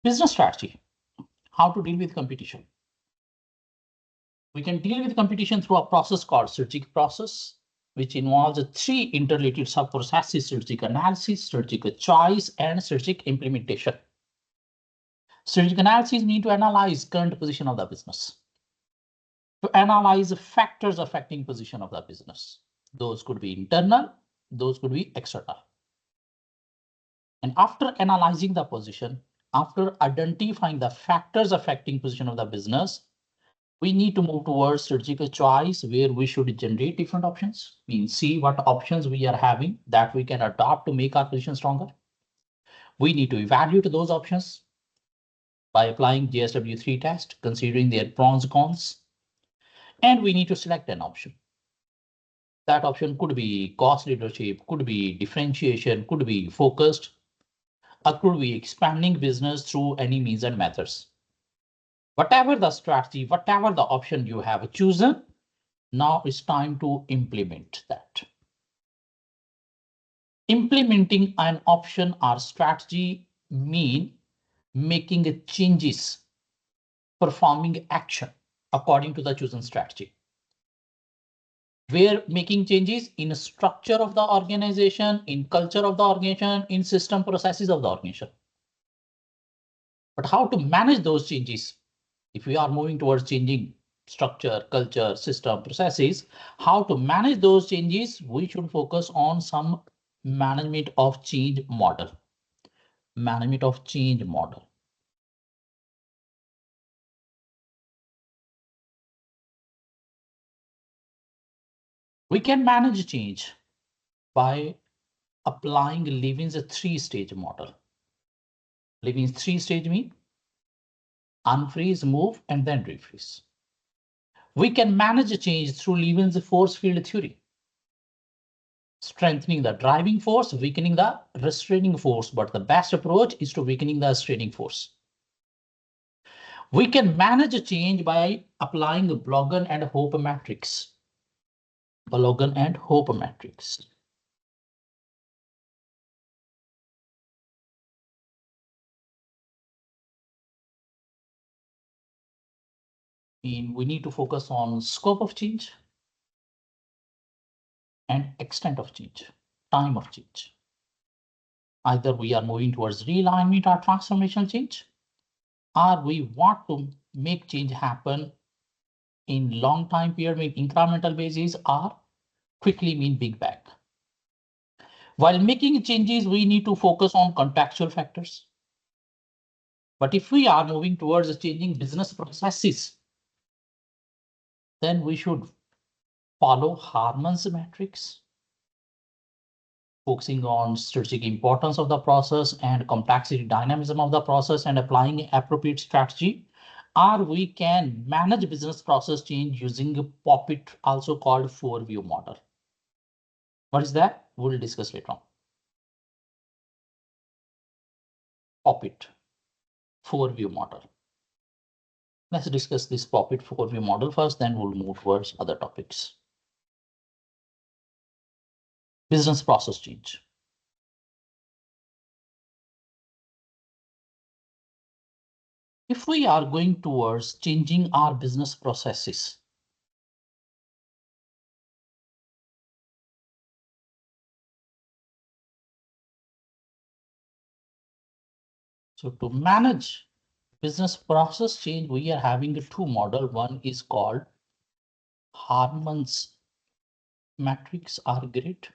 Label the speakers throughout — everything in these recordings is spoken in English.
Speaker 1: Business strategy, how to deal with competition. We can deal with competition through a process called strategic process, which involves three interrelated sub-processes: strategic analysis, strategic choice, and strategic implementation. Strategic analysis means to analyze current position of the business, to analyze the factors affecting position of the business. Those could be internal, those could be external. And after analyzing the position, after identifying the factors affecting position of the business, we need to move towards strategic choice, where we should generate different options. We see what options we are having that we can adopt to make our position stronger. We need to evaluate those options by applying JSW3 test, considering their pros and cons. And we need to select an option. That option could be cost leadership, could be differentiation, could be focused, or could be expanding business through any means and methods. Whatever the strategy, whatever the option you have chosen, now it's time to implement that. Implementing an option or strategy mean making changes, performing action according to the chosen strategy. We're making changes in structure of the organization, in culture of the organization, in system processes of the organization. But how to manage those changes? If we are moving towards changing structure, culture, system, processes, how to manage those changes, we should focus on some management of change model. Management of change model. We can manage change by applying Levin's three-stage model. Levin's three-stage mean unfreeze, move, and then refreeze. We can manage change through Levin's force field theory, strengthening the driving force, weakening the restraining force, but the best approach is to weakening the restraining force. We can manage change by applying the Blogan and Hope matrix. Blogan and Hope matrix. We need to focus on scope of change and extent of change, time of change. Either we are moving towards realignment or transformational change, or we want to make change happen in long time period, mean incremental basis, or quickly mean big bang. While making changes, we need to focus on contextual factors. But if we are moving towards changing business processes, then we should follow Harman's matrix, focusing on strategic importance of the process and complexity dynamism of the process and applying appropriate strategy. Or we can manage business process change using a POPIT, also called 4-view model. What is that? We'll discuss later on. POPIT, 4-view model. Let's discuss this POPIT 4-view model first, then we'll move towards other topics. Business process change. If we are going towards changing our business processes, so to manage business process change, we are having two models. One is called Harman's matrix or grid.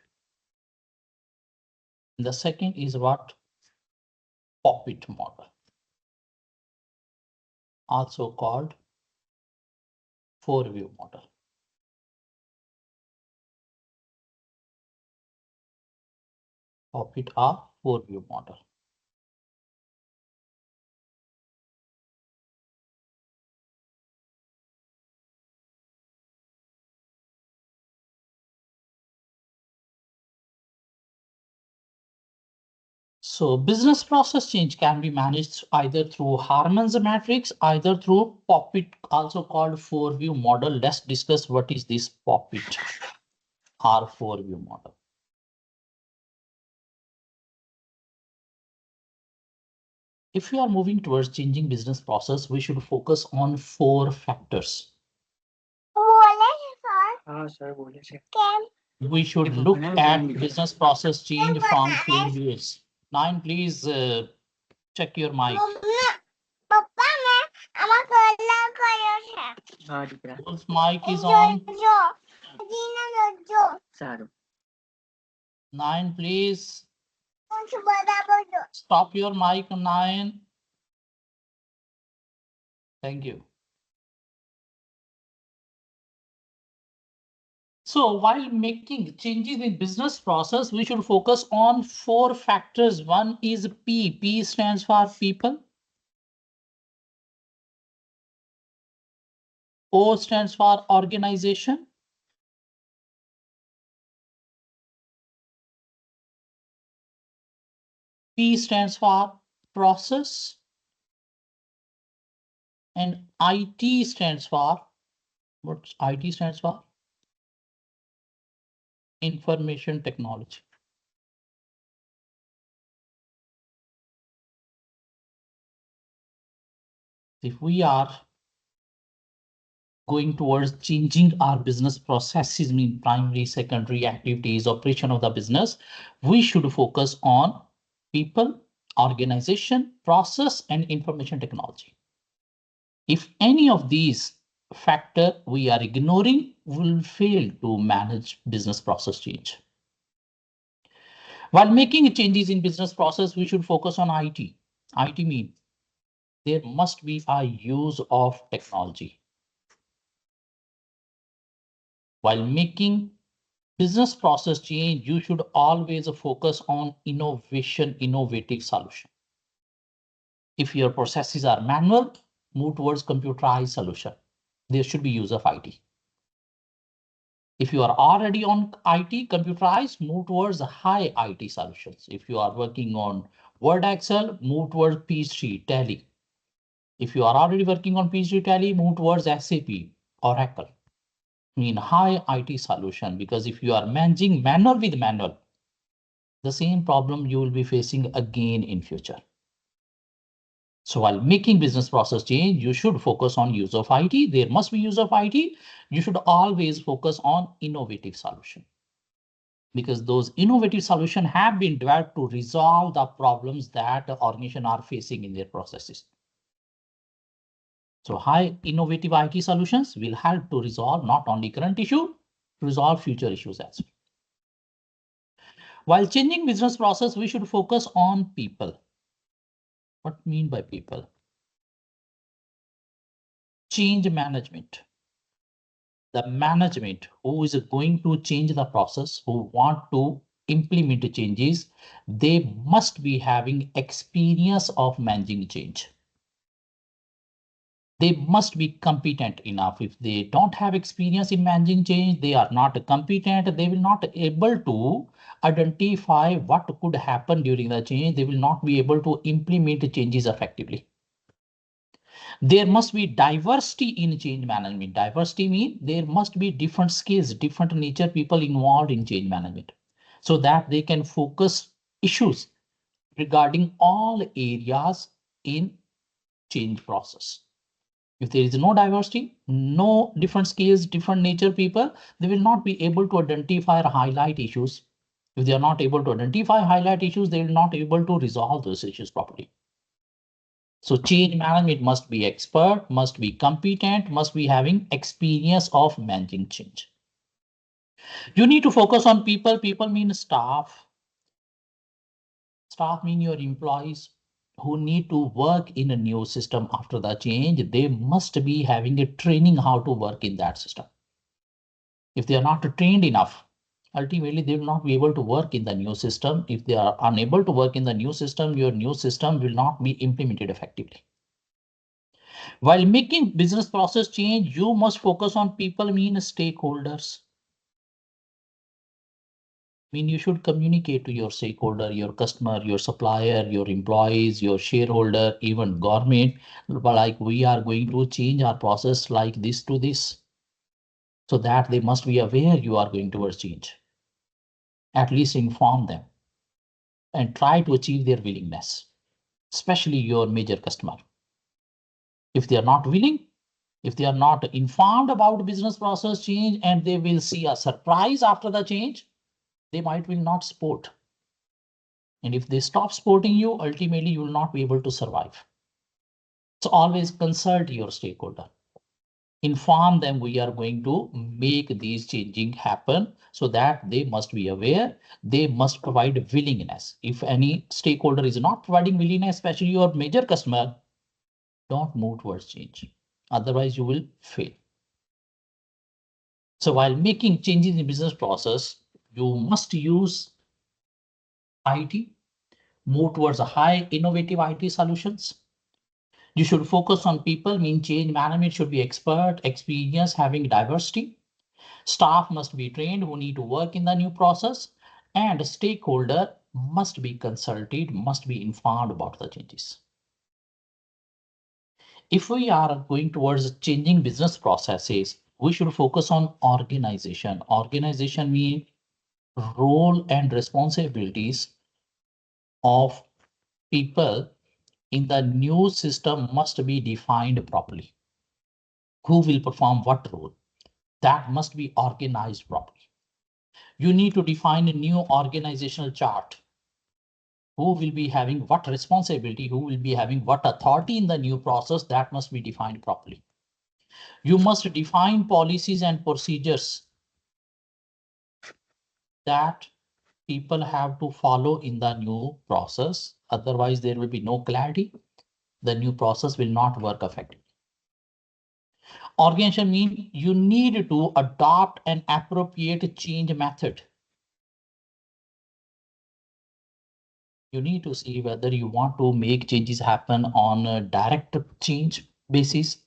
Speaker 1: The second is what? POPIT model, also called 4-view model. POPIT or 4-view model. So business process change can be managed either through Harman's matrix, either through POPIT, also called 4-view model. Let's discuss what is this POPIT or 4-view model. If we are moving towards changing business process, we should focus on 4 factors. We should look at business process change from 4 views. 9, please check your mic. Whose mic is on? 9, please. Stop your mic, 9. Thank you. So while making changes in business process, we should focus on 4 factors. One is P. P stands for people. O stands for organization. P stands for process. And IT stands for, what's IT stands for? Information technology. If we are going towards changing our business processes, mean primary, secondary activities, operation of the business, we should focus on people, organization, process, and information technology. If any of these factors we are ignoring, we'll fail to manage business process change. While making changes in business process, we should focus on IT. IT means there must be a use of technology. While making business process change, you should always focus on innovation, innovative solution. If your processes are manual, move towards computerized solution. There should be use of IT. If you are already on IT, computerized, move towards high IT solutions. If you are working on Word, Excel, move towards P3, Tally. If you are already working on P3, Tally, move towards SAP, Oracle. Mean high IT solution, because if you are managing manual with manual, the same problem you will be facing again in future. So while making business process change, you should focus on use of IT. There must be use of IT. You should always focus on innovative solution, because those innovative solutions have been developed to resolve the problems that the organization are facing in their processes. So high innovative IT solutions will help to resolve not only current issue, to resolve future issues as well. While changing business process, we should focus on people. What I mean by people? Change management. The management who is going to change the process, who want to implement changes, they must be having experience of managing change. They must be competent enough. If they don't have experience in managing change, they are not competent. They will not able to identify what could happen during the change. They will not be able to implement changes effectively. There must be diversity in change management. Diversity means there must be different skills, different nature people involved in change management, so that they can focus issues regarding all areas in change process. If there is no diversity, no different skills, different nature people, they will not be able to identify or highlight issues. If they are not able to identify, highlight issues, they will not be able to resolve those issues properly. So change management must be expert, must be competent, must be having experience of managing change. You need to focus on people. People mean staff. Staff mean your employees who need to work in a new system after the change. They must be having a training how to work in that system. If they are not trained enough, ultimately they will not be able to work in the new system. If they are unable to work in the new system, your new system will not be implemented effectively. While making business process change, you must focus on people, mean stakeholders. Mean you should communicate to your stakeholder, your customer, your supplier, your employees, your shareholder, even government, like we are going to change our process like this to this, so that they must be aware you are going towards change. At least inform them and try to achieve their willingness. especially your major customer. If they are not willing, if they are not informed about business process change and they will see a surprise after the change, they might will not support. And if they stop supporting you, ultimately you will not be able to survive. So always consult your stakeholder. Inform them we are going to make these changing happen, so that they must be aware, they must provide willingness. If any stakeholder is not providing willingness, especially your major customer, don't move towards change. Otherwise you will fail. So while making changes in business process, you must use IT, move towards a high innovative IT solutions. You should focus on people, mean change management should be expert, experience, having diversity. Staff must be trained who need to work in the new process, and stakeholder must be consulted, must be informed about the changes. If we are going towards changing business processes, we should focus on organization. Organization means role and responsibilities of people in the new system must be defined properly. Who will perform what role? That must be organized properly. You need to define a new organizational chart. Who will be having what responsibility? Who will be having what authority in the new process? That must be defined properly. You must define policies and procedures that people have to follow in the new process. Otherwise, there will be no clarity. The new process will not work effectively. Organization means you need to adopt an appropriate change method. You need to see whether you want to make changes happen on a direct change basis,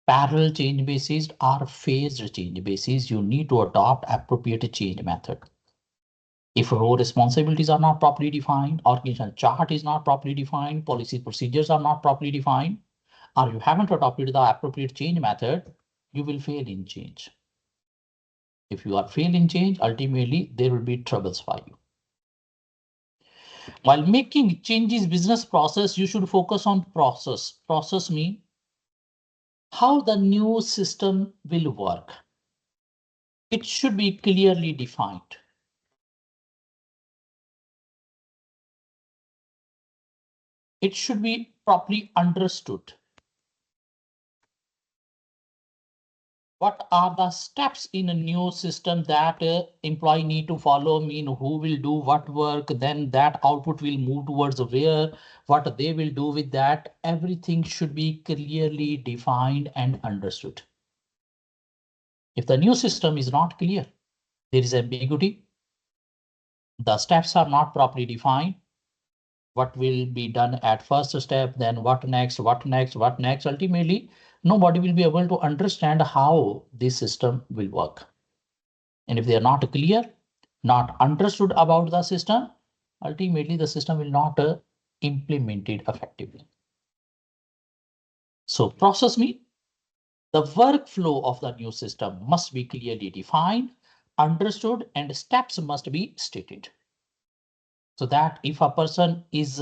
Speaker 1: parallel change basis, or phased change basis. You need to adopt appropriate change method. If role responsibilities are not properly defined, organizational chart is not properly defined, policy procedures are not properly defined, or you haven't adopted the appropriate change method, you will fail in change. If you are fail in change, ultimately there will be troubles for you. While making changes business process, you should focus on process. Process means how the new system will work. It should be clearly defined. It should be properly understood. What are the steps in a new system that employee need to follow? Mean who will do what work, then that output will move towards where, what they will do with that. Everything should be clearly defined and understood. If the new system is not clear, there is ambiguity, the steps are not properly defined, what will be done at first step, then what next, what next, what next. Ultimately, nobody will be able to understand how this system will work. And if they are not clear, not understood about the system, ultimately the system will not implemented effectively. So process means the workflow of the new system must be clearly defined, understood, and steps must be stated. So that if a person is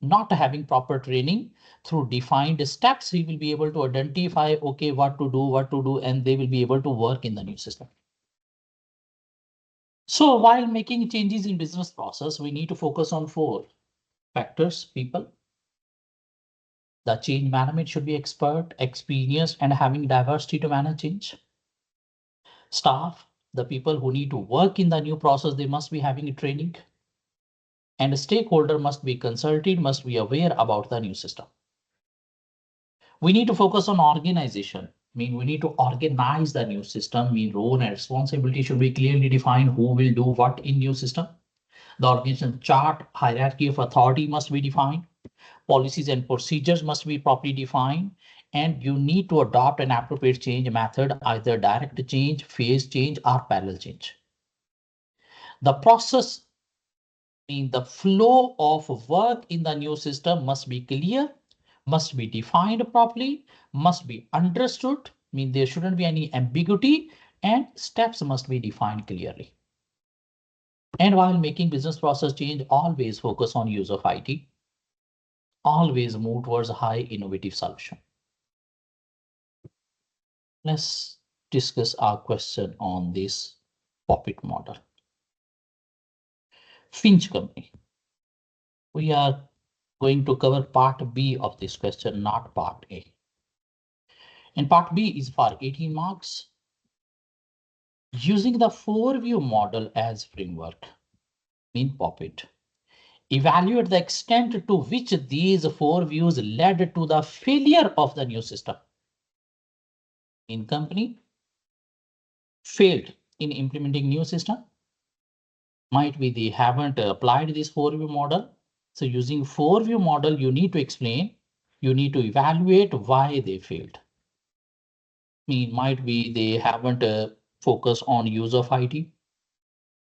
Speaker 1: not having proper training through defined steps, he will be able to identify, okay, what to do, and they will be able to work in the new system. So while making changes in business process, we need to focus on 4 factors: people. The change management should be expert, experienced, and having diversity to manage change. Staff, the people who need to work in the new process, they must be having training. And a stakeholder must be consulted, must be aware about the new system. We need to focus on organization. We need to organize the new system. Role and responsibility should be clearly defined. Who will do what in new system? The organization chart, hierarchy of authority must be defined. Policies and procedures must be properly defined. And you need to adopt an appropriate change method, either direct change, phase change, or parallel change. The process the flow of work in the new system must be clear, must be defined properly, must be understood, there shouldn't be any ambiguity, and steps must be defined clearly. And while making business process change, always focus on use of IT. always move towards a high innovative solution. Let's discuss our question on this profit model. Finch Company. We are going to cover part B of this question, not part A. And part B is for 18 marks. Using the 4-view model as framework, mean profit. Evaluate the extent to which these 4 views led to the failure of the new system. In company failed in implementing new system. Might be they haven't applied this 4-view model. So using 4-view model, you need to explain, you need to evaluate why they failed. Might be they haven't focused on use of IT,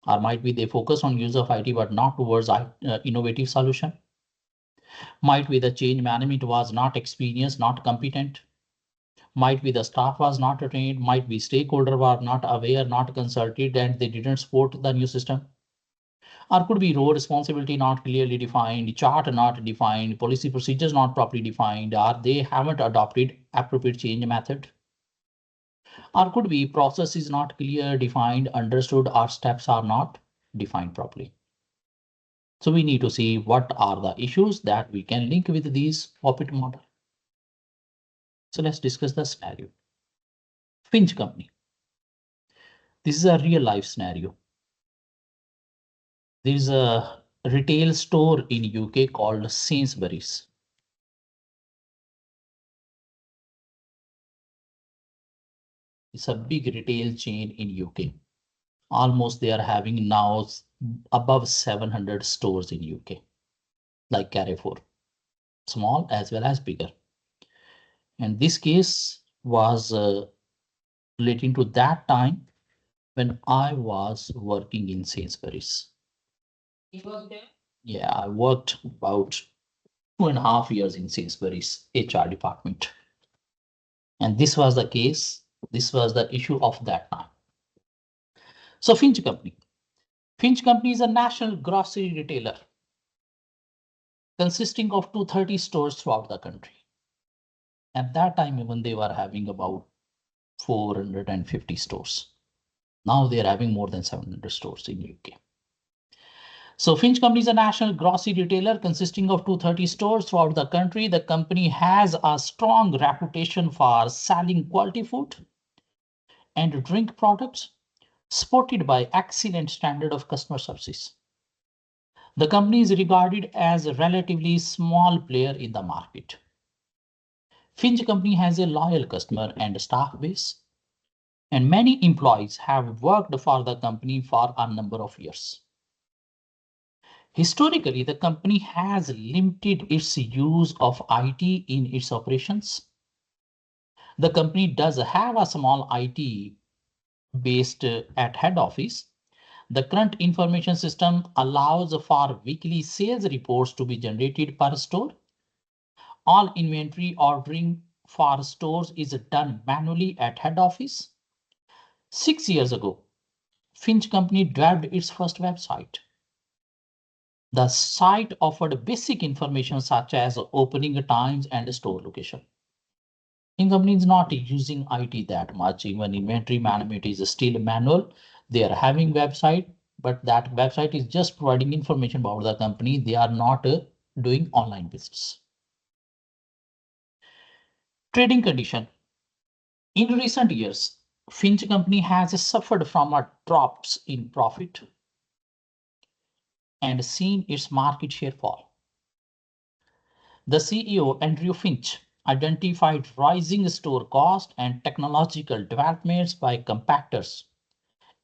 Speaker 1: or might be they focus on use of IT, but not towards innovative solution. Might be the change management was not experienced, not competent. Might be the staff was not trained, might be stakeholder were not aware, not consulted, and they didn't support the new system. Or could be role responsibility not clearly defined, chart not defined, policy procedures not properly defined, or they haven't adopted appropriate change method. Or could be process is not clear, defined, understood, or steps are not defined properly. So we need to see what are the issues that we can link with these profit model. So let's discuss the scenario. Finch Company. This is a real life scenario. There is a retail store in UK called Sainsbury's. It's a big retail chain in UK. Almost they are having now above 700 stores in UK, like Carrefour, small as well as bigger. And this case was relating to that time when I was working in Sainsbury's. It was there? Yeah, I worked about 2.5 years in Sainsbury's HR department. And this was the case. This was the issue of that time. So Finch Company. Finch Company is a national grocery retailer consisting of 230 stores throughout the country. At that time, even they were having about 450 stores. Now they are having more than 700 stores in UK. So Finch Company is a national grocery retailer consisting of 230 stores throughout the country. The company has a strong reputation for selling quality food and drink products, supported by excellent standard of customer service. The company is regarded as a relatively small player in the market. Finch Company has a loyal customer and staff base, and many employees have worked for the company for a number of years. Historically, the company has limited its use of IT in its operations. The company does have a small IT based at head office. The current information system allows for weekly sales reports to be generated per store. All inventory ordering for stores is done manually at head office. 6 years ago, Finch Company developed its first website. The site offered basic information such as opening times and store location. Finch Company is not using IT that much. Even inventory management is still manual. They are having website, but that website is just providing information about the company. They are not doing online business. Trading condition. In recent years, Finch Company has suffered from a drops in profit and seen its market share fall. The CEO, Andrew Finch, identified rising store cost and technological developments by competitors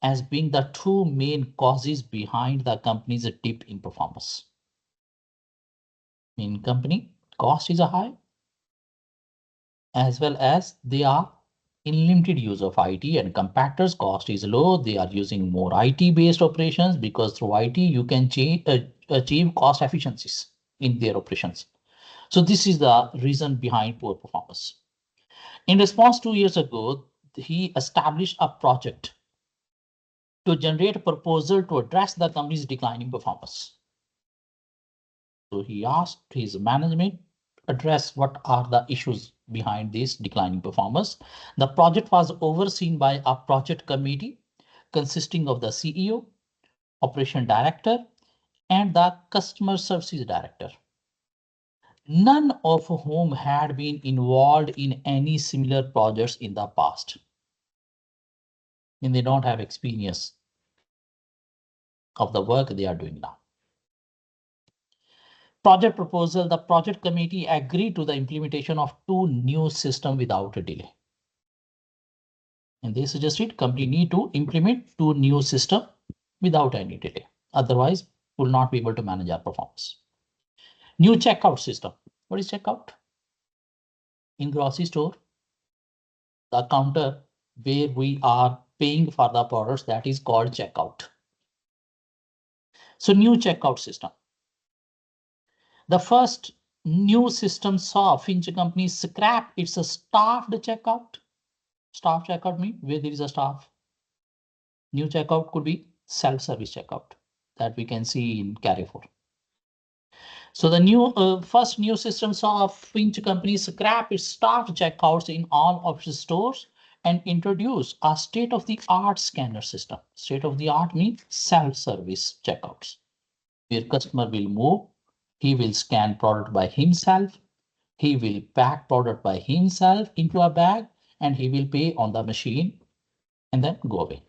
Speaker 1: as being the two main causes behind the company's dip in performance. In company, cost is high, as well as they are in limited use of IT, and competitors' cost is low. They are using more IT-based operations because through IT you can achieve cost efficiencies in their operations. So this is the reason behind poor performance. In response, 2 years ago, he established a project to generate a proposal to address the company's declining performance. So he asked his management address what are the issues behind this declining performance. The project was overseen by a project committee consisting of the CEO, operation director, and the customer services director, none of whom had been involved in any similar projects in the past. And they don't have experience of the work they are doing now. Project proposal, the project committee agreed to the implementation of 2 new systems without a delay. And they suggested company need to implement 2 new systems without any delay. Otherwise, will not be able to manage our performance. New checkout system. What is checkout? In grocery store, the counter where we are paying for the products, that is called checkout. So new checkout system. The first new system saw Finch company scrap its staffed checkout. Staff checkout means where there is a staff. New checkout could be self-service checkout that we can see in Carrefour. So the first new system saw Finch company scrap its staffed checkouts in all of its stores and introduce a state-of-the-art scanner system. State-of-the-art means self-service checkouts, where customer will move, he will scan product by himself, he will pack product by himself into a bag, and he will pay on the machine and then go away.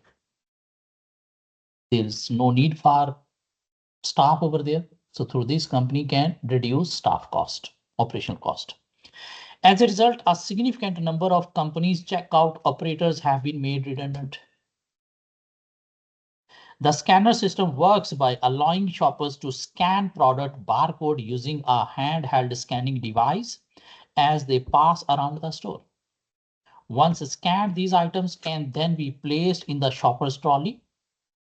Speaker 1: There's no need for staff over there. So through this, company can reduce staff cost, operational cost. As a result, a significant number of companies' checkout operators have been made redundant. The scanner system works by allowing shoppers to scan product barcode using a handheld scanning device as they pass around the store. Once scanned, these items can then be placed in the shopper's trolley.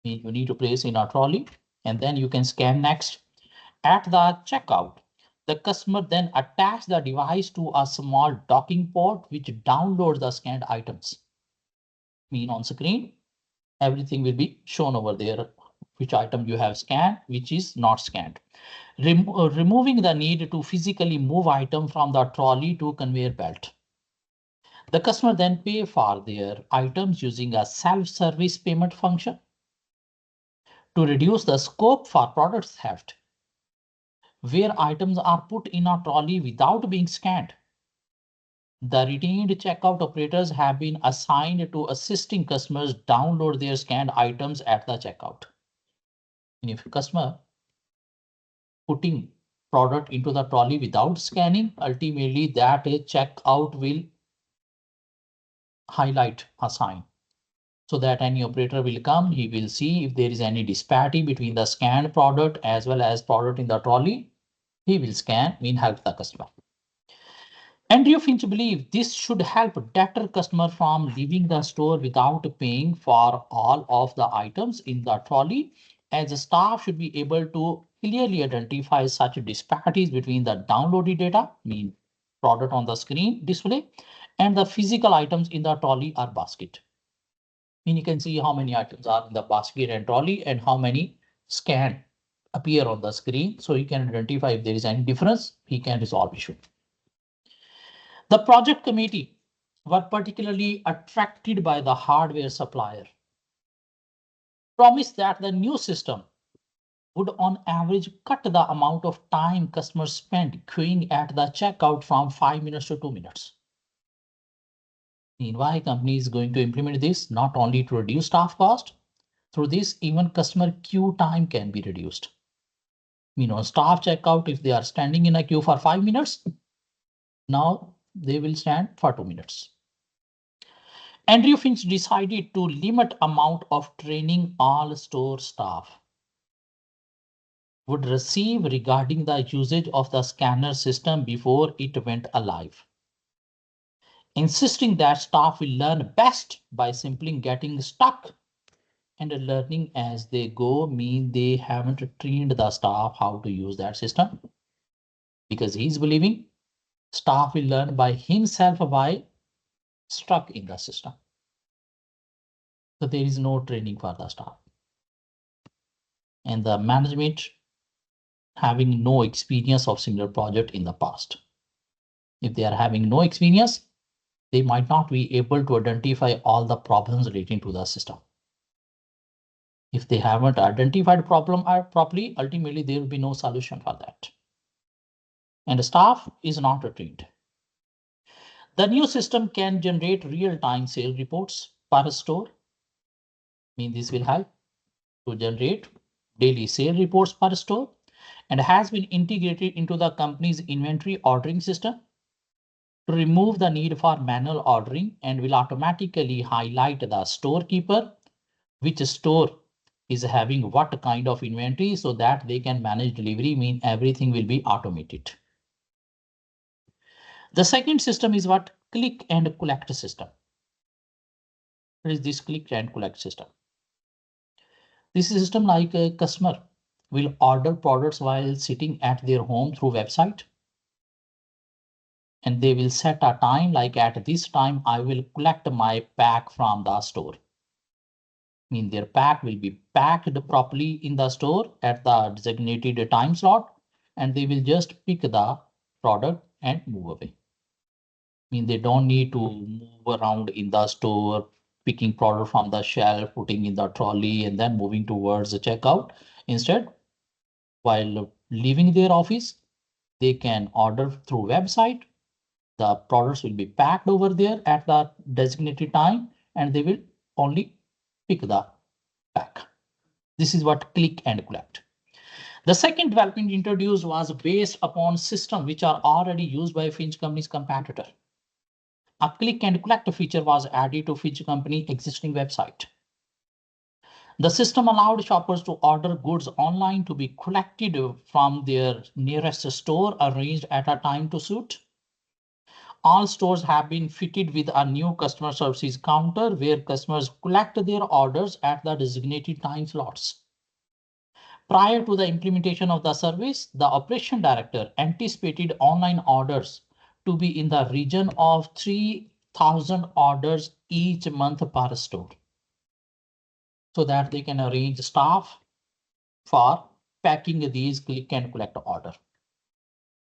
Speaker 1: You need to place in a trolley, and then you can scan next. At the checkout, the customer then attaches the device to a small docking port which downloads the scanned items. On screen, everything will be shown over there, which item you have scanned, which is not scanned. Removing the need to physically move item from the trolley to conveyor belt. The customer then pay for their items using a self-service payment function. To reduce the scope for product theft, where items are put in a trolley without being scanned, the retained checkout operators have been assigned to assisting customers download their scanned items at the checkout. And if a customer putting product into the trolley without scanning, ultimately that checkout will highlight a sign so that any operator will come, he will see if there is any disparity between the scanned product as well as product in the trolley. He will scan, help the customer. Andrew Finch believes this should help deter customer from leaving the store without paying for all of the items in the trolley, as the staff should be able to clearly identify such disparities between the downloaded data, product on the screen display, and the physical items in the trolley or basket. You can see how many items are in the basket and trolley and how many scanned appear on the screen. So you can identify if there is any difference, he can resolve issue. The project committee were particularly attracted by the hardware supplier. Promised that the new system would on average cut the amount of time customers spend queuing at the checkout from 5 minutes to 2 minutes. Why company is going to implement this? Not only to reduce staff cost, through this even customer queue time can be reduced. Staff checkout, if they are standing in a queue for 5 minutes, now they will stand for 2 minutes. Andrew Finch decided to limit amount of training all store staff would receive regarding the usage of the scanner system before it went live, insisting that staff will learn best by simply getting stuck and learning as they go. They haven't trained the staff how to use that system, because he's believing staff will learn by himself while stuck in the system. So there is no training for the staff. And the management having no experience of similar project in the past. If they are having no experience, they might not be able to identify all the problems relating to the system. If they haven't identified problem properly, ultimately there will be no solution for that. And the staff is not trained. The new system can generate real-time sale reports per store. This will help to generate daily sale reports per store and has been integrated into the company's inventory ordering system to remove the need for manual ordering and will automatically highlight the storekeeper which store is having what kind of inventory so that they can manage delivery. Everything will be automated. The second system is what click and collect system. What is this click and collect system? This system like a customer will order products while sitting at their home through website. And they will set a time like at this time, I will collect my pack from the store. Their pack will be packed properly in the store at the designated time slot, and they will just pick the product and move away. They don't need to move around in the store, picking product from the shelf, putting in the trolley, and then moving towards the checkout. Instead, while leaving their office, they can order through website. The products will be packed over there at the designated time, and they will only pick the pack. This is what click and collect. The second development introduced was based upon systems which are already used by Finch company's competitor. A click and collect feature was added to Finch company existing website. The system allowed shoppers to order goods online to be collected from their nearest store arranged at a time to suit. All stores have been fitted with a new customer services counter where customers collect their orders at the designated time slots. Prior to the implementation of the service, the operation director anticipated online orders to be in the region of 3,000 orders each month per store, so that they can arrange staff for packing these click and collect order.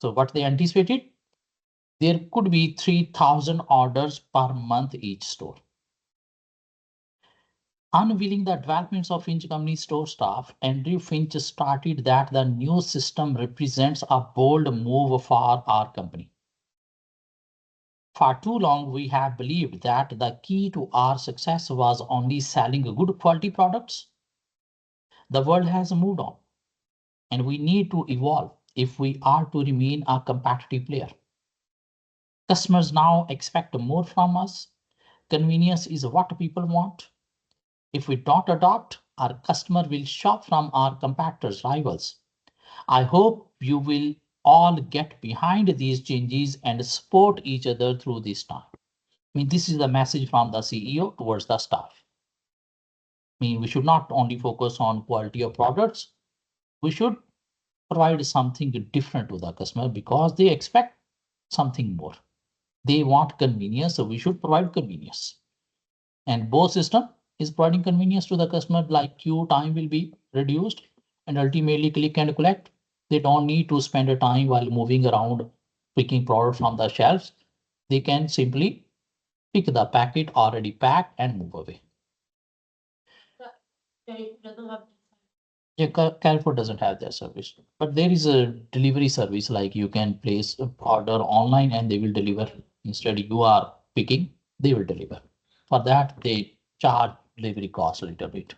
Speaker 1: So what they anticipated, there could be 3,000 orders per month each store. Unveiling the developments of Finch company store staff, Andrew Finch started that the new system represents a bold move for our company. For too long, we have believed that the key to our success was only selling good quality products. The world has moved on, and we need to evolve if we are to remain a competitive player. Customers now expect more from us. Convenience is what people want. If we don't adopt, our customer will shop from our competitors, rivals. I hope you will all get behind these changes and support each other through this time. This is the message from the CEO towards the staff. We should not only focus on quality of products, we should provide something different to the customer because they expect something more. They want convenience, so we should provide convenience. And both system is providing convenience to the customer, like queue time will be reduced and ultimately click and collect. They don't need to spend a time while moving around picking product from the shelves. They can simply pick the packet already packed and move away. Yeah, Carrefour doesn't have that service, but there is a delivery service, like you can place an order online and they will deliver. Instead, you are picking, they will deliver. For that, they charge delivery cost a little bit.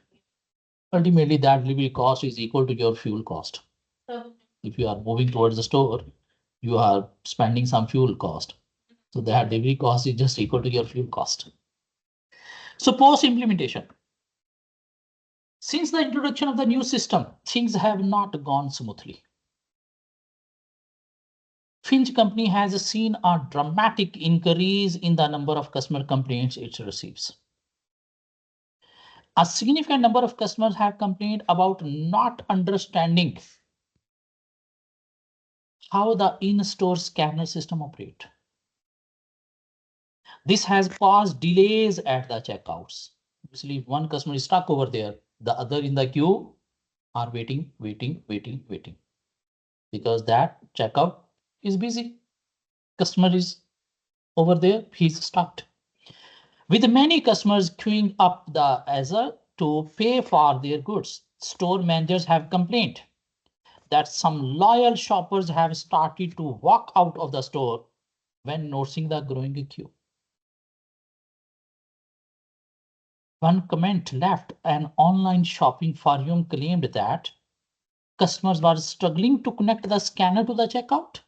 Speaker 1: Ultimately, that delivery cost is equal to your fuel cost. If you are moving towards the store, you are spending some fuel cost. So that delivery cost is just equal to your fuel cost. So post implementation. Since the introduction of the new system, things have not gone smoothly. Finch company has seen a dramatic increase in the number of customer complaints it receives. A significant number of customers have complained about not understanding how the in-store scanner system operates. This has caused delays at the checkouts. Obviously, if one customer is stuck over there, the other in the queue are waiting, because that checkout is busy. Customer is over there, he's stuck. With many customers queuing up the Azure to pay for their goods, store managers have complained that some loyal shoppers have started to walk out of the store when noticing the growing queue. One comment left an online shopping forum claimed that customers were struggling to connect the scanner to the checkout.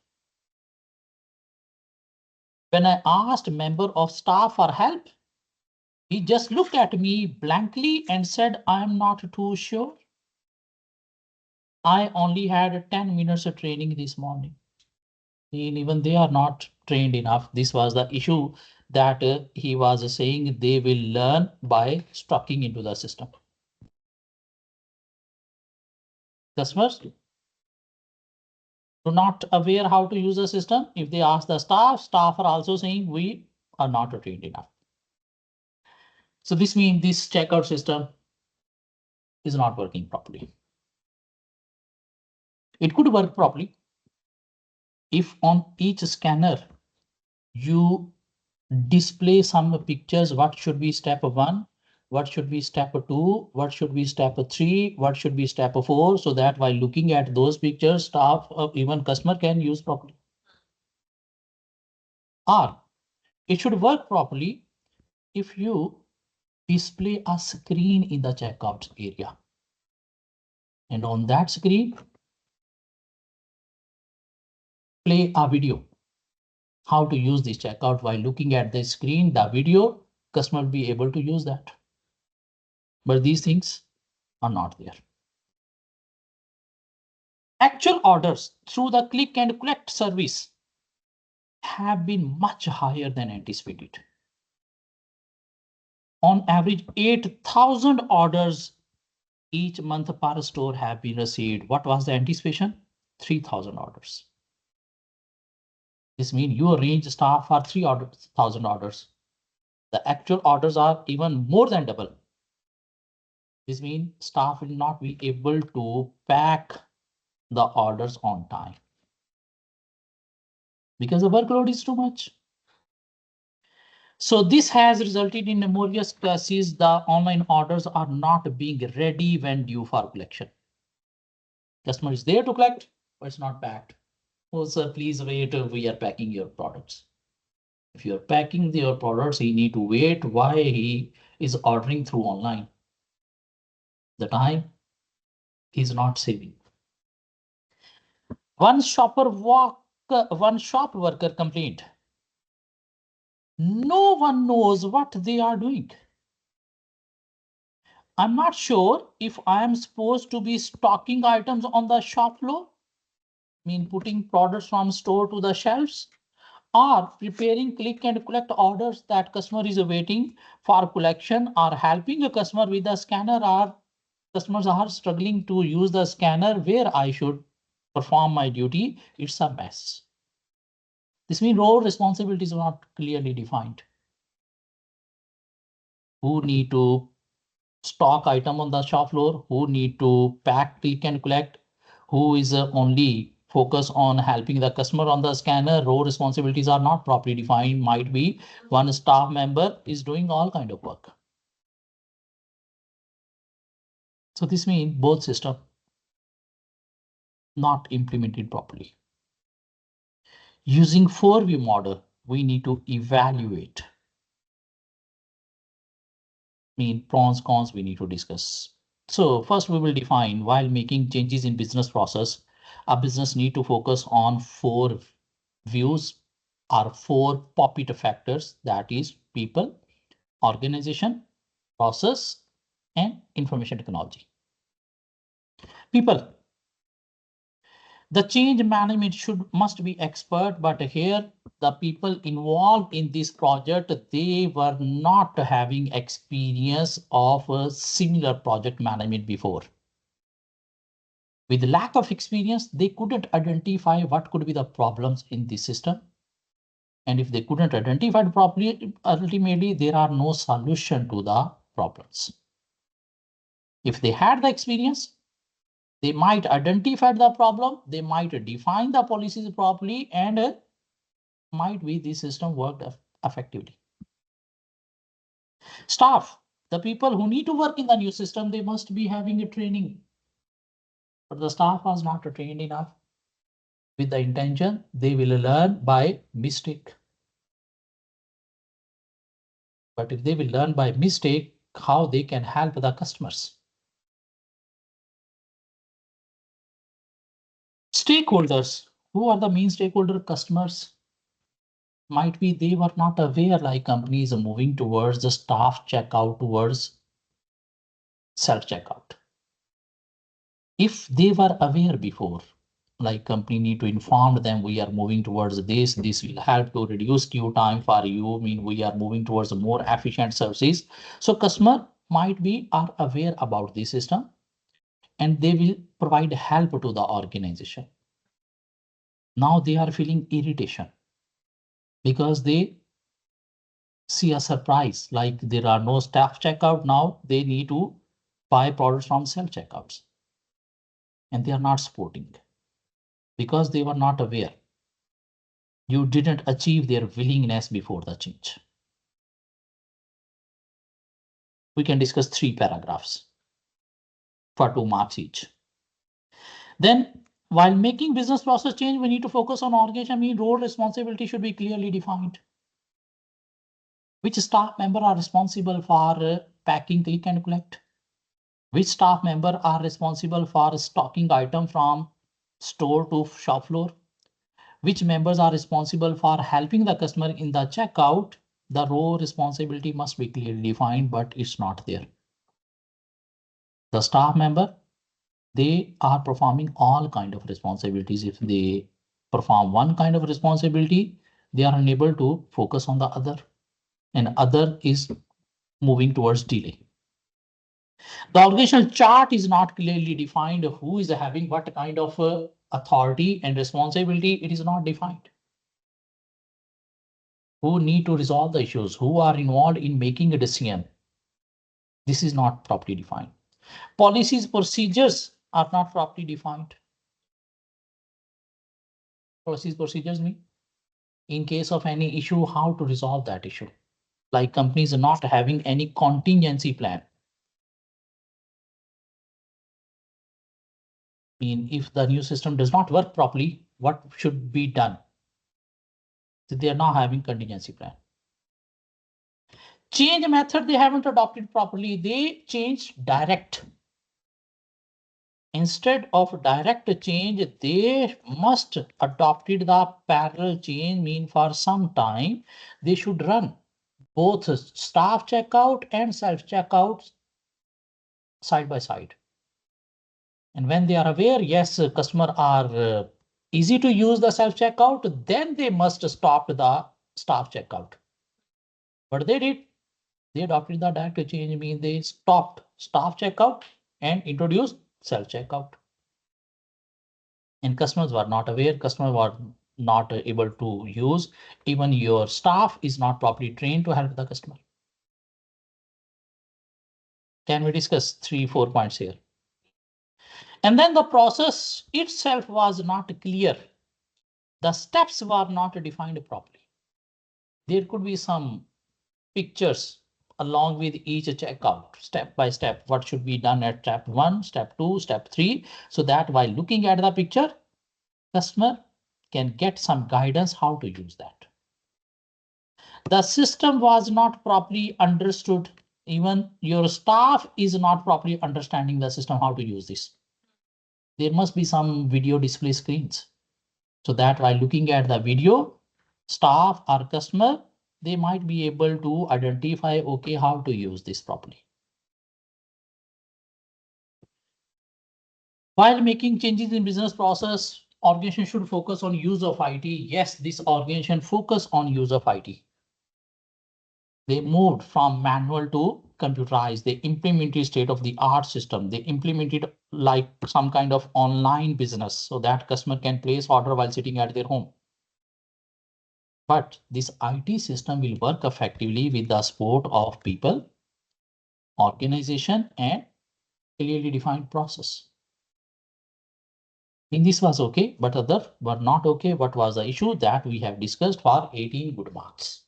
Speaker 1: When I asked a member of staff for help, he just looked at me blankly and said, I'm not too sure. I only had 10 minutes of training this morning. And even they are not trained enough. This was the issue that he was saying they will learn by stocking into the system. Customers do not aware how to use the system. If they ask the staff are also saying we are not trained enough. So this means this checkout system is not working properly. It could work properly if on each scanner you display some pictures. What should be step 1? What should be step 2? What should be step 3? What should be step 4? So that while looking at those pictures, staff or even customer can use properly. Or it should work properly if you display a screen in the checkout area. And on that screen, play a video. How to use this checkout while looking at the screen, the video, customer will be able to use that. But these things are not there. Actual orders through the click and collect service have been much higher than anticipated. On average, 8,000 orders each month per store have been received. What was the anticipation? 3,000 orders. This means you arrange staff for 3,000 orders. The actual orders are even more than double. This means staff will not be able to pack the orders on time because the workload is too much. So this has resulted in numerous cases the online orders are not being ready when due for collection. Customer is there to collect, but it's not packed. Oh, sir, please wait. We are packing your products. If you're packing your products, he need to wait. Why he is ordering through online? The time he's not saving. One shop worker complained. No one knows what they are doing. I'm not sure if I am supposed to be stocking items on the shop floor, mean putting products from store to the shelves, or preparing click and collect orders that customer is waiting for collection, or helping a customer with the scanner, or customers are struggling to use the scanner where I should perform my duty. It's a mess. This means role responsibilities are not clearly defined. Who need to stock item on the shop floor, who need to pack, click and collect, who is only focus on helping the customer on the scanner. Role responsibilities are not properly defined. Might be one staff member is doing all kind of work. So this means both system not implemented properly. Using 4-view model, we need to evaluate. Mean pros, cons we need to discuss. So first we will define while making changes in business process, a business need to focus on 4 views or 4 POPIT factors, that is people, organization, process, and information technology. People. The change management must be expert, but here the people involved in this project, they were not having experience of a similar project management before. With lack of experience, they couldn't identify what could be the problems in the system. And if they couldn't identify it properly, ultimately there are no solution to the problems. If they had the experience, they might identify the problem, they might define the policies properly, and might be this system worked effectively. Staff, the people who need to work in the new system, they must be having a training. But the staff was not trained enough with the intention they will learn by mistake. But if they will learn by mistake, how they can help the customers? Stakeholders, who are the main stakeholder? Customers. Might be they were not aware like companies are moving towards the staff checkout towards self checkout. If they were aware before, like company need to inform them we are moving towards this will help to reduce queue time for you, mean we are moving towards a more efficient services. So customer might be are aware about this system and they will provide help to the organization. Now they are feeling irritation because they see a surprise like there are no staff checkout. Now they need to buy products from self checkouts and they are not supporting because they were not aware. You didn't achieve their willingness before the change. We can discuss 3 paragraphs for 2 marks each. Then while making business process change, we need to focus on organization. I mean, role responsibility should be clearly defined. Which staff member are responsible for packing, click and collect? Which staff member are responsible for stocking item from store to shop floor? Which members are responsible for helping the customer in the checkout? The role responsibility must be clearly defined, but it's not there. The staff member, they are performing all kind of responsibilities. If they perform one kind of responsibility, they are unable to focus on the other, and other is moving towards delay. The organizational chart is not clearly defined. Who is having what kind of authority and responsibility? It is not defined. Who need to resolve the issues? Who are involved in making a decision? This is not properly defined. Policies, procedures are not properly defined. Policies, procedures mean in case of any issue, how to resolve that issue. Like companies are not having any contingency plan. I mean, if the new system does not work properly, what should be done? So they are not having contingency plan. Change method they haven't adopted properly. They changed direct. Instead of direct change, they must adopted the parallel change. Mean for some time they should run both staff checkout and self checkout side by side. And when they are aware, yes, customer are easy to use the self checkout, then they must stop the staff checkout. What they did, they adopted the direct change. Mean they stopped staff checkout and introduced self checkout. And customers were not aware, customers were not able to use. Even your staff is not properly trained to help the customer. Can we discuss 3-4 points here? And then the process itself was not clear. The steps were not defined properly. There could be some pictures along with each checkout, step by step, what should be done at step 1, step 2, step 3, so that while looking at the picture, customer can get some guidance how to use that. The system was not properly understood. Even your staff is not properly understanding the system, how to use this. There must be some video display screens so that while looking at the video, staff or customer, they might be able to identify, okay, how to use this properly. While making changes in business process, organization should focus on use of IT. Yes, this organization focus on use of IT. They moved from manual to computerized. They implemented state-of-the-art system. They implemented like some kind of online business so that customer can place order while sitting at their home. But this IT system will work effectively with the support of people, organization, and clearly defined process. In this was okay, but other were not okay. What was the issue that we have discussed for 18 good marks?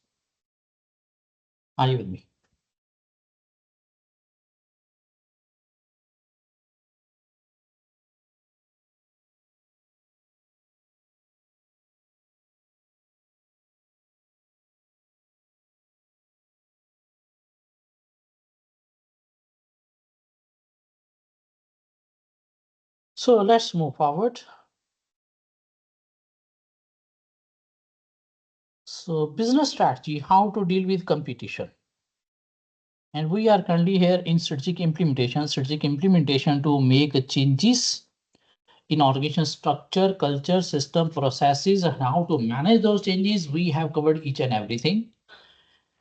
Speaker 1: Are you with me? So let's move forward. So business strategy, how to deal with competition. And we are currently here in strategic implementation to make changes in organization structure, culture, system, processes, and how to manage those changes. We have covered each and everything.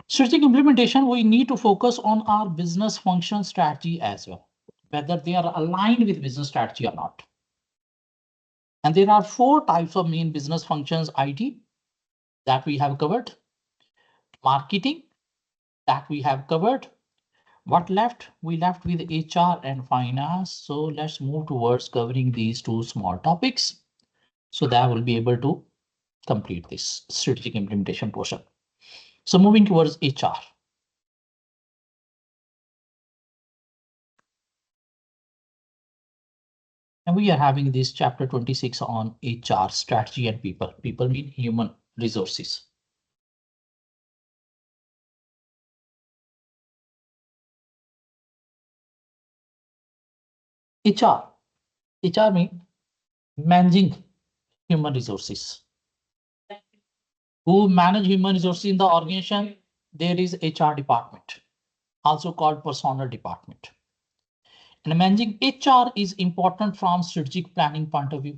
Speaker 1: Strategic implementation, we need to focus on our business function strategy as well, whether they are aligned with business strategy or not. And there are 4 types of main business functions: IT, that we have covered; marketing, that we have covered. What left? We left with HR and finance. So let's move towards covering these 2 small topics so that I will be able to complete this strategic implementation portion. So moving towards HR. And we are having this chapter 26 on HR strategy and people. People mean human resources. HR. HR means managing human resources. Who manage human resources in the organization? There is HR department, also called personnel department. And managing HR is important from strategic planning point of view.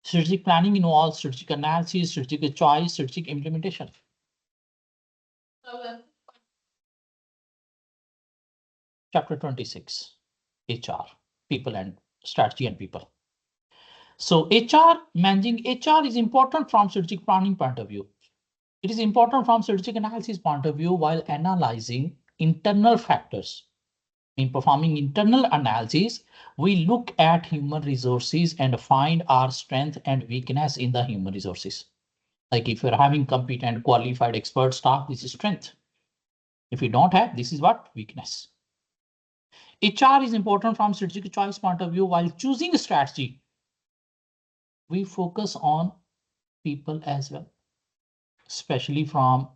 Speaker 1: Strategic planning involves strategic analysis, strategic choice, strategic implementation. Chapter 26, HR, people and strategy and people. So managing HR is important from strategic planning point of view. It is important from strategic analysis point of view while analyzing internal factors. In performing internal analysis, we look at human resources and find our strength and weakness in the human resources. Like if you're having competent, qualified, expert staff, this is strength. If you don't have, this is what? Weakness. HR is important from strategic choice point of view. While choosing a strategy, we focus on people as well, especially from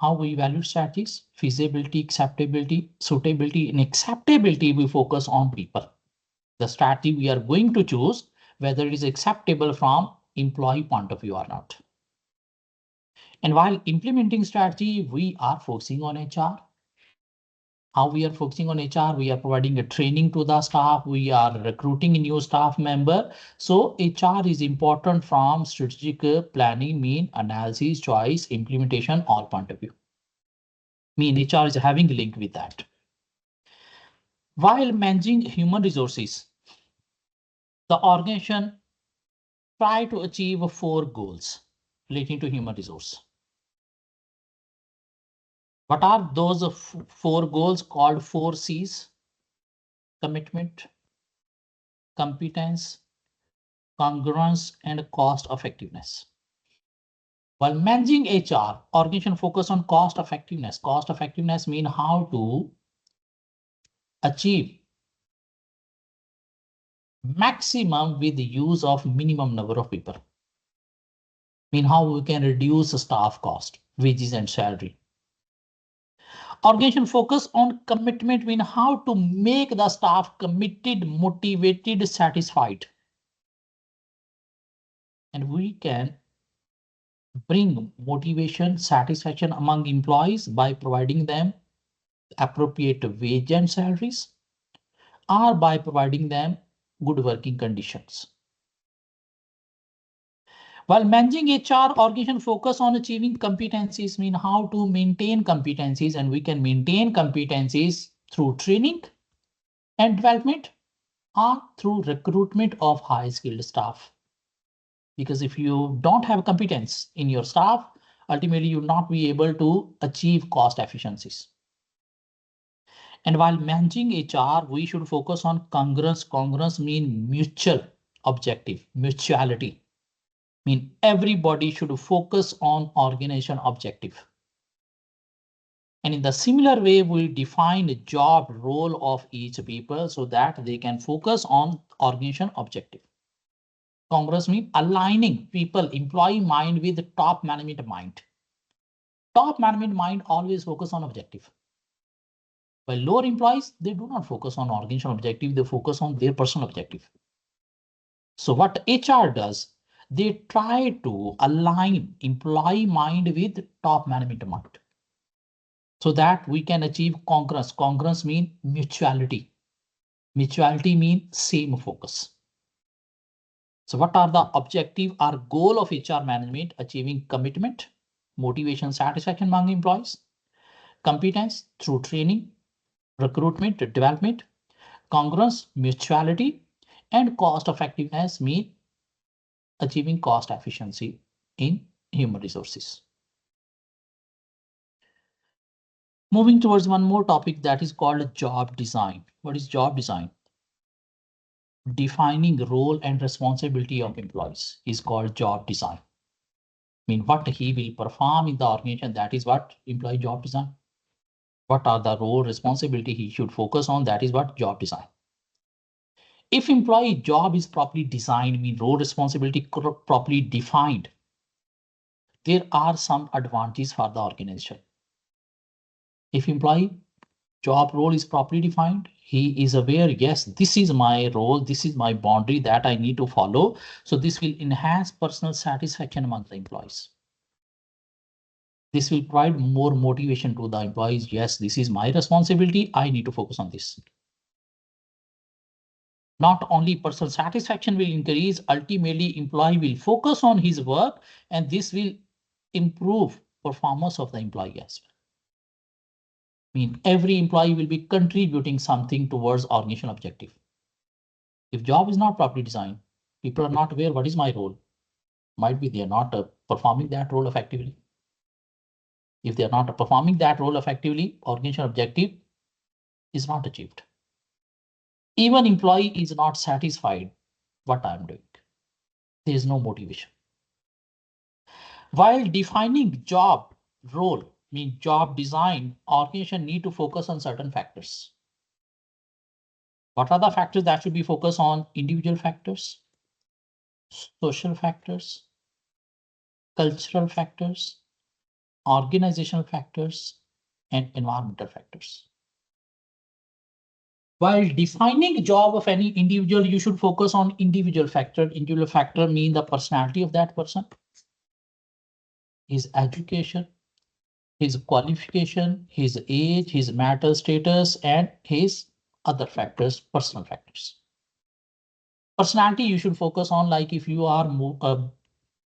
Speaker 1: how we evaluate strategies: feasibility, acceptability, suitability. In acceptability, we focus on people. The strategy we are going to choose, whether it is acceptable from employee point of view or not. And while implementing strategy, we are focusing on HR. How we are focusing on HR? We are providing a training to the staff. We are recruiting a new staff member. So HR is important from strategic planning, mean analysis, choice, implementation, all point of view. Mean HR is having a link with that. While managing human resources, the organization try to achieve 4 goals relating to human resource. What are those 4 goals called 4 C's? Commitment, competence, congruence, and cost effectiveness. While managing HR, organization focus on cost effectiveness. Cost effectiveness means how to achieve maximum with the use of minimum number of people. Mean how we can reduce staff cost, wages and salary. Organization focus on commitment, mean how to make the staff committed, motivated, satisfied. And we can bring motivation, satisfaction among employees by providing them appropriate wage and salaries, or by providing them good working conditions. While managing HR, organization focus on achieving competencies, mean how to maintain competencies, and we can maintain competencies through training and development or through recruitment of high skilled staff. Because if you don't have competence in your staff, ultimately you will not be able to achieve cost efficiencies. And while managing HR, we should focus on congruence. Congruence mean mutual objective, mutuality. Mean everybody should focus on organization objective. And in the similar way, we define the job role of each people so that they can focus on organization objective. Congruence means aligning people, employee mind with the top management mind. Top management mind always focus on objective. While lower employees, they do not focus on organization objective, they focus on their personal objective. So what HR does, they try to align employee mind with top management mind so that we can achieve congruence. Congruence means mutuality. Mutuality means same focus. So what are the objective or goal of HR management? Achieving commitment, motivation, satisfaction among employees, competence through training, recruitment, development, congruence, mutuality, and cost effectiveness mean achieving cost efficiency in human resources. Moving towards one more topic that is called job design. What is job design? Defining role and responsibility of employees is called job design. Mean what he will perform in the organization, that is what employee job design. What are the role responsibility he should focus on, that is what job design. If employee job is properly designed, mean role responsibility properly defined, there are some advantages for the organization. If employee job role is properly defined, he is aware, yes, this is my role, this is my boundary that I need to follow. So this will enhance personal satisfaction among the employees. This will provide more motivation to the employees. Yes, this is my responsibility. I need to focus on this. Not only personal satisfaction will increase, ultimately employee will focus on his work and this will improve performance of the employee as well. I mean, every employee will be contributing something towards organization objective. If job is not properly designed, people are not aware what is my role. Might be they are not performing that role effectively. If they are not performing that role effectively, organization objective is not achieved. Even employee is not satisfied what I'm doing. There is no motivation. While defining job role, mean job design, organization need to focus on certain factors. What are the factors that should be focused on? Individual factors, social factors, cultural factors, organizational factors, and environmental factors. While defining job of any individual, you should focus on individual factor. Individual factor mean the personality of that person, his education, his qualification, his age, his marital status, and his other factors, personal factors. Personality you should focus on, like if you are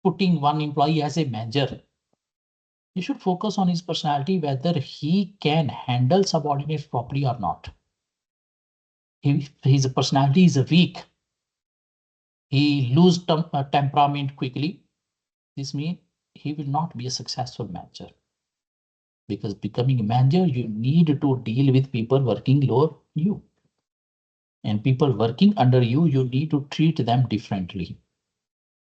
Speaker 1: putting one employee as a manager, you should focus on his personality, whether he can handle subordinates properly or not. If his personality is weak, he loses temperament quickly, this means he will not be a successful manager. Because becoming a manager, you need to deal with people working lower you. And people working under you, you need to treat them differently.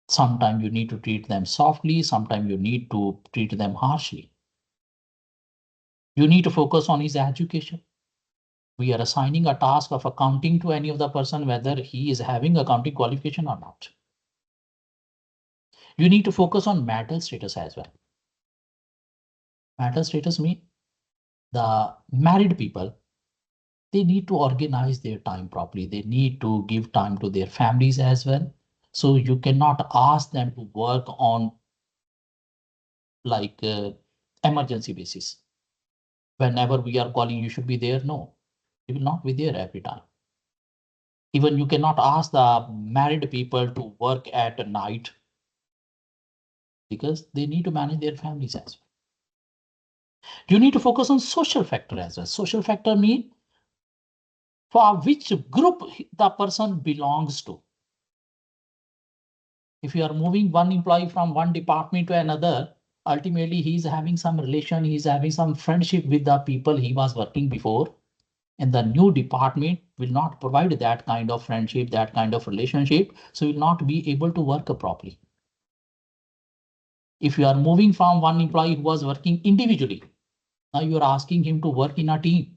Speaker 1: Sometimes you need to treat them softly, sometimes you need to treat them harshly. You need to focus on his education. We are assigning a task of accounting to any of the person, whether he is having accounting qualification or not. You need to focus on marital status as well. Marital status means the married people, they need to organize their time properly. They need to give time to their families as well. So you cannot ask them to work on like emergency basis. Whenever we are calling, you should be there. No, you will not be there every time. Even you cannot ask the married people to work at night because they need to manage their families as well. You need to focus on social factor as well. Social factor mean for which group the person belongs to. If you are moving one employee from one department to another, ultimately he is having some relation, he is having some friendship with the people he was working before. And the new department will not provide that kind of friendship, that kind of relationship, so will not be able to work properly. If you are moving from one employee who was working individually, now you are asking him to work in a team,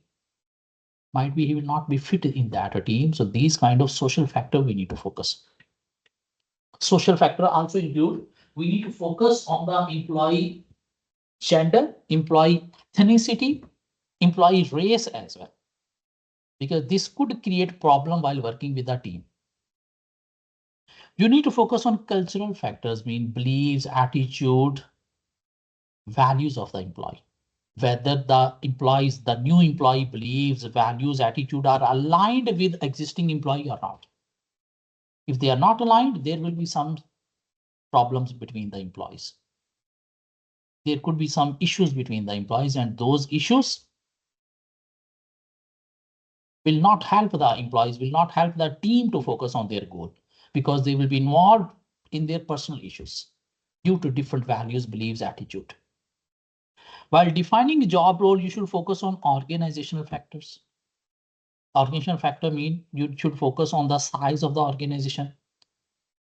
Speaker 1: might be he will not be fit in that team. So these kind of social factor we need to focus. Social factor also include, we need to focus on the employee gender, employee ethnicity, employee race as well, because this could create problem while working with a team. You need to focus on cultural factors, mean beliefs, attitude, values of the employee. Whether the new employee beliefs, values, attitude are aligned with existing employee or not. If they are not aligned, there will be some problems between the employees. There could be some issues between the employees, and those issues will not help the employees, will not help the team to focus on their goal, because they will be involved in their personal issues due to different values, beliefs, attitude. While defining job role, you should focus on organizational factors. Organizational factor mean you should focus on the size of the organization.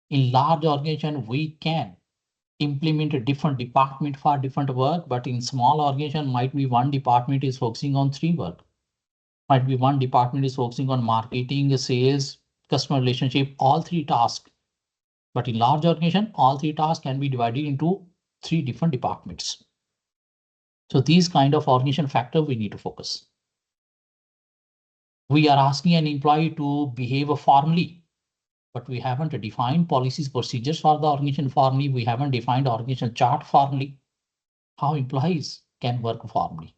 Speaker 1: In large organization, we can implement a different department for different work, but in small organization might be one department is focusing on 3 work. Might be one department is focusing on marketing, sales, customer relationship, all 3 tasks. But in large organization, all 3 tasks can be divided into 3 different departments. So these kind of organization factor we need to focus. We are asking an employee to behave formally, but we haven't defined policies, procedures for the organization formally. We haven't defined organization chart formally. How employees can work formally?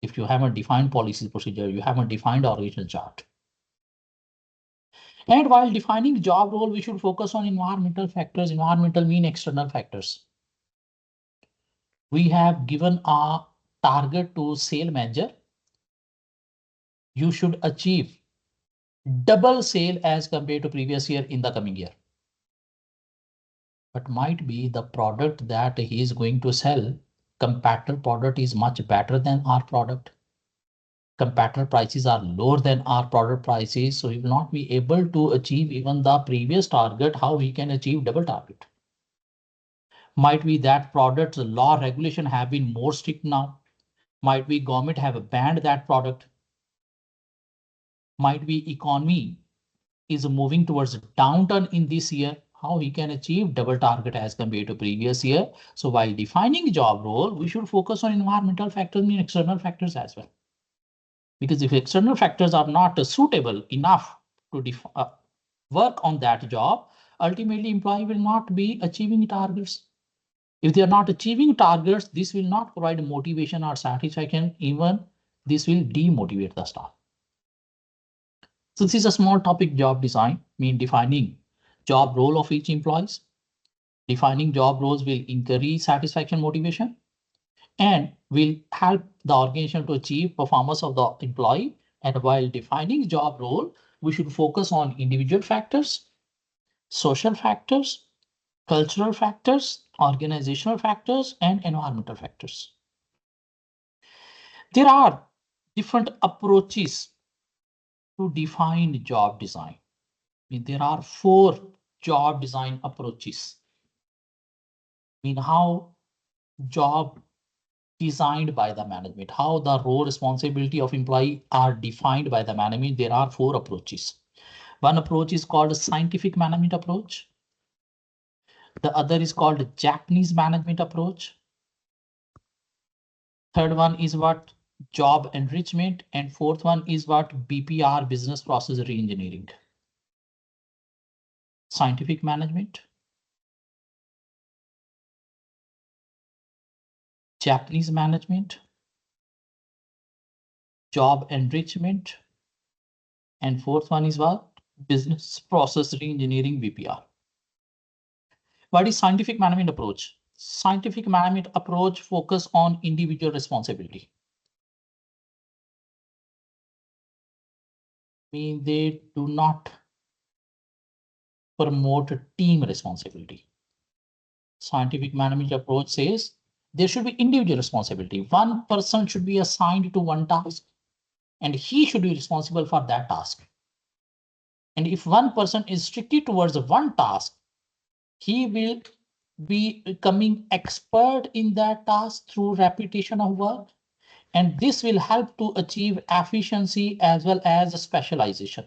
Speaker 1: If you haven't defined policies, procedure, you haven't defined organization chart. And while defining job role, we should focus on environmental factors. Environmental mean external factors. We have given a target to sale manager. You should achieve double sale as compared to previous year in the coming year. But might be the product that he is going to sell, competitor product is much better than our product. Competitor prices are lower than our product prices, so he will not be able to achieve even the previous target. How he can achieve double target? Might be that product's law regulation have been more strict now. Might be government have banned that product. Might be economy is moving towards a downturn in this year. How he can achieve double target as compared to previous year? So while defining job role, we should focus on environmental factors and external factors as well. Because if external factors are not suitable enough to work on that job, ultimately employee will not be achieving targets. If they are not achieving targets, this will not provide motivation or satisfaction. Even this will demotivate the staff. So this is a small topic, job design, mean defining job role of each employees. Defining job roles will increase satisfaction, motivation, and will help the organization to achieve performance of the employee. And while defining job role, we should focus on individual factors, social factors, cultural factors, organizational factors, and environmental factors. There are different approaches to define job design. I mean, there are 4 job design approaches. I mean, how job designed by the management, how the role responsibility of employee are defined by the management. There are 4 approaches. One approach is called scientific management approach. The other is called Japanese management approach. Third one is what job enrichment, and fourth one is what BPR, business process reengineering. Scientific management, Japanese management, job enrichment, and fourth one is what business process reengineering, BPR. What is scientific management approach? Scientific management approach focus on individual responsibility. I mean, they do not promote team responsibility. Scientific management approach says there should be individual responsibility. One person should be assigned to one task, and he should be responsible for that task. And if one person is strictly towards one task, he will be becoming expert in that task through repetition of work. And this will help to achieve efficiency as well as specialization.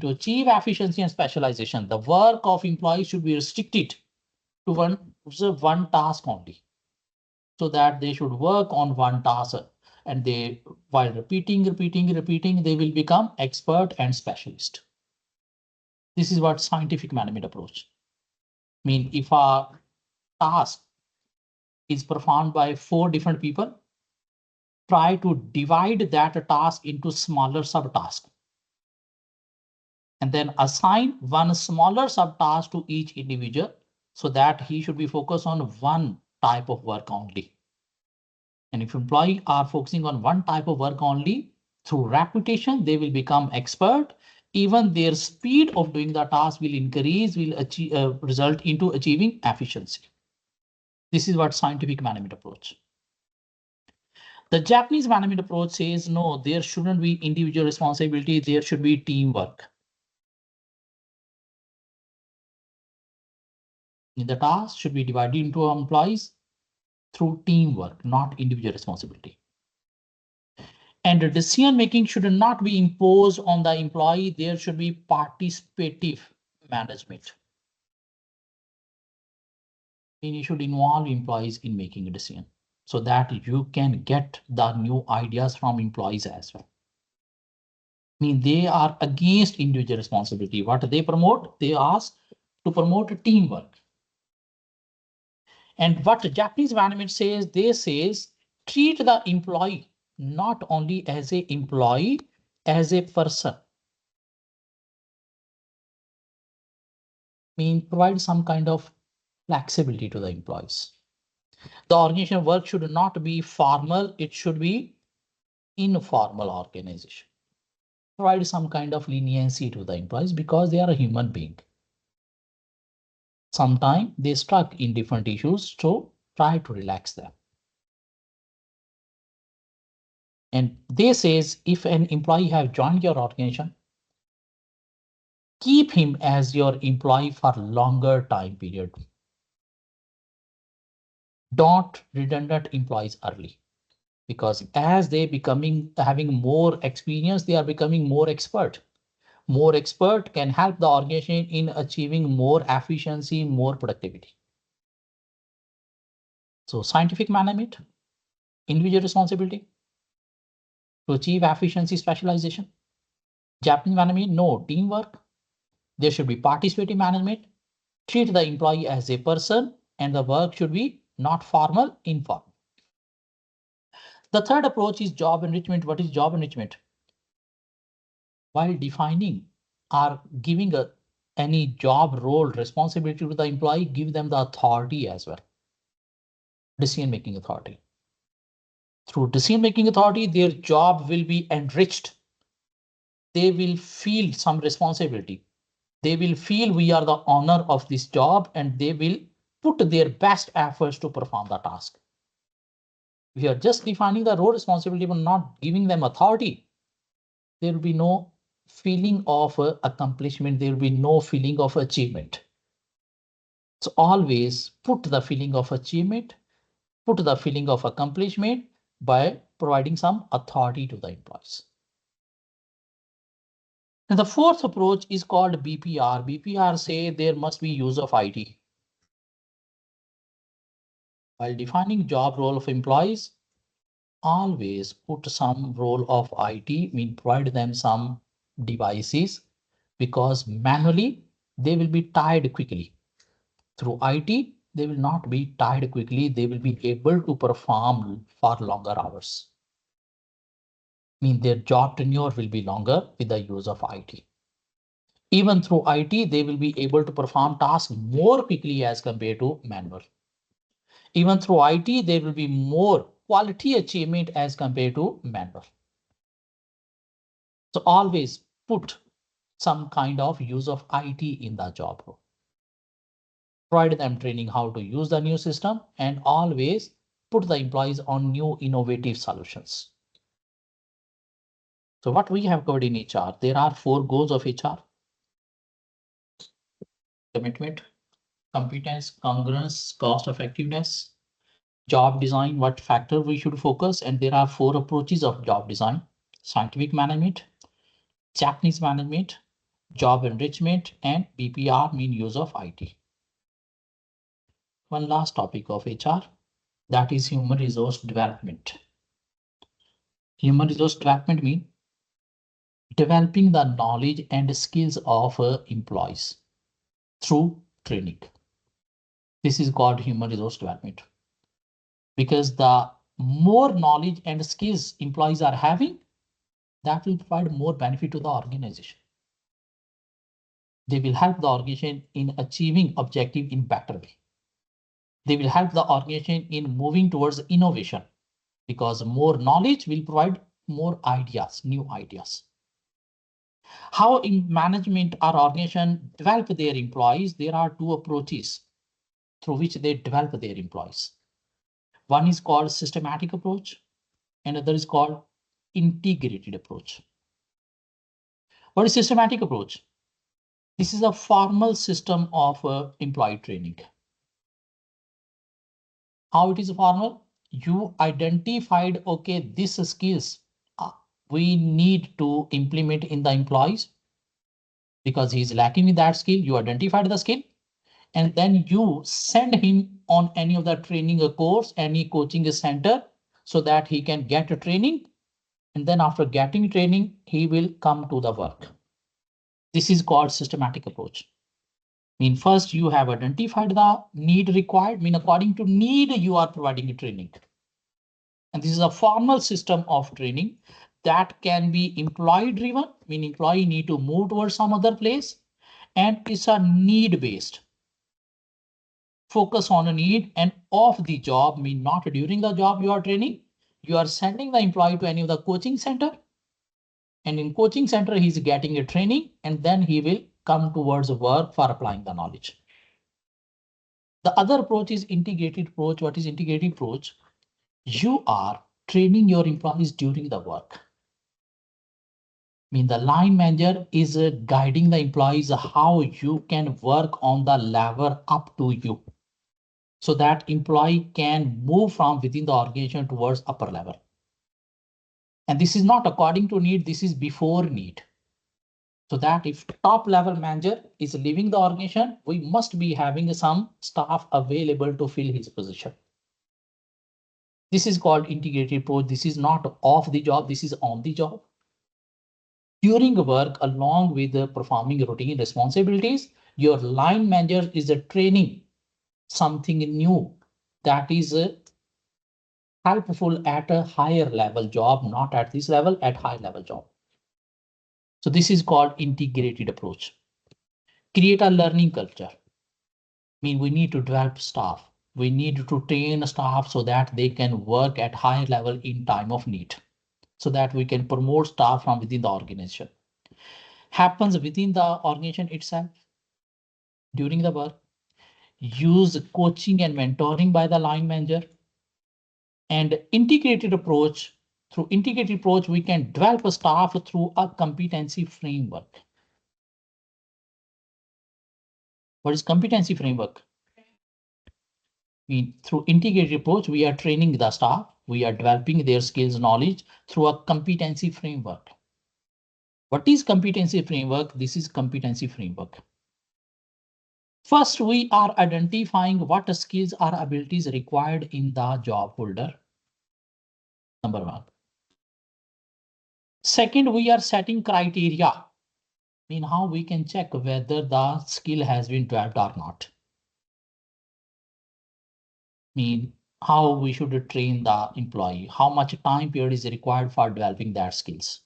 Speaker 1: To achieve efficiency and specialization, the work of employees should be restricted to one task only, so that they should work on one task, and they, while repeating, they will become expert and specialist. This is what scientific management approach. If a task is performed by 4 different people, try to divide that task into smaller subtasks, and then assign one smaller subtask to each individual, so that he should be focused on one type of work only. And if employees are focusing on one type of work only, through repetition, they will become expert. Even their speed of doing the task will increase, will achieve, result into achieving efficiency. This is what scientific management approach. The Japanese management approach says, no, there shouldn't be individual responsibility. There should be teamwork. The task should be divided into employees through teamwork, not individual responsibility. And the decision making should not be imposed on the employee. There should be participative management. And you should involve employees in making a decision, so that you can get the new ideas from employees as well. They are against individual responsibility. What they promote, they ask to promote teamwork. And what the Japanese management says, they says, treat the employee not only as a employee, as a person. Provide some kind of flexibility to the employees. The organization work should not be formal, it should be informal organization. Provide some kind of leniency to the employees, because they are a human being. Sometimes they stuck in different issues, so try to relax them. And they says, if an employee have joined your organization, keep him as your employee for longer time period. Don't redundant employees early, because as they having more experience, they are becoming more expert. More expert can help the organization in achieving more efficiency, more productivity. So scientific management, individual responsibility to achieve efficiency, specialization. Japanese management, no, teamwork. There should be participative management. Treat the employee as a person, and the work should be not formal, informal. The third approach is job enrichment. What is job enrichment? While defining or giving any job role responsibility to the employee, give them the authority as well. Decision-making authority. Through decision-making authority, their job will be enriched. They will feel some responsibility. They will feel we are the owner of this job, and they will put their best efforts to perform the task. We are just defining the role responsibility, but not giving them authority. There will be no feeling of accomplishment. There will be no feeling of achievement. So always put the feeling of achievement, put the feeling of accomplishment by providing some authority to the employees. And the fourth approach is called BPR. BPR say there must be use of IT. While defining job role of employees, always put some role of IT, provide them some devices, because manually they will be tired quickly. Through IT, they will not be tired quickly. They will be able to perform for longer hours. Their job tenure will be longer with the use of IT. Even through IT, they will be able to perform tasks more quickly as compared to manual. Even through IT, there will be more quality achievement as compared to manual. So always put some kind of use of IT in the job role. provide them training how to use the new system, and always put the employees on new innovative solutions. So what we have covered in HR, there are 4 goals of HR. Commitment, competence, congruence, cost effectiveness, job design, what factor we should focus. And there are 4 approaches of job design: scientific management, Japanese management, job enrichment, and BPR, mean use of IT. One last topic of HR, that is human resource development. Human resource development means developing the knowledge and skills of employees through training. This is called human resource development, because the more knowledge and skills employees are having, that will provide more benefit to the organization. They will help the organization in achieving objective in better way. They will help the organization in moving towards innovation, because more knowledge will provide more ideas, new ideas. How in management or organization develop their employees, there are 2 approaches through which they develop their employees. One is called systematic approach, and another is called integrated approach. What is systematic approach? This is a formal system of employee training. How it is formal? You identified, okay, these skills we need to implement in the employees because he's lacking in that skill. You identified the skill, and then you send him on any of the training course, any coaching center, so that he can get a training. And then after getting training, he will come to the work. This is called systematic approach. Mean first you have identified the need required, mean according to need you are providing training. And this is a formal system of training that can be employee driven, mean employee need to move towards some other place, and it's a need based. Focus on a need, and off the job, mean not during the job you are training. You are sending the employee to any of the coaching center, and in coaching center he's getting a training, and then he will come towards work for applying the knowledge. The other approach is integrated approach. What is integrated approach? You are training your employees during the work. Mean the line manager is guiding the employees how you can work on the level up to you, so that employee can move from within the organization towards upper level. And this is not according to need, this is before need. So that if top level manager is leaving the organization, we must be having some staff available to fill his position. This is called integrated approach. This is not off the job, this is on the job. During work, along with performing routine responsibilities, your line manager is training something new that is helpful at a higher level job, not at this level, at high level job. So this is called integrated approach. Create a learning culture. Mean we need to develop staff. We need to train staff so that they can work at higher level in time of need, so that we can promote staff from within the organization. Happens within the organization itself during the work. Use coaching and mentoring by the line manager. And integrated approach, through integrated approach, we can develop a staff through a competency framework. What is competency framework? Through integrated approach, we are training the staff, we are developing their skills, knowledge through a competency framework. What is competency framework? This is competency framework. First, we are identifying what skills or abilities required in the job holder. Number 1. Second, we are setting criteria. Mean how we can check whether the skill has been developed or not. Mean how we should train the employee, how much time period is required for developing that skills.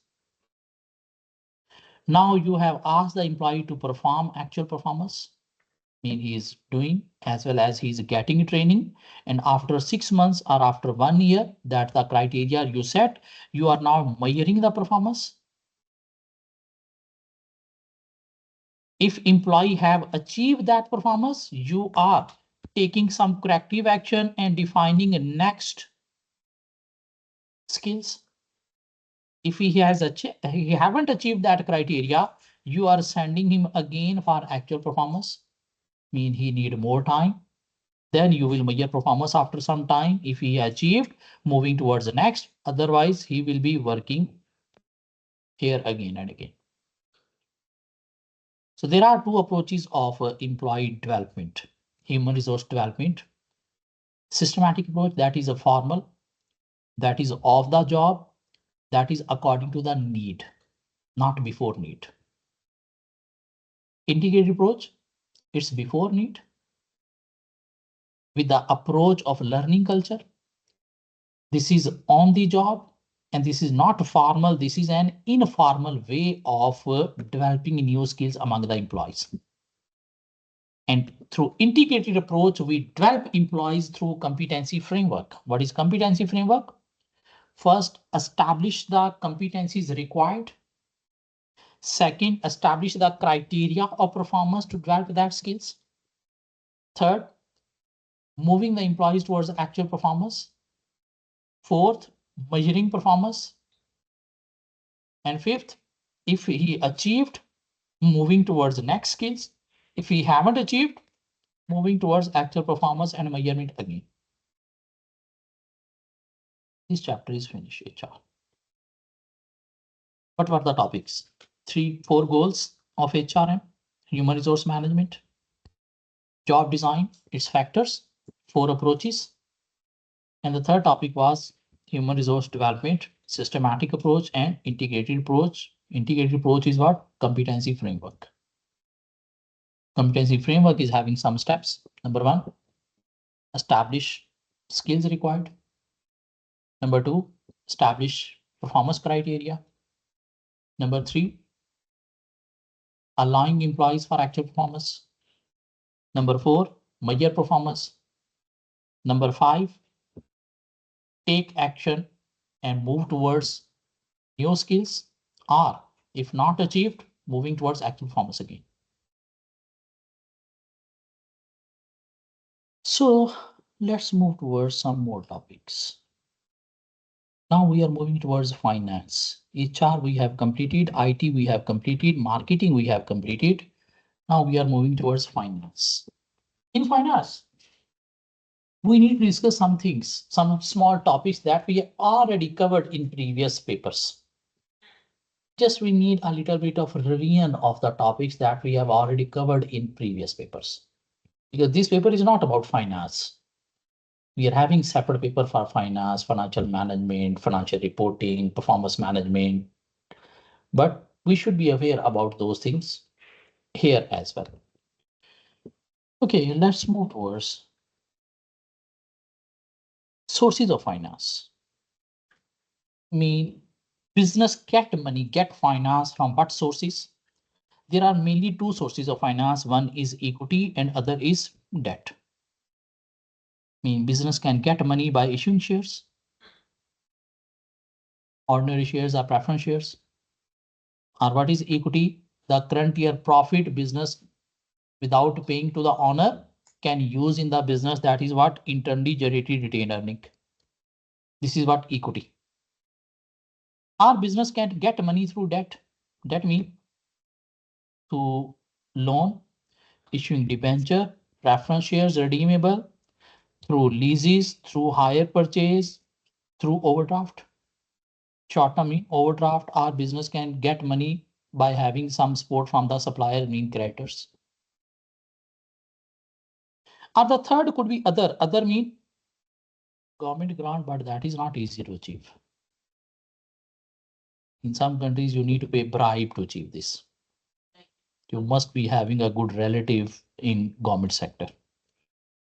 Speaker 1: Now you have asked the employee to perform actual performance. Mean he is doing as well as he is getting training, and after 6 months or after 1 year, that the criteria you set, you are now measuring the performance. If employee have achieved that performance, you are taking some corrective action and defining a next skills. If he haven't achieved that criteria, you are sending him again for actual performance. Mean he need more time. Then you will measure performance after some time. If he achieved, moving towards the next. Otherwise, he will be working here again and again. So there are two approaches of employee development, human resource development. Systematic approach, that is a formal, that is off the job, that is according to the need, not before need. Integrated approach, it's before need with the approach of learning culture. This is on the job, and this is not formal. This is an informal way of developing new skills among the employees. And through integrated approach, we develop employees through competency framework. What is competency framework? First, establish the competencies required. Second, establish the criteria of performance to develop that skills. Third, moving the employees towards actual performance. Fourth, measuring performance. And fifth, if he achieved, moving towards the next skills. If he haven't achieved, moving towards actual performance and measurement again. This chapter is finished, HR. What were the topics? 4 goals of HRM, human resource management, job design, its factors, 4 approaches. And the third topic was human resource development, systematic approach, and integrated approach. Integrated approach is what? Competency framework. Competency framework is having some steps. Number 1, establish skills required. Number 2, establish performance criteria. Number 3, allowing employees for actual performance. Number 4, measure performance. Number 5, take action and move towards new skills, or if not achieved, moving towards actual performance again. So let's move towards some more topics. Now we are moving towards finance. HR we have completed, IT we have completed, marketing we have completed. Now we are moving towards finance. In finance, we need to discuss some things, some small topics that we already covered in previous papers. Just we need a little bit of revision of the topics that we have already covered in previous papers. Because this paper is not about finance. We are having separate paper for finance, financial management, financial reporting, performance management. But we should be aware about those things here as well. Okay, let's move towards sources of finance. Mean business get money, get finance from what sources? There are mainly 2 sources of finance. One is equity and other is debt. Mean business can get money by issuing shares, ordinary shares or preference shares. Or what is equity? The current year profit business without paying to the owner can use in the business. That is what internally generated retained earning. This is what equity. Our business can get money through debt. That means through loan, issuing debenture, preference shares redeemable, through leases, through hire purchase, through overdraft. Short-term mean overdraft, our business can get money by having some support from the supplier, mean creditors. Or the third could be other. Other mean government grant, but that is not easy to achieve. In some countries, you need to pay bribe to achieve this. You must be having a good relative in government sector.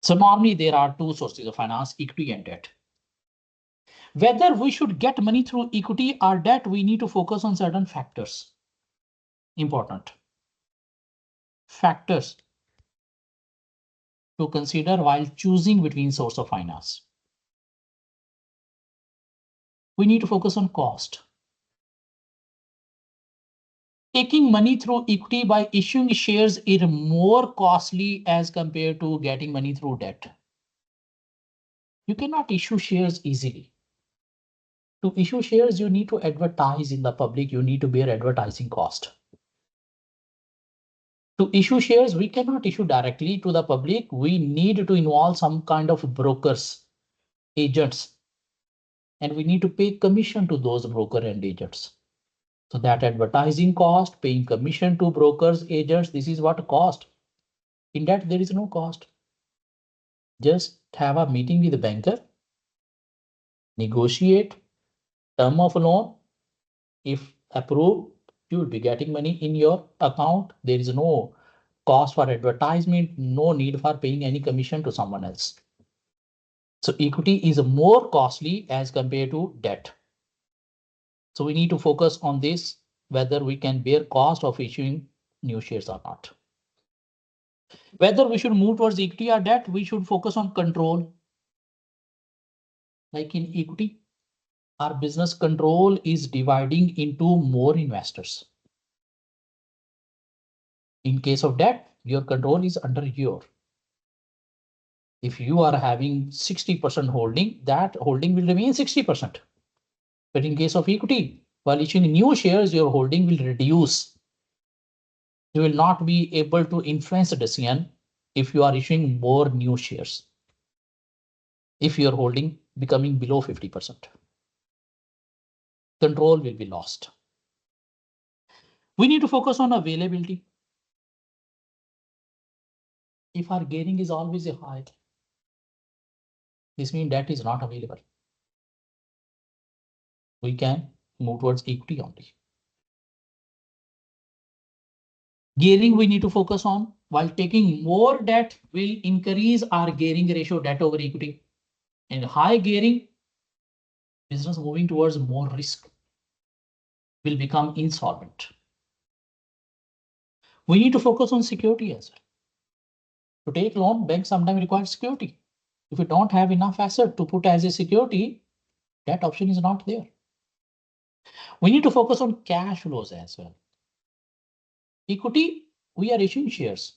Speaker 1: So normally there are 2 sources of finance, equity and debt. Whether we should get money through equity or debt, we need to focus on certain factors. Important factors to consider while choosing between source of finance. We need to focus on cost. taking money through equity by issuing shares is more costly as compared to getting money through debt. You cannot issue shares easily. To issue shares, you need to advertise in the public. You need to bear advertising cost. To issue shares, we cannot issue directly to the public. We need to involve some kind of brokers, agents, and we need to pay commission to those broker and agents. So that advertising cost, paying commission to brokers, agents, this is what cost. In that, there is no cost. Just have a meeting with the banker, negotiate term of loan. If approved, you will be getting money in your account. There is no cost for advertisement, no need for paying any commission to someone else. So equity is more costly as compared to debt. So we need to focus on this, whether we can bear cost of issuing new shares or not. Whether we should move towards equity or debt, we should focus on control. Like in equity, our business control is dividing into more investors. In case of debt, your control is under your. If you are having 60% holding, that holding will remain 60%. But in case of equity, while issuing new shares, your holding will reduce. You will not be able to influence the decision if you are issuing more new shares. If your holding becoming below 50%, control will be lost. We need to focus on availability. If our gearing is always high, this means debt is not available. We can move towards equity only. Gearing we need to focus on. While taking more debt will increase our gearing ratio, debt over equity. And high gearing, business moving towards more risk, will become insolvent. We need to focus on security as well. To take loan, banks sometimes require security. If you don't have enough asset to put as a security, that option is not there. We need to focus on cash flows as well. Equity, we are issuing shares.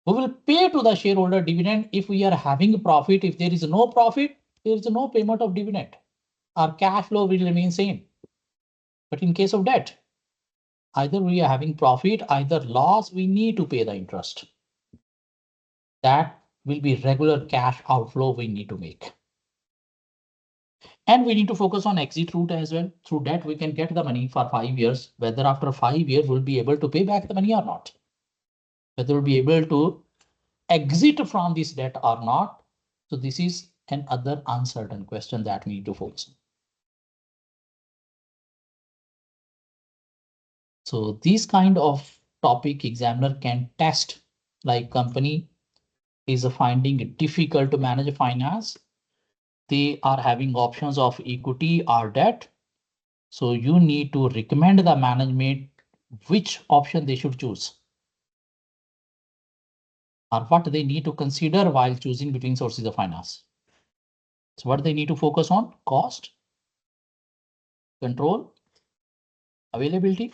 Speaker 1: We will pay to the shareholder dividend if we are having profit. If there is no profit, there is no payment of dividend. Our cash flow will remain same. But in case of debt, either we are having profit, either loss, we need to pay the interest. That will be regular cash outflow we need to make. And we need to focus on exit route as well. Through that, we can get the money for 5 years. Whether after 5 years we'll be able to pay back the money or not. Whether we'll be able to exit from this debt or not. So this is another uncertain question that we need to focus on. So these kind of topic examiner can test, like company is finding it difficult to manage finance. They are having options of equity or debt. So you need to recommend the management which option they should choose, or what they need to consider while choosing between sources of finance. So what they need to focus on: cost, control, availability,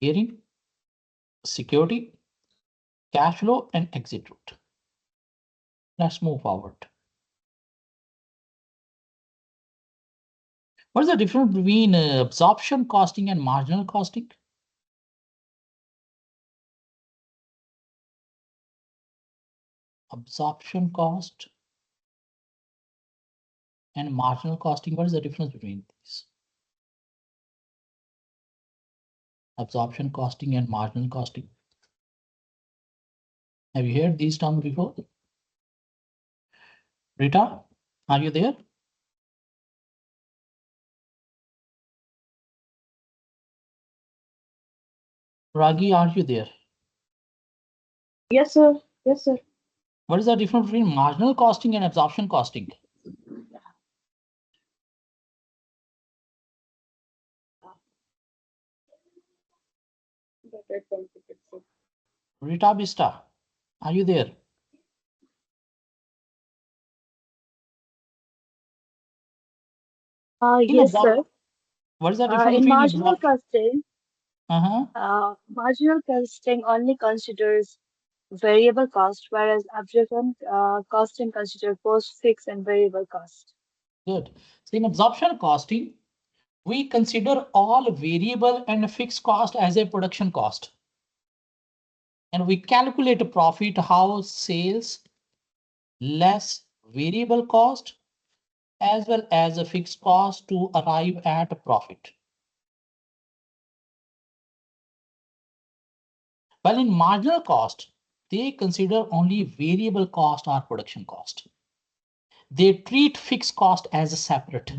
Speaker 1: gearing, security, cash flow, and exit route. Let's move forward. What is the difference between absorption costing and marginal costing? Absorption cost and marginal costing. What is the difference between these? Absorption costing and marginal costing. Have you heard these terms before? Rita, are you there? Ragi, are you there?
Speaker 2: Yes, sir. Yes, sir.
Speaker 1: What is the difference between marginal costing and absorption costing? Rita Bista, are you there? In
Speaker 2: Yes, sir.
Speaker 1: what is the difference
Speaker 2: In
Speaker 1: between
Speaker 2: marginal costing, Marginal costing only considers variable cost, whereas absorption costing considers both fixed and variable cost.
Speaker 1: Good. So in absorption costing, we consider all variable and fixed cost as a production cost. And we calculate a profit how sales less variable cost as well as a fixed cost to arrive at a profit. While in marginal cost, they consider only variable cost or production cost. They treat fixed cost as a separate.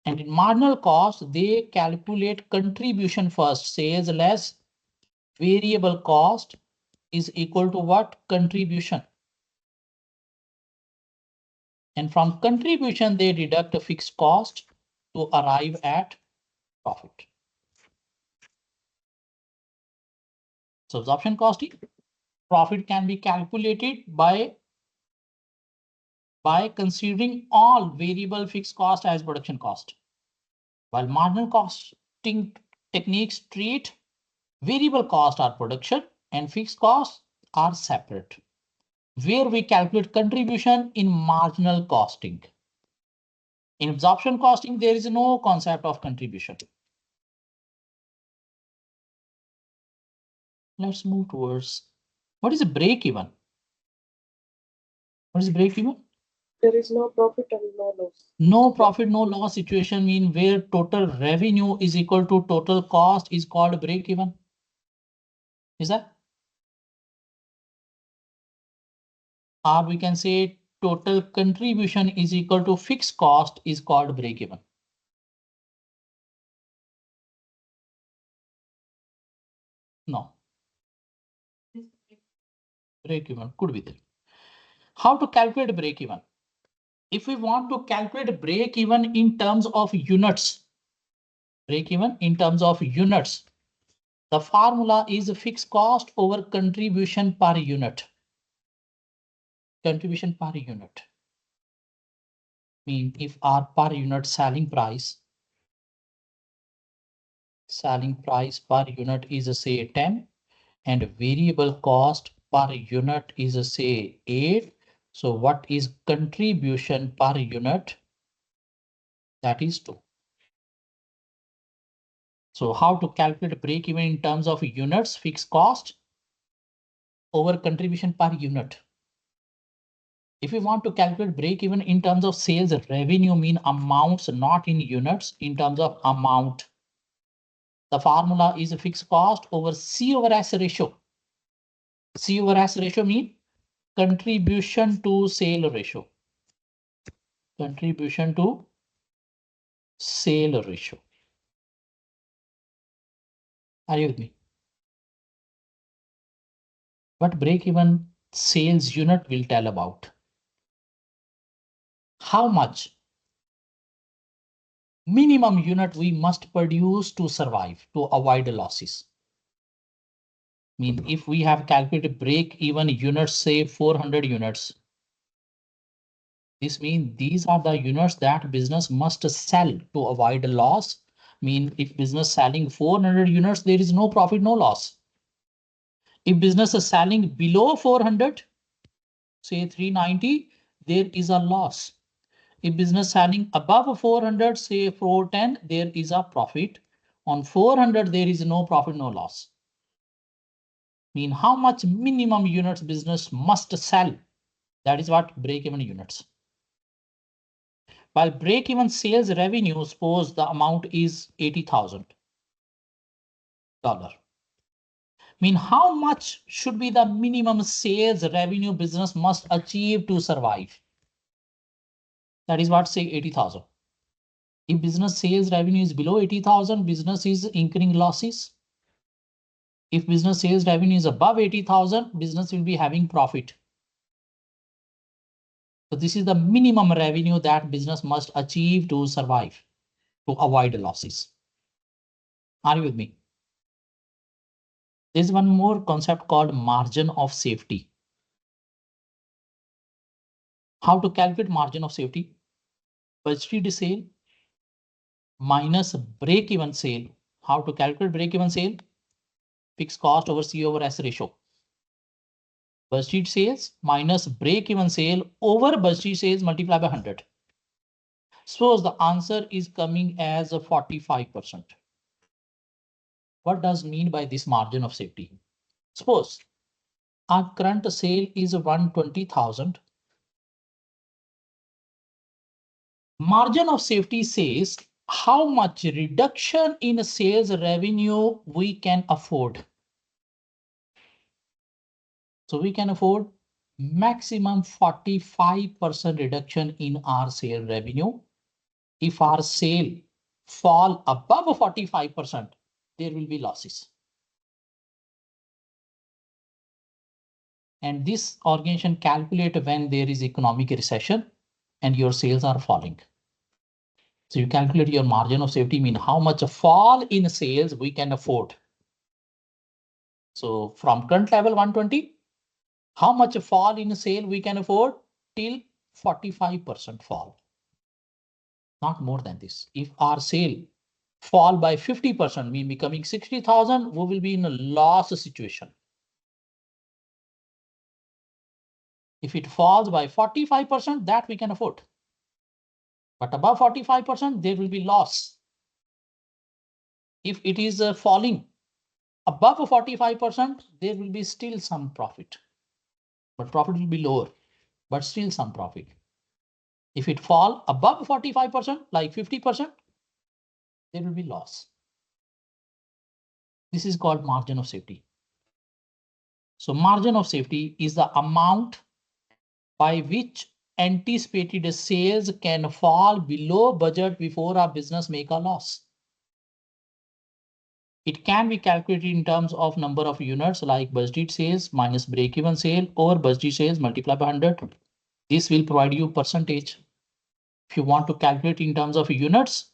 Speaker 1: And in marginal cost, they calculate contribution first, sales less variable cost is equal to what? Contribution. And from contribution, they deduct a fixed cost to arrive at profit. So absorption costing, profit can be calculated by considering all variable fixed cost as production cost. While marginal costing techniques treat variable cost are production and fixed costs are separate, where we calculate contribution in marginal costing. In absorption costing, there is no concept of contribution. Let's move towards what is a break even? What is break even?
Speaker 2: There is no profit and no loss.
Speaker 1: No profit, no loss situation mean where total revenue is equal to total cost is called break even. Is that? Or we can say total contribution is equal to fixed cost is called break even. No. Break even could be there. How to calculate break even? If we want to calculate break even in terms of units, break even in terms of units, the formula is fixed cost over contribution per unit. Contribution per unit. Mean if our per unit selling price per unit is say 10 and variable cost per unit is say 8. So what is contribution per unit? That is 2. So how to calculate break even in terms of units, fixed cost over contribution per unit. If we want to calculate break even in terms of sales revenue, mean amounts, not in units, in terms of amount. The formula is a fixed cost over C over S ratio. C over S ratio mean contribution to sale ratio. Contribution to sale ratio. Are you with me? What break even sales unit will tell about? How much minimum unit we must produce to survive, to avoid losses. Mean if we have calculated break even units, say 400 units. This means these are the units that business must sell to avoid a loss. Mean if business selling 400 units, there is no profit, no loss. If business is selling below 400, say 390, there is a loss. If business selling above 400, say 410, there is a profit. On 400, there is no profit, no loss. Mean how much minimum units business must sell. That is what break-even units. While break-even sales revenue, suppose the amount is $80,000. Mean how much should be the minimum sales revenue business must achieve to survive. That is what say 80,000. If business sales revenue is below 80,000, business is incurring losses. If business sales revenue is above 80,000, business will be having profit. So this is the minimum revenue that business must achieve to survive, to avoid losses. Are you with me? There's one more concept called margin of safety. How to calculate margin of safety? Budgeted sale minus break-even sale. How to calculate break-even sale? Fixed cost over C over S ratio. Budgeted sales minus break-even sale over budgeted sales multiplied by 100. Suppose the answer is coming as a 45%. What does mean by this margin of safety? Suppose our current sale is 120,000. Margin of safety says how much reduction in sales revenue we can afford. So we can afford maximum 45% reduction in our sale revenue. If our sale fall above 45%, there will be losses. And this organization calculate when there is economic recession and your sales are falling. So you calculate your margin of safety, mean how much a fall in sales we can afford. So from current level 120, how much a fall in sale we can afford till 45% fall. Not more than this. If our sale fall by 50%, mean becoming 60,000, we will be in a loss situation. If it falls by 45%, that we can afford. But above 45%, there will be loss. If it is falling above 45%, there will be still some profit. But profit will be lower, but still some profit. If it fall above 45%, like 50%, there will be loss. This is called margin of safety. So margin of safety is the amount by which anticipated sales can fall below budget before our business make a loss. It can be calculated in terms of number of units like budgeted sales minus break-even sale or budgeted sales multiplied by 100. This will provide you percentage. If you want to calculate in terms of units,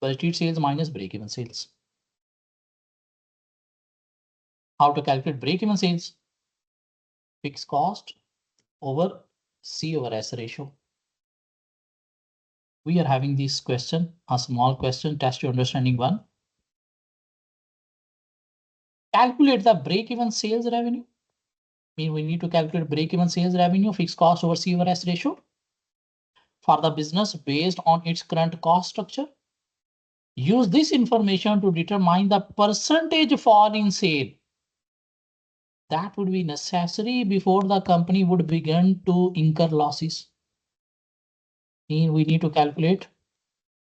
Speaker 1: budgeted sales minus break-even sales. How to calculate break-even sales? Fixed cost over C over S ratio. We are having this question, a small question, test your understanding one. Calculate the break-even sales revenue. Mean we need to calculate break-even sales revenue, fixed cost over C over S ratio for the business based on its current cost structure. Use this information to determine the percentage fall in sale that would be necessary before the company would begin to incur losses. Mean we need to calculate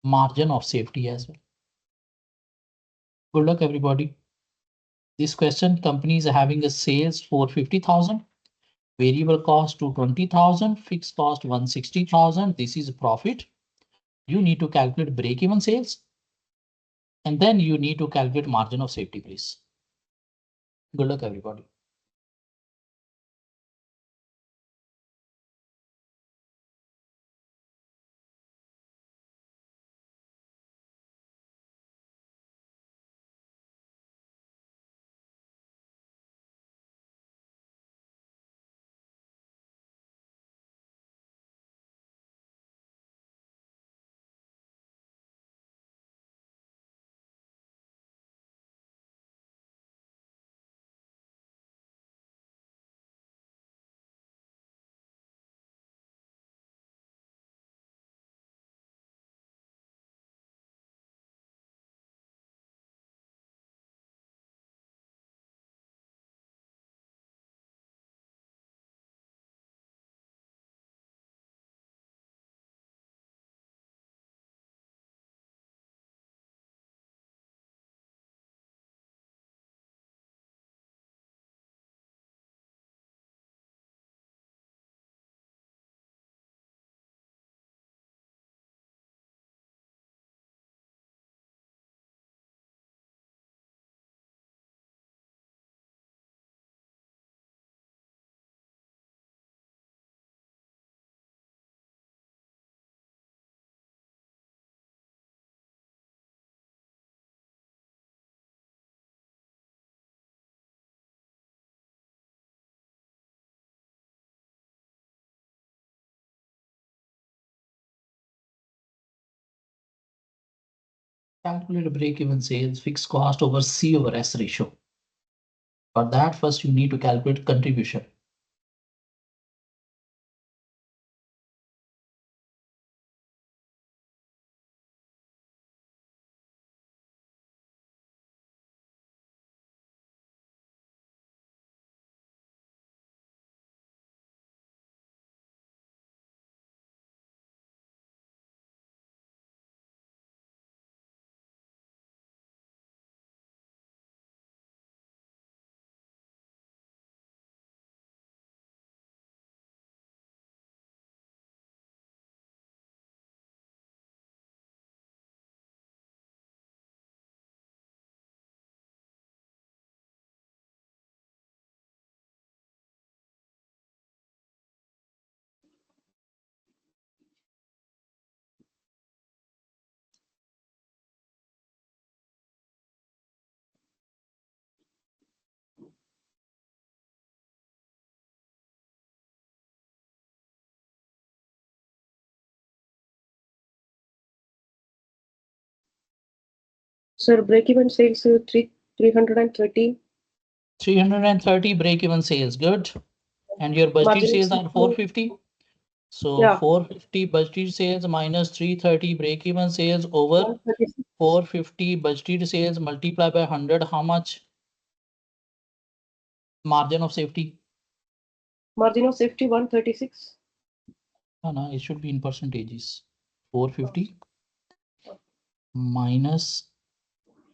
Speaker 1: margin of safety as well. Good luck, everybody. This question, companies are having a sales for 50,000, variable cost to 20,000, fixed cost 160,000. This is profit. You need to calculate break-even sales, and then you need to calculate margin of safety, please. Good luck, everybody. Calculate break-even sales, fixed cost over C over S ratio. For that, first you need to calculate contribution.
Speaker 3: Sir, break-even sales 330.
Speaker 1: 330 break-even sales, good. And your budgeted
Speaker 3: Margin of
Speaker 1: sales are
Speaker 3: safety.
Speaker 1: 450. So
Speaker 3: Yeah,
Speaker 1: 450 budgeted sales minus 330 break-even sales over
Speaker 3: 136.
Speaker 1: 450 budgeted sales multiplied by 100. How much margin of safety?
Speaker 3: Margin of safety 136.
Speaker 1: No, it should be in percentages. 450 minus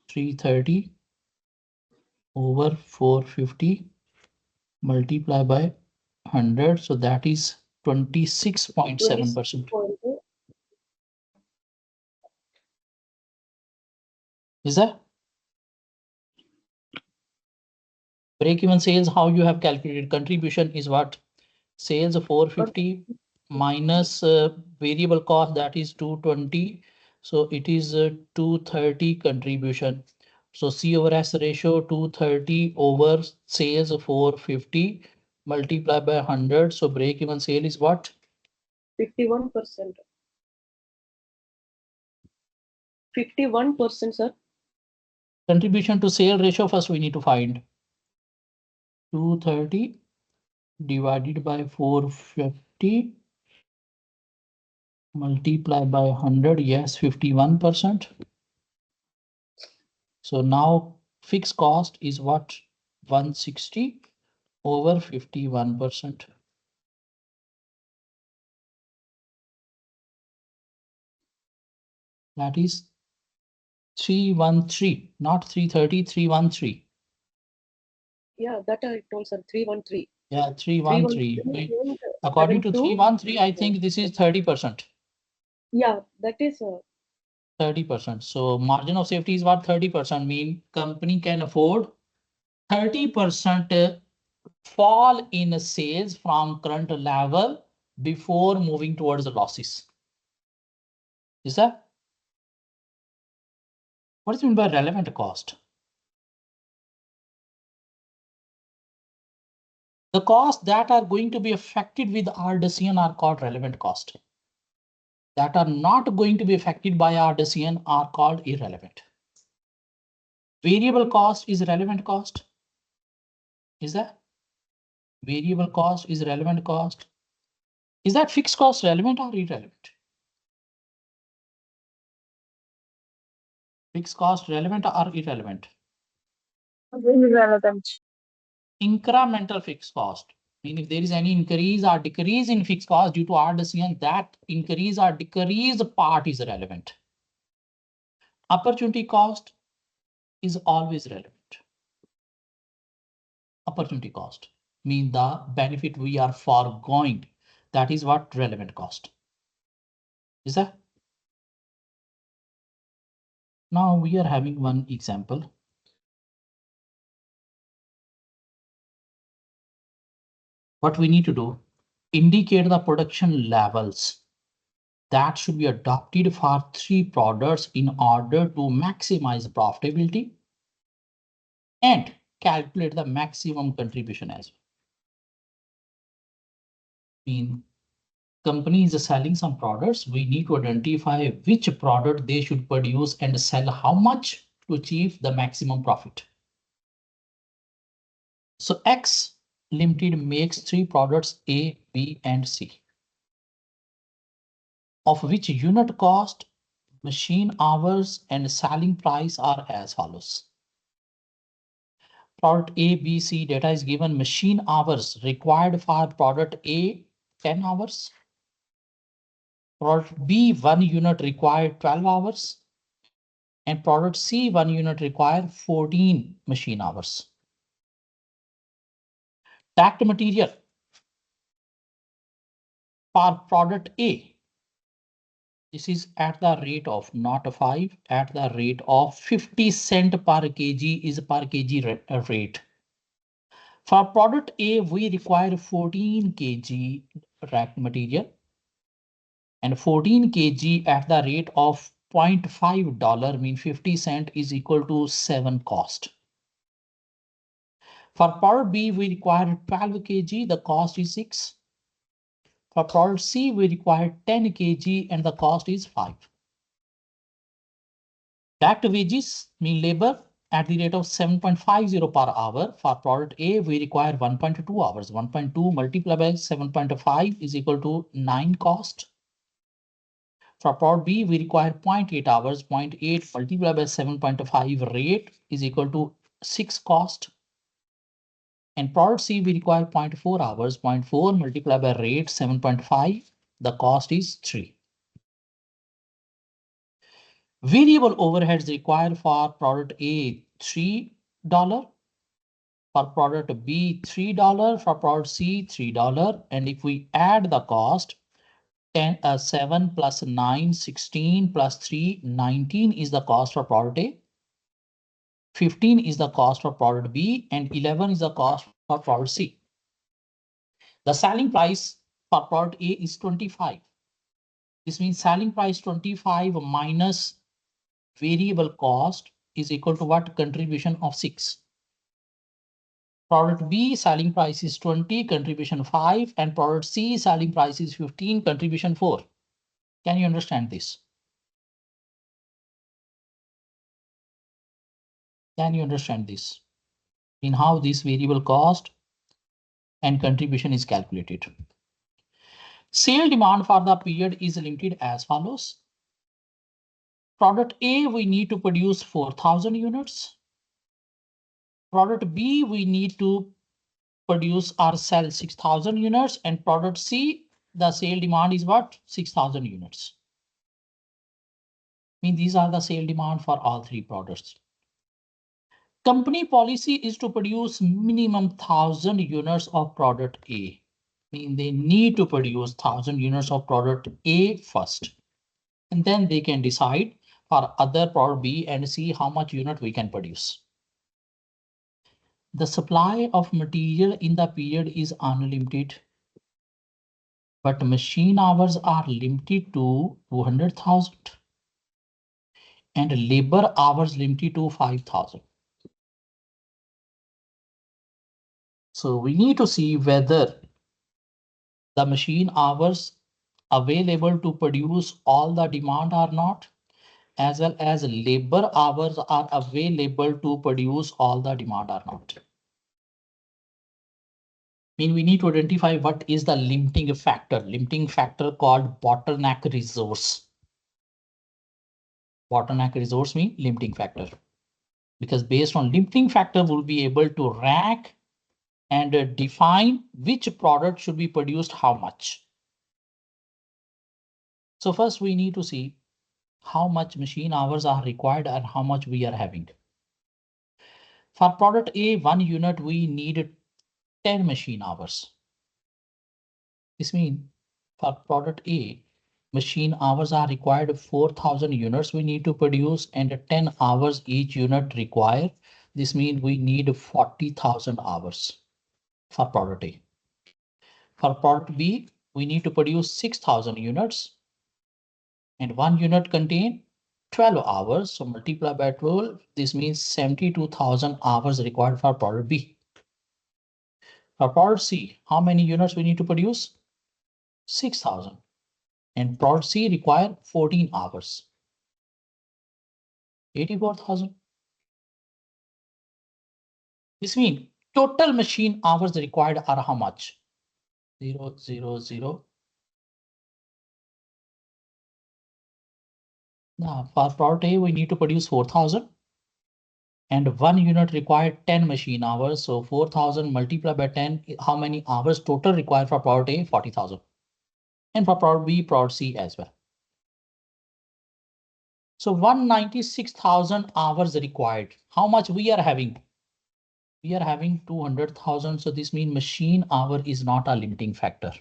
Speaker 1: 330 over 450 multiplied by 100. So that is 26.7%. Is that break-even sales? How you have calculated contribution is what? Sales 450 minus variable cost, that is 220. So it is 230 contribution. So C over S ratio 230 over sales 450 multiplied by 100. So break-even sale is what?
Speaker 3: 51%. 51%, sir.
Speaker 1: Contribution to sale ratio, first we need to find 230 divided by 450 multiplied by 100. Yes, 51%. So now fixed cost is what? 160 over 51%. That is 313, not 330, 313.
Speaker 3: Yeah, that I told, sir. 313.
Speaker 1: Yeah, 313.
Speaker 3: 313 and
Speaker 1: According to
Speaker 3: 72.
Speaker 1: 313, I think this is 30%.
Speaker 3: Yeah, that is
Speaker 1: 30%. So margin of safety is what? 30%. Mean company can afford 30% fall in sales from current level before moving towards the losses. Is that? What is meant by relevant cost? The costs that are going to be affected with our decision are called relevant cost. That are not going to be affected by our decision are called irrelevant. Variable cost is relevant cost. Is that? Variable cost is relevant cost. Is that fixed cost relevant or irrelevant? Fixed cost relevant or irrelevant?
Speaker 2: Irrelevant.
Speaker 1: Incremental fixed cost. I mean, if there is any increase or decrease in fixed cost due to our decision, that increase or decrease part is relevant. Opportunity cost is always relevant. Opportunity cost means the benefit we are foregoing. That is what relevant cost. Is that? Now we are having one example. What we need to do, indicate the production levels that should be adopted for 3 products in order to maximize profitability and calculate the maximum contribution as well. Mean company is selling some products, we need to identify which product they should produce and sell how much to achieve the maximum profit. So X Limited makes 3 products A, B, and C, of which unit cost, machine hours, and selling price are as follows. Product A, B, C data is given. Machine hours required for product A, 10 hours. Product B, 1 unit required 12 hours. And product C, 1 unit required 14 machine hours. Tagged material for product A, this is at the rate of not 5, at the rate of 50 cent per kg is per kg rate. For product A, we require 14 kg rack material and 14 kg at the rate of $0.5 mean 50 cent is equal to 7 cost. For product B, we require 12 kg, the cost is 6. For product C, we require 10 kg and the cost is 5. Direct wages mean labor at the rate of 7.50 per hour. For product A, we require 1.2 hours. 1.2 multiplied by 7.5 is equal to 9 cost. For product B, we require 0.8 hours. 0.8 multiplied by 7.5 rate is equal to 6 cost. And product C, we require 0.4 hours. 0.4 multiplied by rate 7.5. The cost is 3. Variable overheads required for product A, $3. For product B, $3. For product C, $3. And if we add the cost, 7 plus 9, 16 plus 3, 19 is the cost for product A. 15 is the cost for product B, and 11 is the cost for product C. The selling price for product A is 25. This means selling price 25 minus variable cost is equal to what? Contribution of 6. Product B selling price is 20, contribution 5, and product C selling price is 15, contribution 4. Can you understand this? Can you understand this? In how this variable cost and contribution is calculated. Sale demand for the period is limited as follows. Product A, we need to produce 4,000 units. Product B, we need to produce or sell 6,000 units. And product C, the sale demand is what? 6,000 units. I mean, these are the sale demand for all 3 products. Company policy is to produce minimum 1,000 units of product A. I mean, they need to produce 1,000 units of product A first. And then they can decide for other product B and C how much unit we can produce. The supply of material in the period is unlimited, but machine hours are limited to 200,000 and labor hours limited to 5,000. So we need to see whether the machine hours available to produce all the demand or not, as well as labor hours are available to produce all the demand or not. I mean, we need to identify what is the limiting factor called bottleneck resource. Bottleneck resource means limiting factor, because based on limiting factor, we'll be able to rank and define which product should be produced how much. So first we need to see how much machine hours are required and how much we are having. For product A, 1 unit, we need 10 machine hours. This means for product A, machine hours are required 4,000 units we need to produce and 10 hours each unit require. This means we need 40,000 hours for product A. For product B, we need to produce 6,000 units and 1 unit contain 12 hours. So multiply by 12, this means 72,000 hours required for product B. For product C, how many units we need to produce? 6,000. And product C require 14 hours. 84,000. This means total machine hours required are how much? 0, 0, 0. Now for product A, we need to produce 4,000. And 1 unit required 10 machine hours. So 4,000 multiplied by 10, how many hours total required for product A? 40,000. And for product B, product C as well. So 196,000 hours required. How much we are having? We are having 200,000. So this means machine hour is not a limiting factor.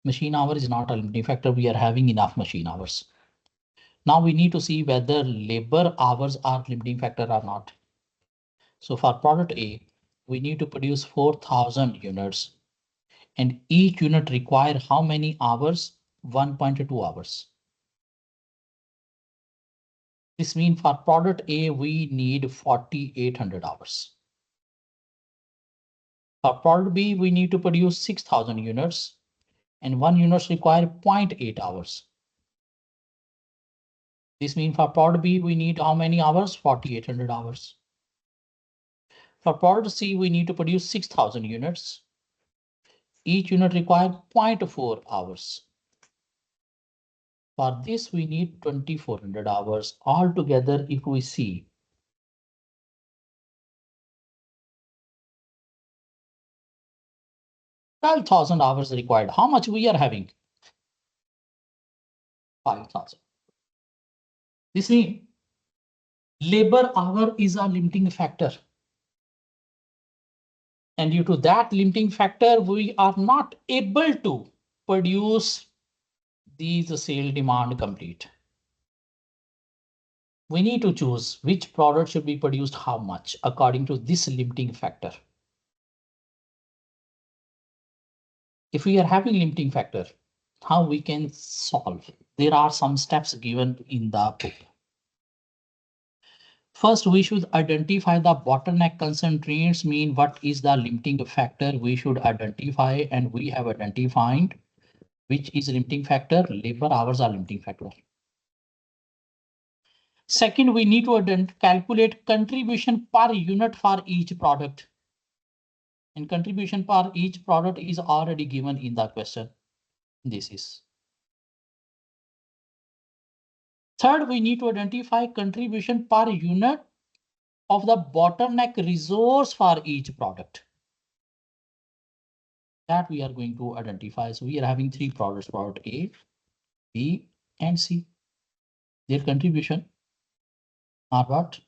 Speaker 1: Machine hour is not a limiting factor. We are having enough machine hours. Now we need to see whether labor hours are limiting factor or not. So for product A, we need to produce 4,000 units. And each unit require how many hours? 1.2 hours. This means for product A, we need 4,800 hours. For product B, we need to produce 6,000 units and 1 unit require 0.8 hours. This means for product B, we need how many hours? 4,800 hours. For product C, we need to produce 6,000 units. Each unit requires 0.4 hours. For this, we need 2,400 hours. Altogether, if we see, 12,000 hours required. How much we are having? 5,000. This means labor hour is a limiting factor. And due to that limiting factor, we are not able to produce these sale demand complete. We need to choose which product should be produced how much according to this limiting factor. If we are having limiting factor, how we can solve? There are some steps given in the book. First, we should identify the bottleneck constraints, mean what is the limiting factor we should identify, and we have identified which is limiting factor. Labor hours are limiting factor. Second, we need to calculate contribution per unit for each product. And contribution per each product is already given in the question. This is. Third, we need to identify contribution per unit of the bottleneck resource for each product. That we are going to identify. So we are having 3 products, product A, B, and C. Their contribution are what?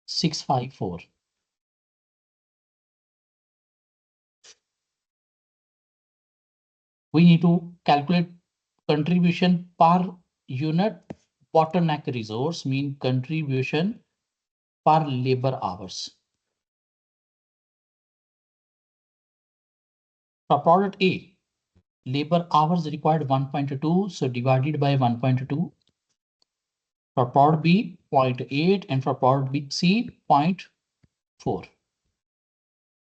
Speaker 1: 654. We need to calculate contribution per unit bottleneck resource, mean contribution per labor hours. For product A, labor hours required 1.2, so divided by 1.2. For product B, 0.8, and for product B, C, 0.4.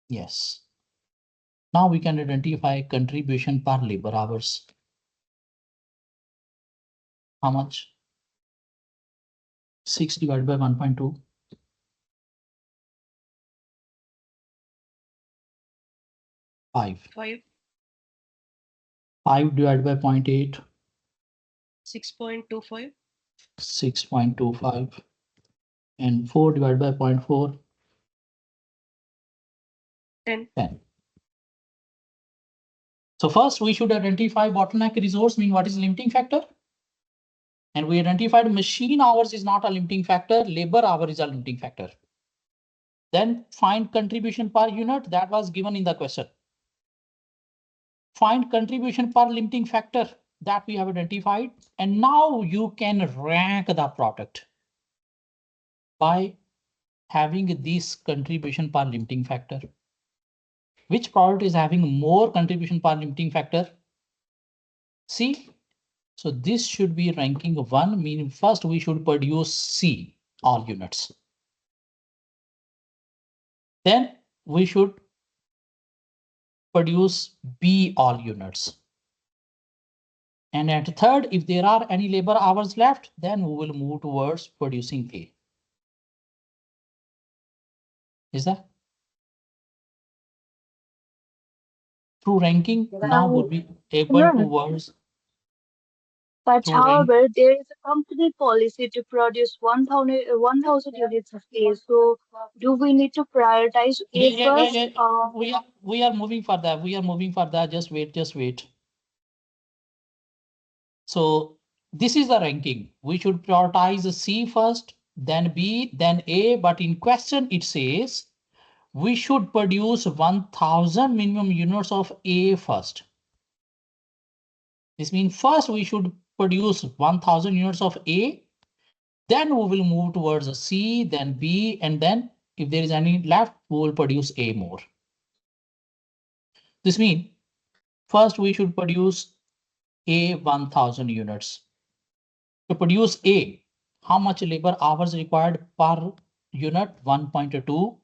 Speaker 1: Yes. Now we can identify contribution per labor hours. How much? 6 divided by 1.2. 5. 5 divided by 0.8.
Speaker 3: 6.25.
Speaker 1: 6.25. And 4 divided by 0.4. 10. So first we should identify bottleneck resource, mean what is limiting factor. And we identified machine hours is not a limiting factor, labor hour is a limiting factor. Then find contribution per unit, that was given in the question. Find contribution per limiting factor, that we have identified. And now you can rank the product by having this contribution per limiting factor. Which product is having more contribution per limiting factor? C. So this should be ranking 1, meaning first we should produce C, all units. Then we should produce B all units. And at third, if there are any labor hours left, then we will move towards producing A. Is that? Through ranking, now we'll be able to work
Speaker 2: But
Speaker 1: through rank.
Speaker 2: however, there is a company policy to produce 1,000 units of A. So, do we need to prioritize A first?
Speaker 1: We are moving for that. We are moving for that. Just wait, just wait. So this is the ranking. We should prioritize C first, then B, then A. But in question, it says we should produce 1,000 minimum units of A first. This means first we should produce 1,000 units of A. Then we will move towards a C, then B, and then if there is any left, we will produce A more. This means first we should produce A 1,000 units. To produce A, how much labor hours required per unit? 1.2.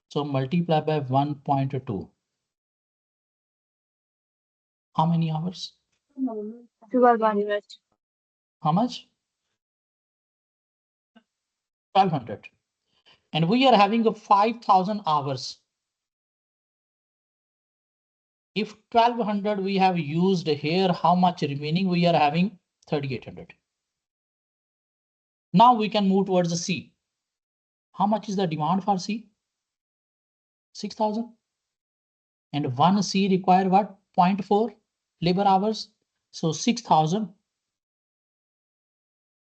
Speaker 1: So multiply by 1.2. How many hours?
Speaker 2: 1,200.
Speaker 1: How much? 1,200. And we are having a 5,000 hours. If 1,200 we have used here, how much remaining we are having? 3,800. Now we can move towards the C. How much is the demand for C? 6,000. And one C require what? 0.4 labor hours. So 6,000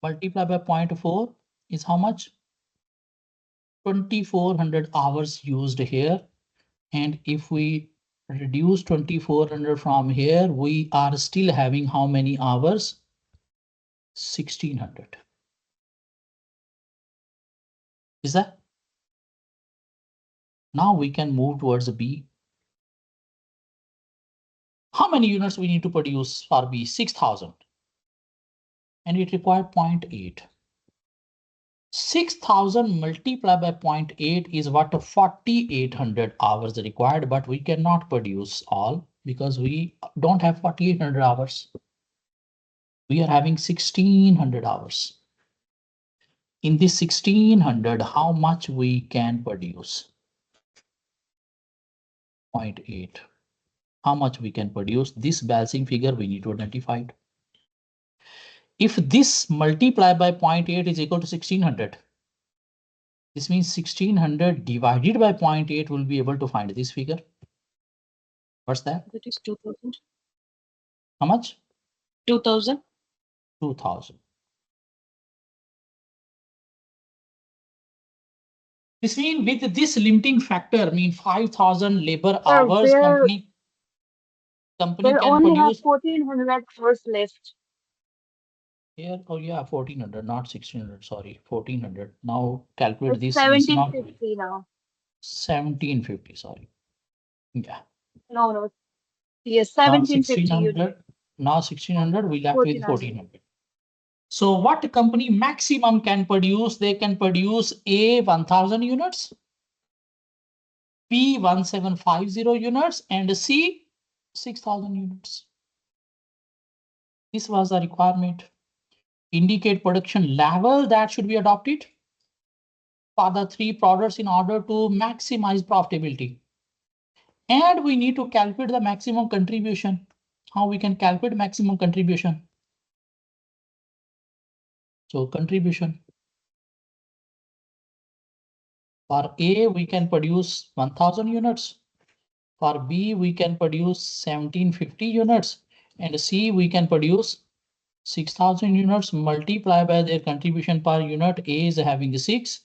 Speaker 1: multiplied by 0.4 is how much? 2,400 hours used here. And if we reduce 2,400 from here, we are still having how many hours? 1,600. Is that? Now we can move towards B. How many units we need to produce for B? 6,000. And it required 0.8. 6,000 multiplied by 0.8 is what? 4,800 hours required, but we cannot produce all because we don't have 4,800 hours. We are having 1,600 hours. In this 1,600, how much we can produce? 0.8. How much we can produce? This balancing figure we need to identify it. If this multiplied by 0.8 is equal to 1,600, this means 1,600 divided by 0.8 will be able to find this figure. What's that?
Speaker 3: That is 2,000.
Speaker 1: How much?
Speaker 3: 2,000.
Speaker 1: 2,000. This means with this limiting factor, mean 5,000 labor hours, company
Speaker 2: we'll
Speaker 1: can
Speaker 2: only have
Speaker 1: produce
Speaker 2: 1,400 hours left.
Speaker 1: here. Oh yeah, 1,400, not 1,600. Sorry, 1,400. Now calculate
Speaker 2: It's
Speaker 1: this. This is not
Speaker 2: 1,750 now.
Speaker 1: 1,750. Sorry. Yeah.
Speaker 2: No. Yes,
Speaker 1: Now
Speaker 2: 1,750 units.
Speaker 1: 1,600. Now 1,600. We left with
Speaker 2: 1,400.
Speaker 1: 1,400. So what company maximum can produce? They can produce A 1,000 units, B 1,750 units, and C 6,000 units. This was the requirement. Indicate production level that should be adopted for the three products in order to maximize profitability. And we need to calculate the maximum contribution. How we can calculate maximum contribution? So contribution. For A, we can produce 1,000 units. For B, we can produce 1,750 units. And C, we can produce 6,000 units. Multiply by their contribution per unit. A is having 6,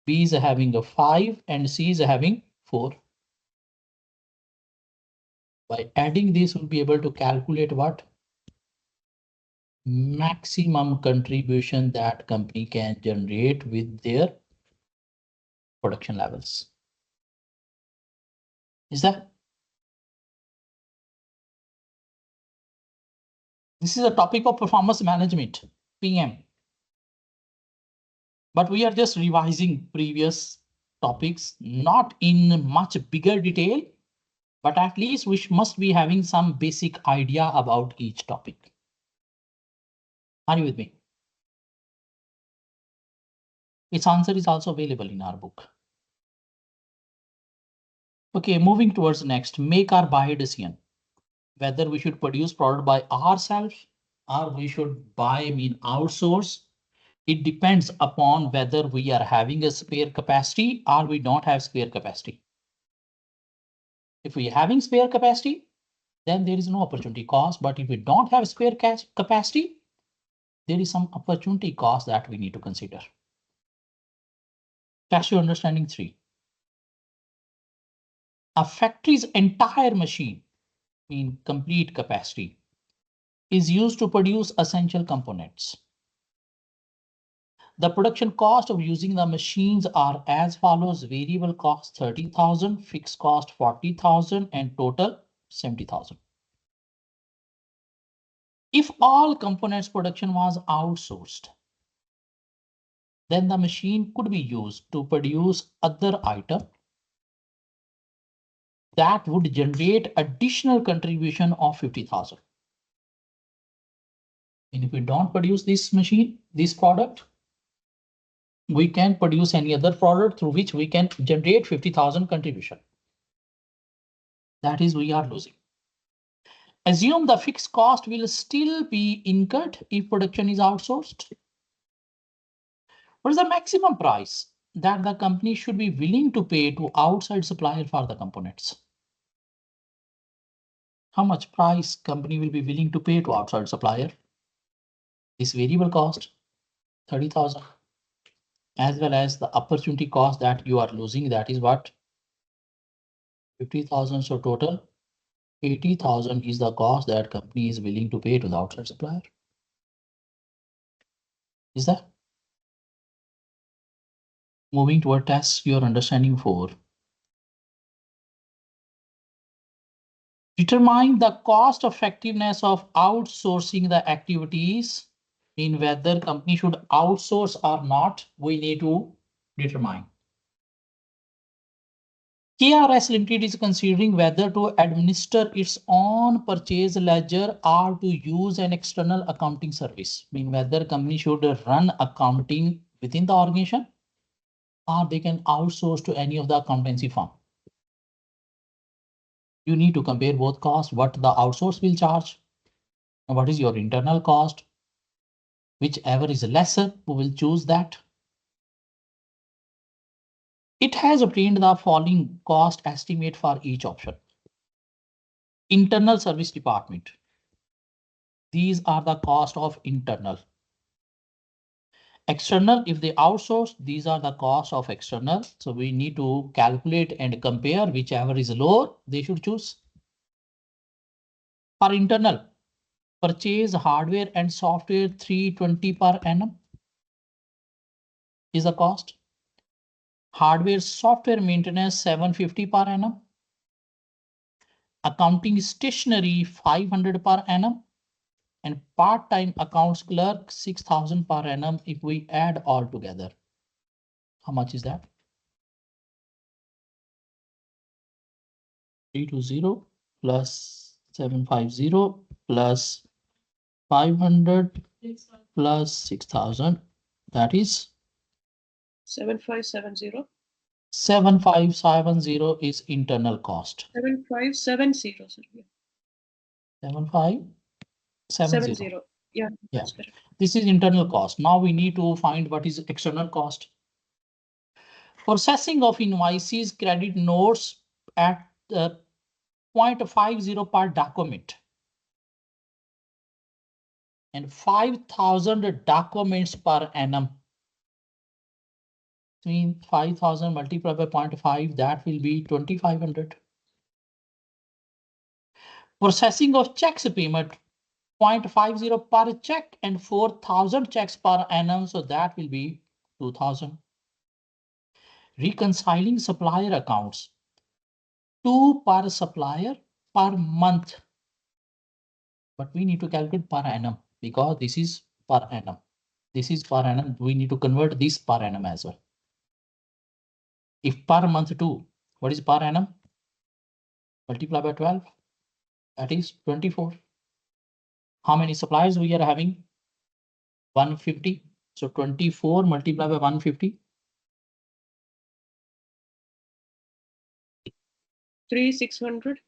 Speaker 1: B is having 5, and C is having 4. By adding this, we'll be able to calculate what? Maximum contribution that company can generate with their production levels. Is that? This is a topic of performance management, PM. But we are just revising previous topics, not in much bigger detail, but at least we must be having some basic idea about each topic. Are you with me? Its answer is also available in our book. Okay, moving towards next, make or buy decision. Whether we should produce product by ourselves or we should buy, outsource. It depends upon whether we are having a spare capacity or we don't have spare capacity. If we are having spare capacity, then there is no opportunity cost. But if we don't have spare capacity, there is some opportunity cost that we need to consider. Test your understanding 3. A factory's entire machine, in complete capacity, is used to produce essential components. The production cost of using the machines are as follows: variable cost 30,000, fixed cost 40,000, and total 70,000. If all components production was outsourced, then the machine could be used to produce other items that would generate additional contribution of 50,000. And if we don't produce this machine, this product, we can produce any other product through which we can generate 50,000 contribution. That is, we are losing. Assume the fixed cost will still be incurred if production is outsourced. What is the maximum price that the company should be willing to pay to outside supplier for the components? How much price company will be willing to pay to outside supplier? This variable cost, 30,000, as well as the opportunity cost that you are losing, that is what? 50,000. So total 80,000 is the cost that company is willing to pay to the outside supplier. Is that? Moving toward test your understanding 4. Determine the cost effectiveness of outsourcing the activities. In whether company should outsource or not, we need to determine. KRS Limited is considering whether to administer its own purchase ledger or to use an external accounting service. Whether company should run accounting within the organization or they can outsource to any of the accountancy firm. You need to compare both costs, what the outsource will charge, and what is your internal cost. Whichever is lesser, we will choose that. It has obtained the following cost estimate for each option. Internal service department. These are the cost of internal. External, if they outsource, these are the cost of external. So we need to calculate and compare whichever is lower, they should choose. For internal, purchase hardware and software 320 per annum is the cost. Hardware software maintenance 750 per annum. Accounting stationery 500 per annum. And part-time accounts clerk 6,000 per annum if we add all together. How much is that? 320 plus 750 plus 500 plus 6,000. That is
Speaker 3: 7570.
Speaker 1: 7570 is internal cost.
Speaker 3: 7570, sir.
Speaker 1: 7570.
Speaker 3: 70. Yeah, that's correct.
Speaker 1: This is internal cost. Now we need to find what is external cost. Processing of invoices, credit notes at 0.50 per document. And 5,000 documents per annum. Means 5,000 multiplied by 0.5, that will be 2,500. Processing of checks payment, 0.50 per check and 4,000 checks per annum. So that will be 2,000. Reconciling supplier accounts, 2 per supplier per month. But we need to calculate per annum because this is per annum. This is per annum. We need to convert this per annum as well. If per month 2, what is per annum? multiply by 12, that is 24. How many suppliers we are having? 150. So 24 multiplied by 150.
Speaker 3: 3,600.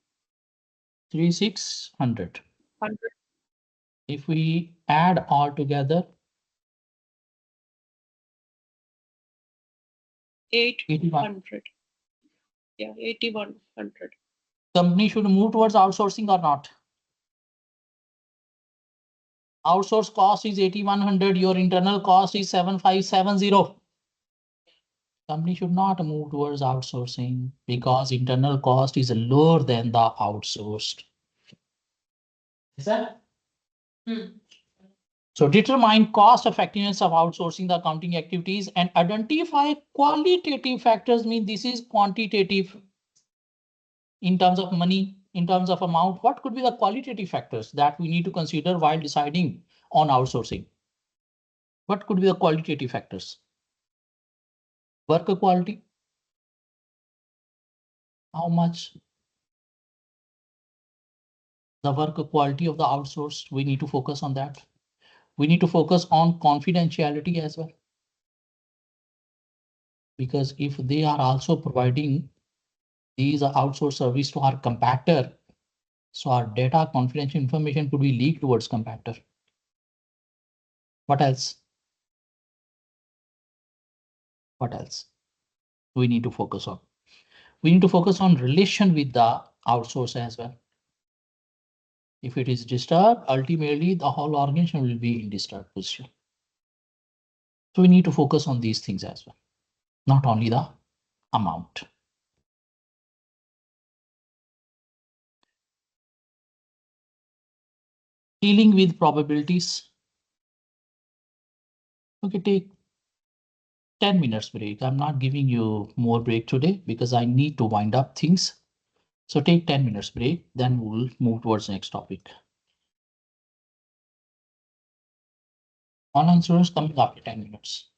Speaker 1: 3,600.
Speaker 3: 100.
Speaker 1: If we add all together, 81.
Speaker 3: 800. Yeah, 8,100.
Speaker 1: Company should move towards outsourcing or not? Outsource cost is 8,100. Your internal cost is 7,570. Company should not move towards outsourcing because internal cost is lower than the outsourced. Is that? So determine cost effectiveness of outsourcing the accounting activities and identify qualitative factors. Mean this is quantitative in terms of money, in terms of amount. What could be the qualitative factors that we need to consider while deciding on outsourcing? What could be the qualitative factors? Work quality. How much the work quality of the outsourced, we need to focus on that. We need to focus on confidentiality as well. Because if they are also providing these outsourced service to our compactor, so our data confidential information could be leaked towards compactor. What else? What else we need to focus on? We need to focus on relation with the outsource as well. If it is disturbed, ultimately the whole organization will be in disturbed position. So we need to focus on these things as well, not only the amount. Dealing with probabilities. Okay, take 10 minutes break. I'm not giving you more break today because I need to wind up things. So take 10 minutes break, then we'll move towards the next topic. Online students coming after 10 minutes.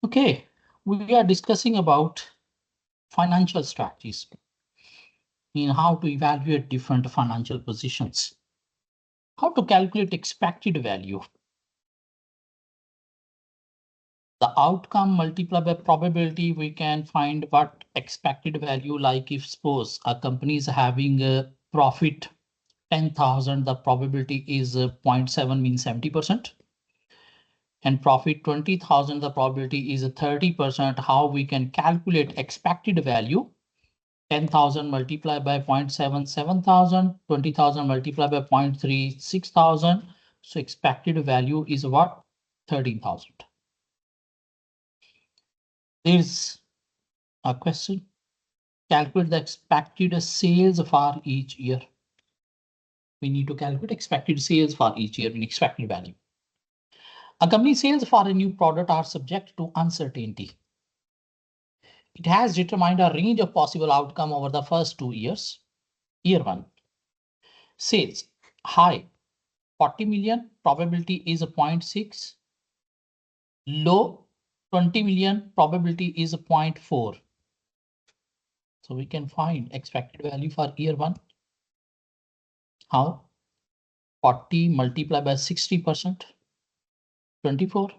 Speaker 1: Okay, we are discussing about financial strategies in how to evaluate different financial positions, how to calculate expected value, the outcome multiplied by probability. We can find what expected value, like if suppose a company is having a profit 10,000, the probability is 0.7 means 70%. And profit 20,000, the probability is 30%. How we can calculate expected value? 10,000 multiplied by 0.7, 7,000, 20,000 multiplied by 0.3, 6,000. So expected value is what? 13,000. There's a question. Calculate the expected sales for each year. We need to calculate expected sales for each year in expected value. A company sales for a new product are subject to uncertainty. It has determined a range of possible outcome over the first 2 years. Year 1. Sales high 40 million, probability is 0.6. Low 20 million, probability is 0.4. So we can find expected value for year 1. How? 40 multiplied by 60%, 24.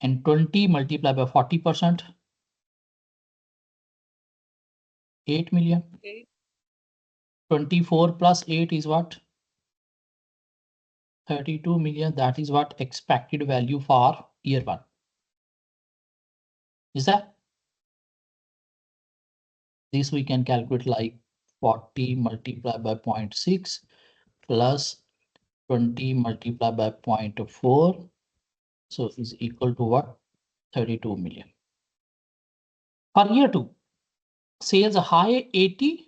Speaker 1: And 20 multiplied by 40%, 8 million.
Speaker 3: Okay.
Speaker 1: 24 plus 8 is what? 32 million. That is what expected value for year 1. Is that? This we can calculate like 40 multiplied by 0.6 plus 20 multiplied by 0.4. So is equal to what? 32 million. For year 2, sales high 80,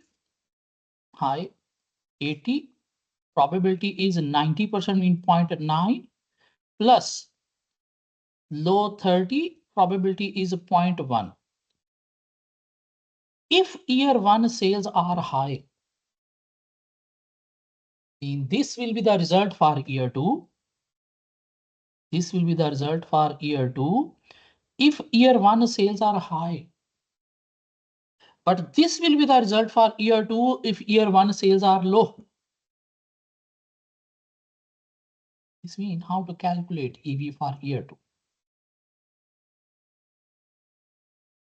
Speaker 1: probability is 90% in 0.9 plus low 30, probability is 0.1. If year 1 sales are high, then this will be the result for year 2. This will be the result for year 2 if year 1 sales are high. But this will be the result for year 2 if year 1 sales are low. This means how to calculate EV for year 2.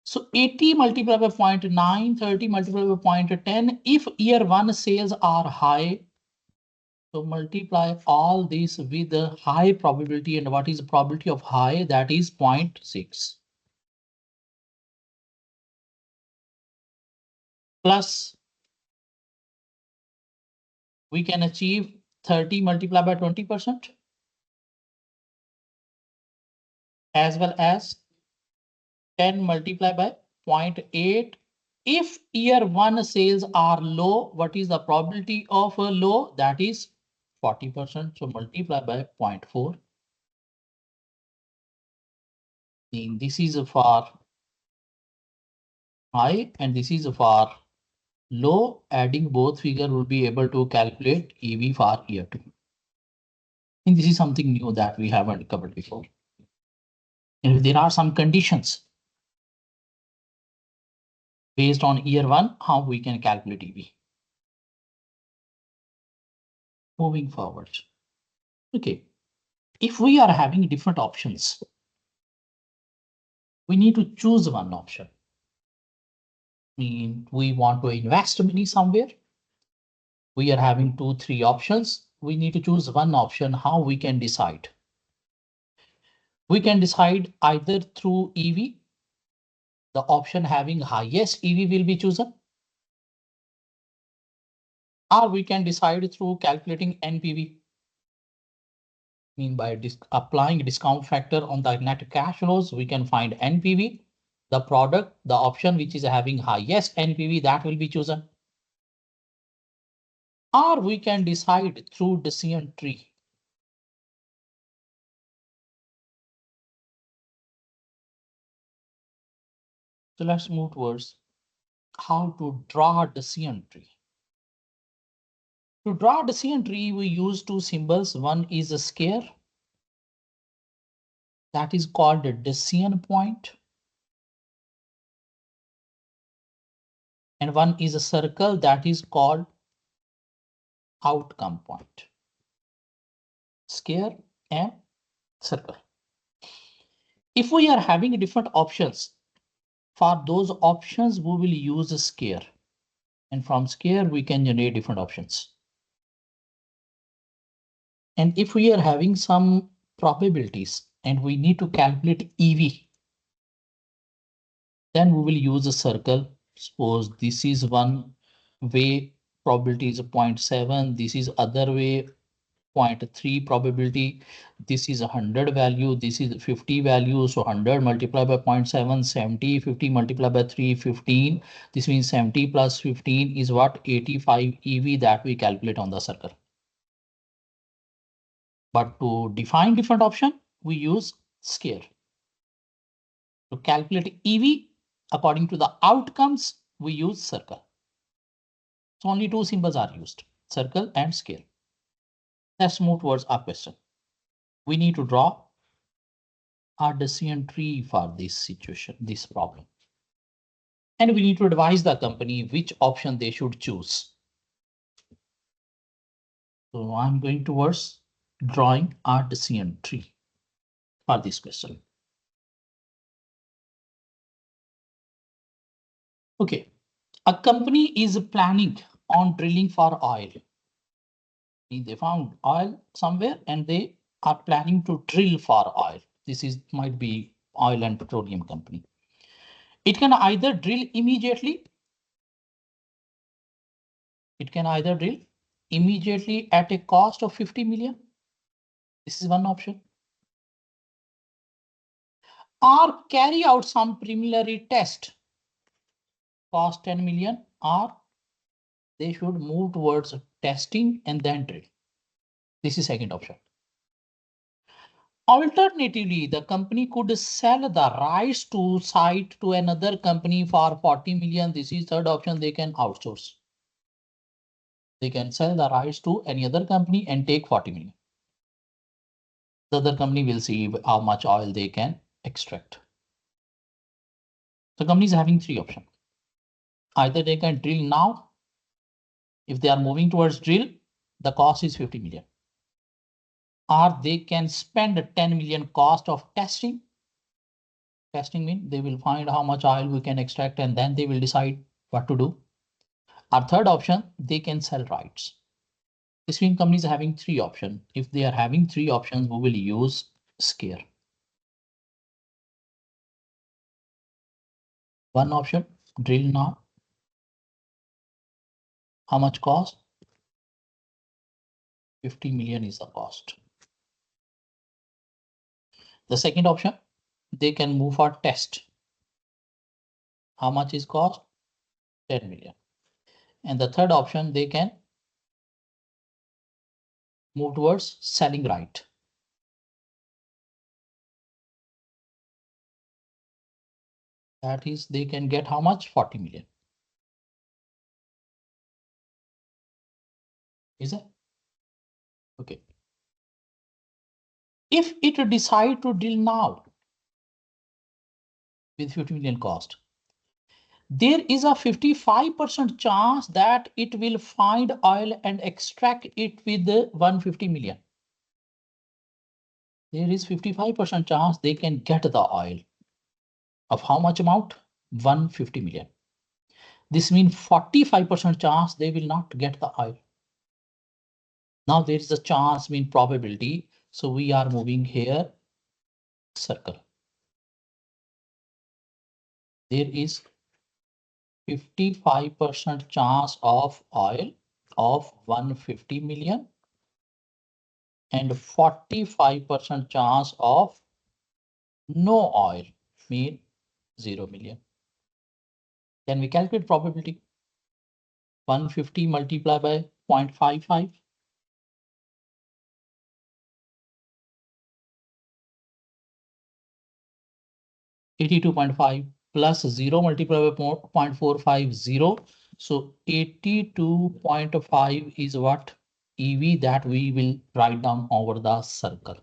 Speaker 1: So 80 multiplied by 0.9, 30 multiplied by 0.10. If year 1 sales are high, so multiply all this with the high probability. And what is the probability of high? That is 0.6. Plus, we can achieve 30 multiplied by 20%, as well as 10 multiplied by 0.8. If year 1 sales are low, what is the probability of a low? That is 40%. So multiply by 0.4. Then this is for high and this is for low. Adding both figure will be able to calculate EV for year 2. And this is something new that we haven't covered before. And if there are some conditions based on year 1, how we can calculate EV. Moving forward. Okay. If we are having different options, we need to choose one option. I mean, we want to invest money somewhere. We are having 2, 3 options. We need to choose one option. How we can decide? We can decide either through EV. The option having highest EV will be chosen. Or we can decide through calculating NPV. Mean by applying discount factor on the net cash flows, we can find NPV. The product, the option which is having highest NPV, that will be chosen. Or we can decide through decision tree. So let's move towards how to draw a decision tree. To draw a decision tree, we use 2 symbols. One is a square. that is called a decision point. And one is a circle that is called outcome point. Square and circle. If we are having different options, for those options, we will use a square. And from square, we can generate different options. And if we are having some probabilities and we need to calculate EV, then we will use a circle. Suppose this is one way, probability is 0.7. This is other way, 0.3 probability. This is 100 value. This is 50 value. So 100 multiplied by 0.7, 70, 50 multiplied by 3, 15. This means 70 plus 15 is what? 85 EV that we calculate on the circle. But to define different option, we use square. To calculate EV according to the outcomes, we use circle. So only two symbols are used, circle and square. Let's move towards our question. We need to draw our decision tree for this situation, this problem. And we need to advise the company which option they should choose. So I'm going towards drawing our decision tree for this question. Okay, a company is planning on drilling for oil. They found oil somewhere and they are planning to drill for oil. This is might be oil and petroleum company. It can either drill immediately. It can either drill immediately at a cost of 50 million. This is one option. Or carry out some preliminary test, cost 10 million, or they should move towards testing and then drill. This is second option. Alternatively, the company could sell the rights to site to another company for 40 million. This is third option. They can outsource. They can sell the rights to any other company and take 40 million. The other company will see how much oil they can extract. The company is having three options. Either they can drill now. If they are moving towards drill, the cost is 50 million. Or they can spend 10 million cost of testing. Testing means they will find how much oil we can extract and then they will decide what to do. Our third option, they can sell rights. This means companies are having three options. If they are having three options, we will use scare. One option, drill now. How much cost? 50 million is the cost. The second option, they can move for test. How much is cost? 10 million. And the third option, they can move towards selling right. That is, they can get how much? 40 million. Is it? Okay. If it decide to drill now with 50 million cost, there is a 55% chance that it will find oil and extract it with the 150 million. There is 55% chance they can get the oil of how much amount? 150 million. This means 45% chance they will not get the oil. Now there is a chance mean probability. So we are moving here, circle. There is 55% chance of oil of 150 million and 45% chance of no oil mean 0 million. Can we calculate probability? 150 multiplied by 0.55. 82.5 plus 0 multiplied by 0.450. So 82.5 is what EV that we will write down over the circle.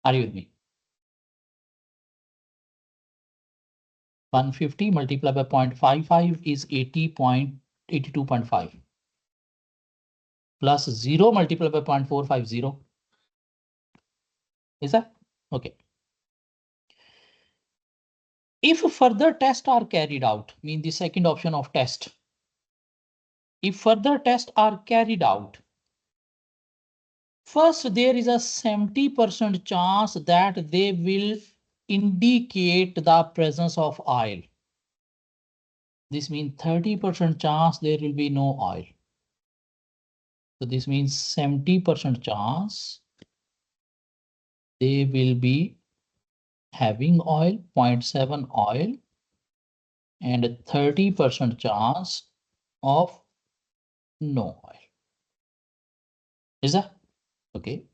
Speaker 1: Are you with me? 150 multiplied by 0.55 is 80.82.5 plus 0 multiplied by 0.450. Is that okay? If further tests are carried out, mean the second option of test. If further tests are carried out, first there is a 70% chance that they will indicate the presence of oil. This means 30% chance there will be no oil. So this means 70% chance they will be having oil, 0.7 oil, and 30% chance of no oil. Is that okay?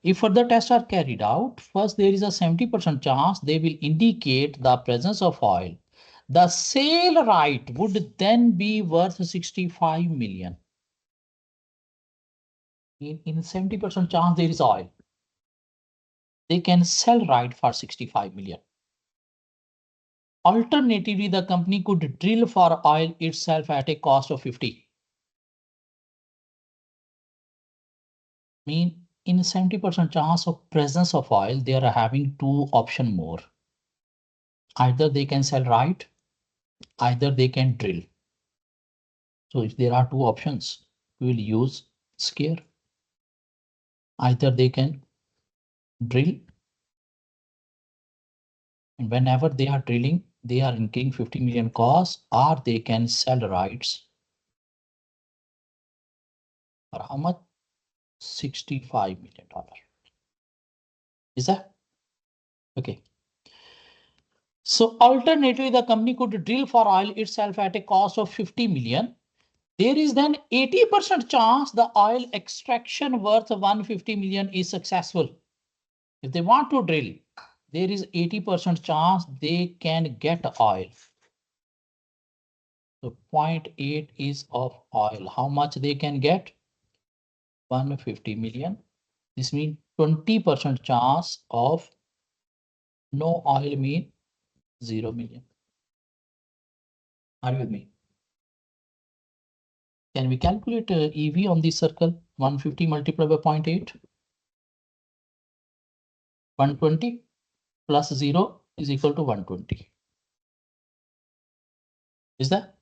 Speaker 1: If further tests are carried out, first there is a 70% chance they will indicate the presence of oil. The sale right would then be worth 65 million. In 70% chance there is oil. They can sell right for 65 million. Alternatively, the company could drill for oil itself at a cost of 50. Mean in 70% chance of presence of oil, they are having two options more. Either they can sell right, either they can drill. So if there are two options, we will use scare. Either they can drill, and whenever they are drilling, they are incurring 50 million costs, or they can sell rights. For how much? $65 million. Is that okay? So alternatively, the company could drill for oil itself at a cost of 50 million. There is then 80% chance the oil extraction worth 150 million is successful. If they want to drill, there is 80% chance they can get oil. So 0.8 is of oil. How much they can get? 150 million. This means 20% chance of no oil mean 0 million. Are you with me? Can we calculate EV on this circle? 150 multiplied by 0.8. 120 plus 0 is equal to 120. Is that?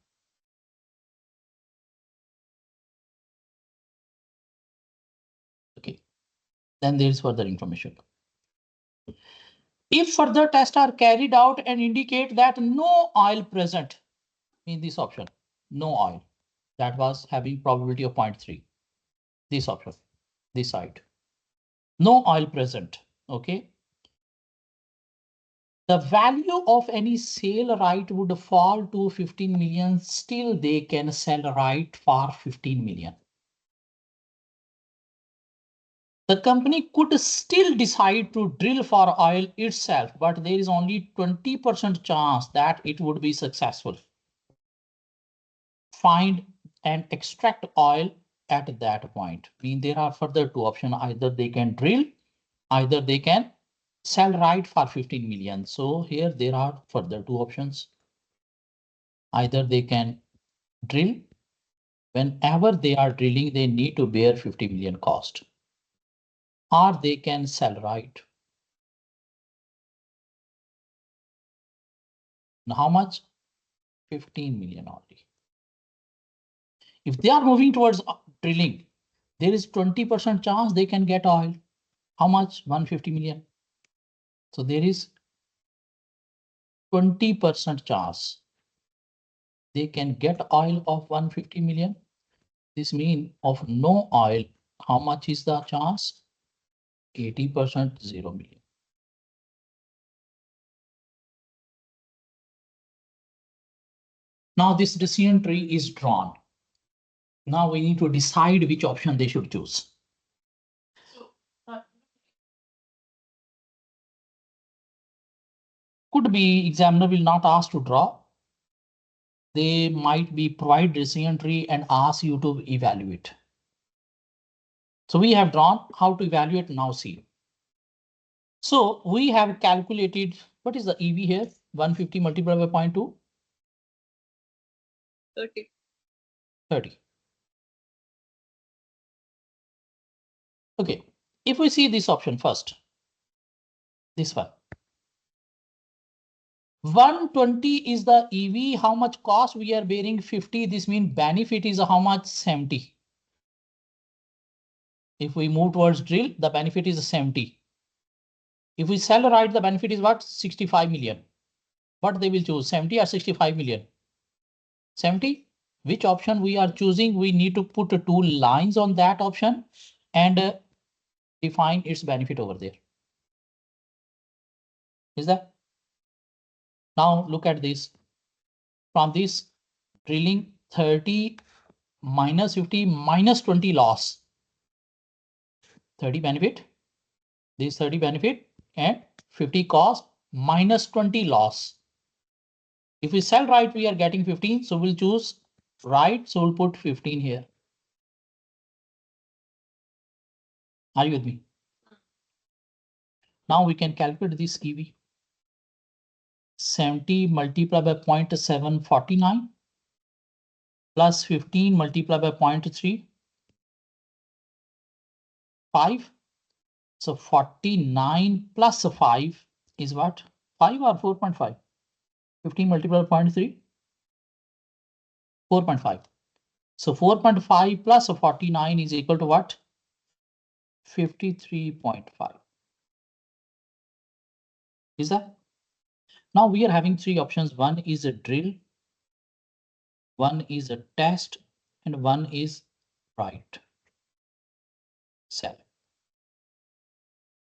Speaker 1: Okay. Then there is further information. If further tests are carried out and indicate that no oil present in this option, no oil, that was having probability of 0.3. This option, this side, no oil present. Okay. The value of any sale right would fall to 15 million. Still, they can sell right for 15 million. The company could still decide to drill for oil itself, but there is only 20% chance that it would be successful. Find and extract oil at that point. I mean, there are further two options. Either they can drill, either they can sell right for 15 million. So here there are further two options. Either they can drill. Whenever they are drilling, they need to bear 50 million cost. Or they can sell right. Now how much? 15 million only. If they are moving towards drilling, there is 20% chance they can get oil. How much? 150 million. So there is 20% chance they can get oil of 150 million. This means of no oil, how much is the chance? 80%, 0 million. Now this decision tree is drawn. Now we need to decide which option they should choose. Could be examiner will not ask to draw. They might be provide decision tree and ask you to evaluate. So we have drawn how to evaluate now see. So we have calculated what is the EV here? 150 multiplied by 0.2?
Speaker 3: 30.
Speaker 1: 30. Okay, if we see this option first, this one. 120 is the EV, how much cost we are bearing 50, this means benefit is how much 70. If we move towards drill, the benefit is 70. If we sell right, the benefit is what? 65 million. What they will choose, 70 or 65 million? 70. Which option we are choosing? We need to put two lines on that option and define its benefit over there. Is that? Now look at this. From this drilling 30 minus 50 minus 20 loss. 30 benefit, this 30 benefit and 50 cost minus 20 loss. If we sell right, we are getting 15. So we'll choose right. So we'll put 15 here. Are you with me? Now we can calculate this EV. 70 multiplied by 0.749 plus 15 multiplied by 0.3, 5. So 49 plus 5 is what? 5 or 4.5? 15 multiplied by 0.3, 4.5. So 4.5 plus 49 is equal to what? 53.5. Is that? Now we are having three options. One is a drill, one is a test, and one is right. Sell.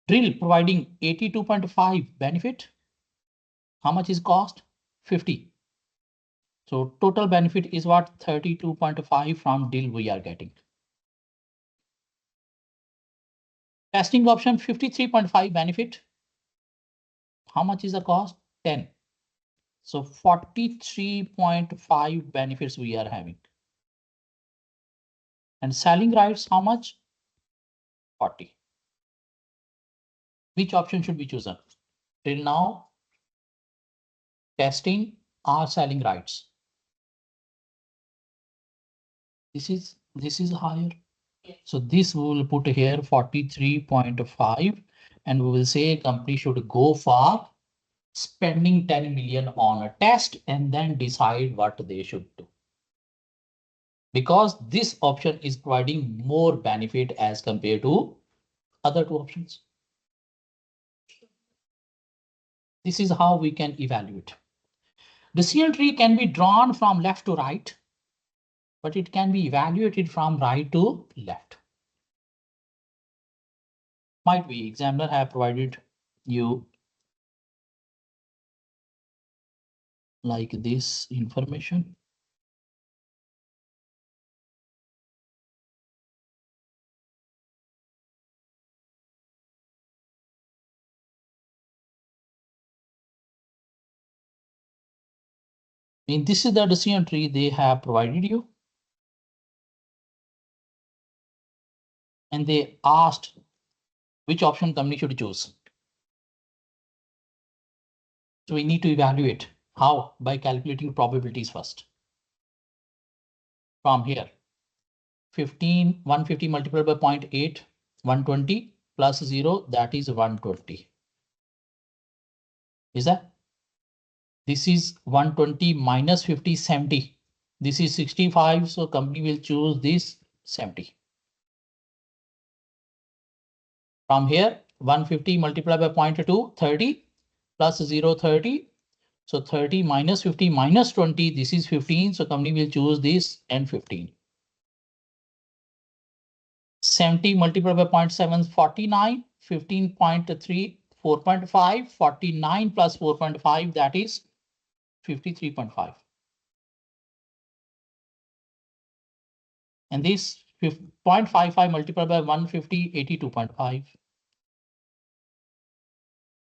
Speaker 1: Drill providing 82.5 benefit. How much is cost? 50. So total benefit is what? 32.5 from drill we are getting. Testing option 53.5 benefit. How much is the cost? 10. So 43.5 benefits we are having. And selling rights, how much? 40. Which option should be chosen? Till now, testing or selling rights. This is higher. So this we will put here 43.5 and we will say company should go for spending 10 million on a test and then decide what they should do. Because this option is providing more benefit as compared to other two options. This is how we can evaluate. Decision tree can be drawn from left to right, but it can be evaluated from right to left. Might be examiner have provided you like this information. And this is the decision tree they have provided you. And they asked which option company should choose. So we need to evaluate how by calculating probabilities first. From here, 150 multiplied by 0.8, 120 plus 0, that is 120. Is that? This is 120 minus 50, 70. This is 65, so company will choose this 70. From here, 150 multiplied by 0.2, 30 plus 0, 30. So 30 minus 50 minus 20, this is 15. So company will choose this and 15. 70 multiplied by 0.7, 49, 15.3, 4.5, 49 plus 4.5, that is 53.5. And this 0.55 multiplied by 150, 82.5.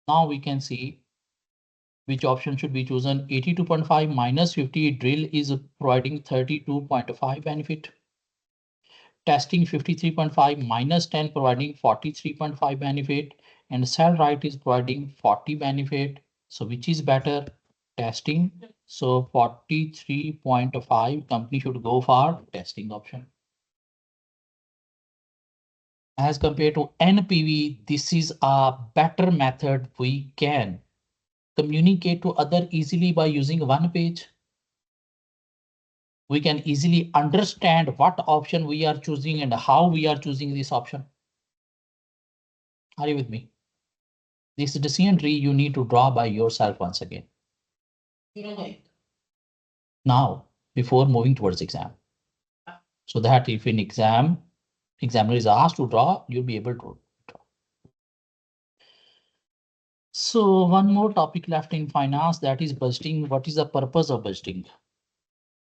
Speaker 1: Now we can see which option should be chosen. 82.5 minus 50 drill is providing 32.5 benefit. testing 53.5 minus 10 providing 43.5 benefit, and cell right is providing 40 benefit. So which is better? Testing. So 43.5 company should go for testing option. As compared to NPV, this is a better method. We can communicate to other easily by using one page. We can easily understand what option we are choosing and how we are choosing this option. Are you with me? This decision tree you need to draw by yourself once again. Now, before moving towards exam, so that if in examiner is asked to draw, you'll be able to draw. So one more topic left in finance, that is budgeting. What is the purpose of budgeting?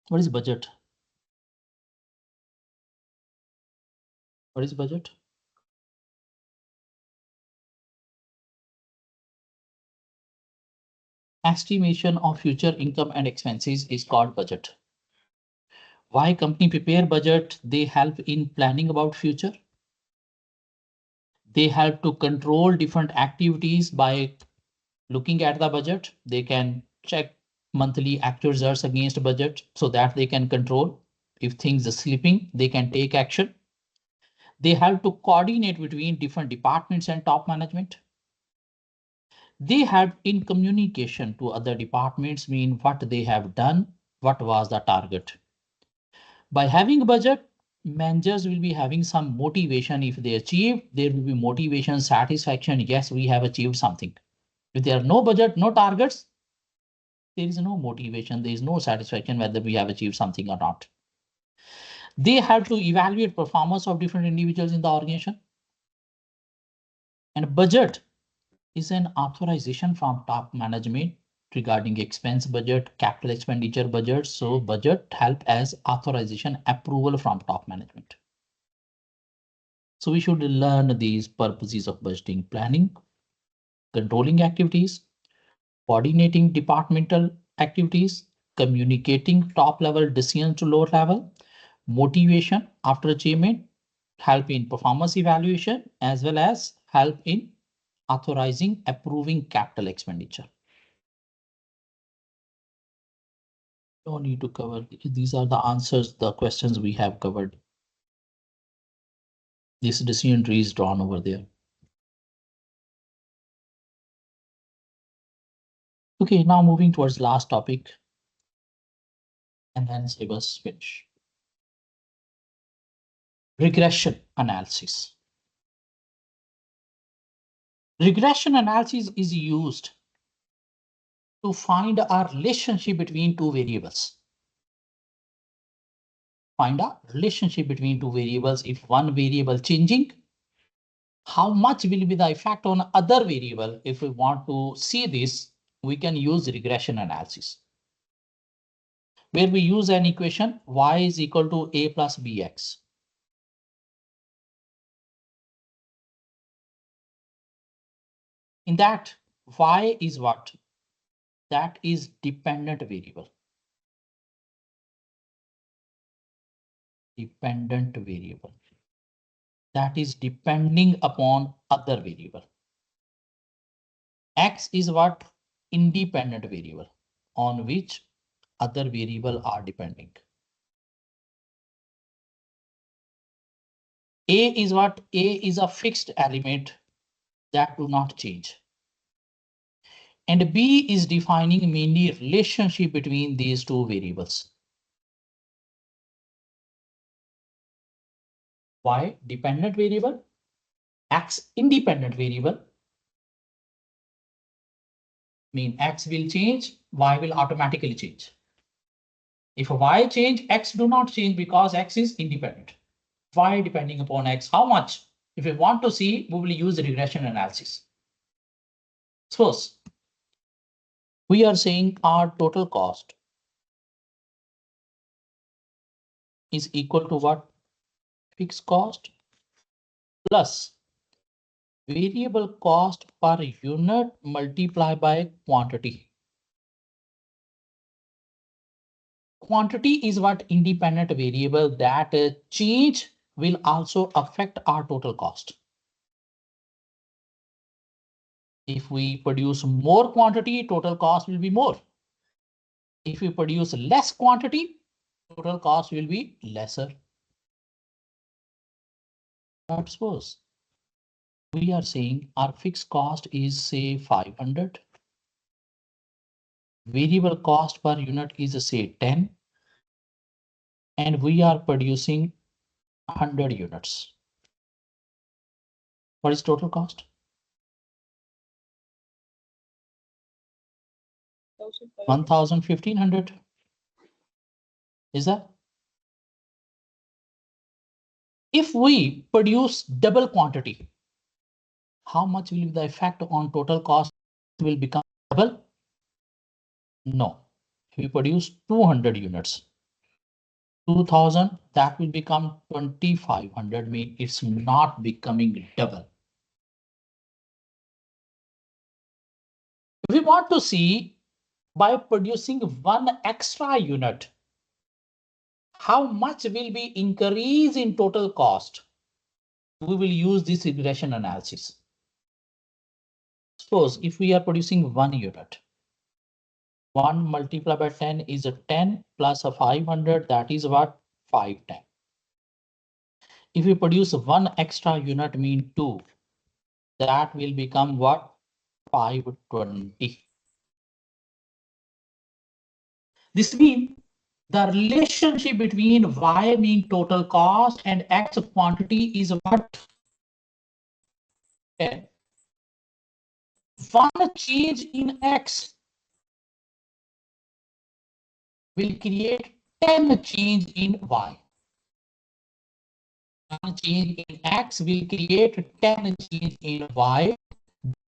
Speaker 1: What is budget? What is budget? Estimation of future income and expenses is called budget. Why company prepare budget? They help in planning about future. They help to control different activities by looking at the budget. They can check monthly actual results against budget so that they can control. If things are slipping, they can take action. They help to coordinate between different departments and top management. They help in communication to other departments, mean what they have done, what was the target. By having a budget, managers will be having some motivation. If they achieve, there will be motivation, satisfaction. Yes, we have achieved something. If there are no budget, no targets, there is no motivation, there is no satisfaction whether we have achieved something or not. They have to evaluate performance of different individuals in the organization. And budget is an authorization from top management regarding expense budget, capital expenditure budget. So budget help as authorization approval from top management. So we should learn these purposes of budgeting: planning, controlling activities, coordinating departmental activities, communicating top level decisions to lower level, motivation after achievement, help in performance evaluation, as well as help in authorizing, approving capital expenditure. Don't need to cover. These are the answers, the questions we have covered. This decision tree is drawn over there. Okay, now moving towards last topic, and then syllabus finish. Regression analysis. Regression analysis is used to find a relationship between two variables. Find a relationship between two variables. If one variable changing, how much will be the effect on other variable? If we want to see this, we can use regression analysis, where we use an equation y is equal to a plus bx. In that, y is what? That is dependent variable. Dependent variable. That is depending upon other variable. X is what? Independent variable on which other variable are depending. A is what? A is a fixed element that do not change. And B is defining mainly relationship between these two variables. Y dependent variable, X independent variable. Mean X will change, Y will automatically change. If Y change, X do not change because X is independent. Y depending upon X, how much? If we want to see, we will use regression analysis. Suppose we are saying our total cost is equal to what? Fixed cost plus variable cost per unit multiplied by quantity. Quantity is what? Independent variable that change will also affect our total cost. If we produce more quantity, total cost will be more. If we produce less quantity, total cost will be lesser. But suppose we are saying our fixed cost is say 500. Variable cost per unit is say 10. And we are producing 100 units. What is total cost? 1,500. Is that? If we produce double quantity, how much will the effect on total cost will become double? No. If we produce 200 units, 2,000, that will become 2,500, mean it's not becoming double. If we want to see by producing one extra unit, how much will be increase in total cost? We will use this regression analysis. Suppose if we are producing 1 unit, 1 multiplied by 10 is a 10 plus a 500, that is what? 510. If we produce 1 extra unit, mean 2, that will become what? 520. This means the relationship between Y mean total cost and X quantity is what? 10. One change in X will create 10 change in Y. One change in X will create 10 change in Y.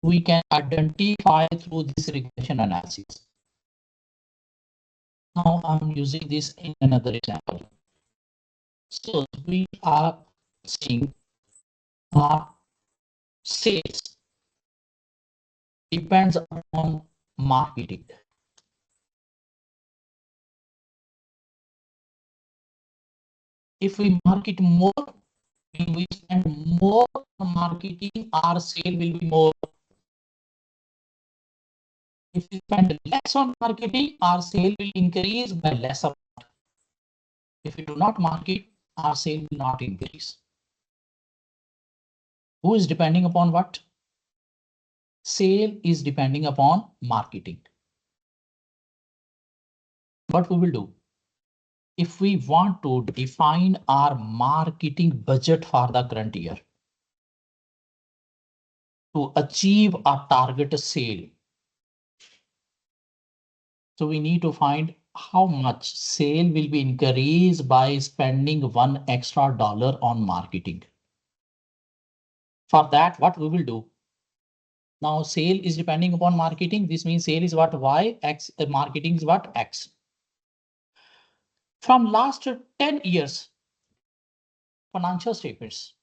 Speaker 1: We can identify through this regression analysis. Now I'm using this in another example. So we are seeing our sales depends on marketing. If we market more, when we spend more on marketing, our sale will be more. If we spend less on marketing, our sale will increase by less amount. If we do not market, our sale will not increase. Who is depending upon what? Sale is depending upon marketing. What we will do? If we want to define our marketing budget for the current year to achieve our target sale, so we need to find how much sale will be increased by spending $1 extra on marketing. For that, what we will do? Now sale is depending upon marketing. This means sale is what? Y, X, marketing is what? X. From last 10 years, financial statements.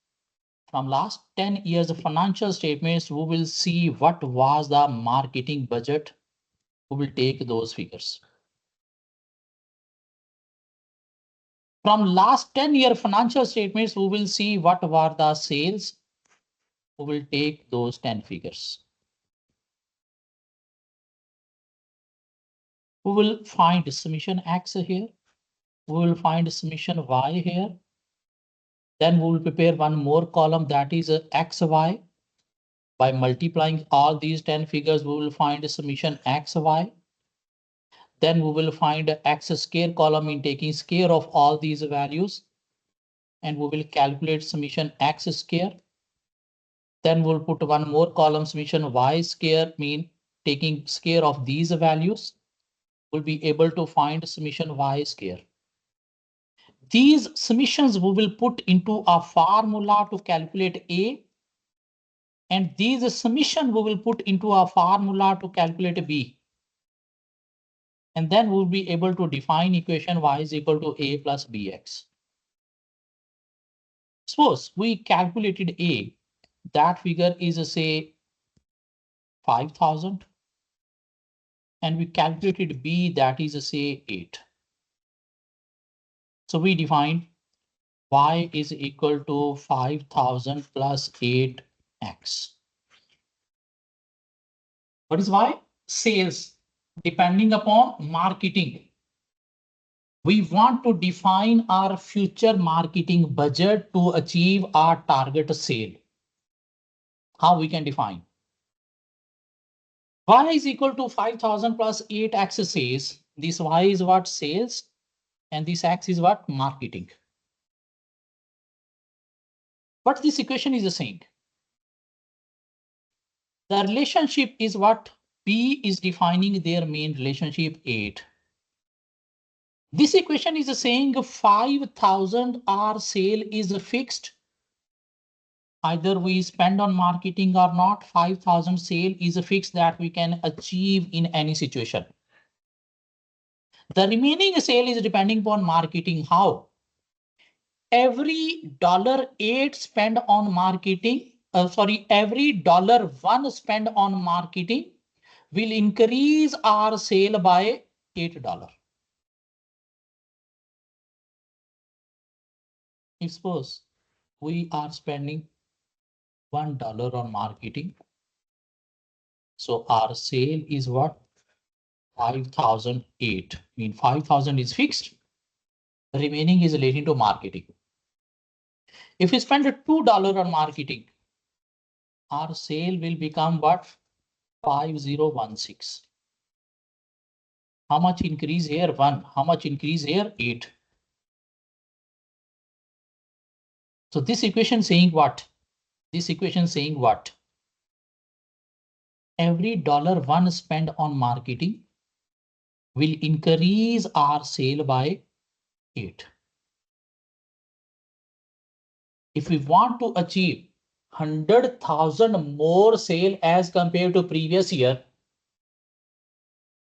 Speaker 1: From last 10 years of financial statements, we will see what was the marketing budget. We will take those figures. From last 10-year financial statements, we will see what were the sales. We will take those 10 figures. We will find summation X here. We will find summation Y here. Then we will prepare one more column, that is XY. By multiplying all these 10 figures, we will find a summation XY. Then we will find X square column in taking square of all these values. And we will calculate summation X square. Then we'll put one more column, summation Y square, mean taking square of these values. We'll be able to find summation Y square. These summations we will put into a formula to calculate A. And these summation we will put into a formula to calculate B. And then we'll be able to define equation Y is equal to A plus BX. Suppose we calculated A, that figure is say 5,000. And we calculated B, that is say 8. So we define Y is equal to 5,000 plus 8x. What is Y? Sales, depending upon marketing. We want to define our future marketing budget to achieve our target sale. How we can define? Y is equal to 5,000 plus 8x sales. This Y is what? Sales. And this X is what? Marketing. What this equation is saying? The relationship is what? P is defining their main relationship 8. This equation is saying 5,000 our sale is fixed. Either we spend on marketing or not, 5,000 sale is fixed that we can achieve in any situation. The remaining sale is depending upon marketing. How? Every $8 spent on marketing, every $1 spent on marketing will increase our sale by $8. If suppose we are spending $1 on marketing, so our sale is what? 5,008. Mean 5,000 is fixed. The remaining is relating to marketing. If we spend $2 on marketing, our sale will become what? 5016. How much increase here? 1. How much increase here? 8. So this equation saying what? This equation saying what? Every $1 spent on marketing will increase our sale by 8. If we want to achieve 100,000 more sale as compared to previous year,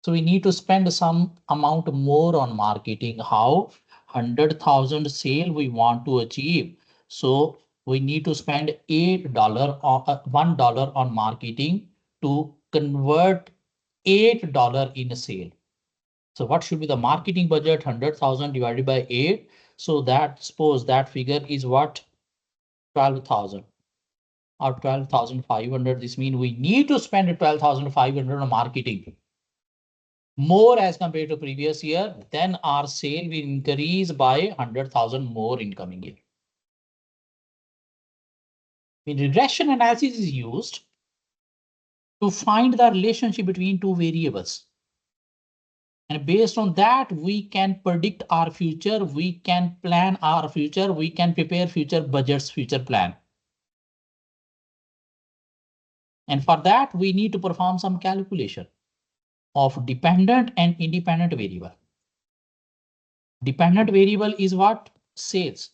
Speaker 1: so we need to spend some amount more on marketing. How? 100,000 sale we want to achieve. So we need to spend $8 or $1 on marketing to convert $8 in a sale. So what should be the marketing budget? 100,000 divided by 8. So that suppose that figure is what? 12,000 or 12,500. This means we need to spend 12,500 on marketing more as compared to previous year. Then our sale will increase by 100,000 more in coming year. In regression analysis is used to find the relationship between two variables. And based on that, we can predict our future. We can plan our future. We can prepare future budgets, future plan. And for that, we need to perform some calculation of dependent and independent variable. Dependent variable is what? Sales.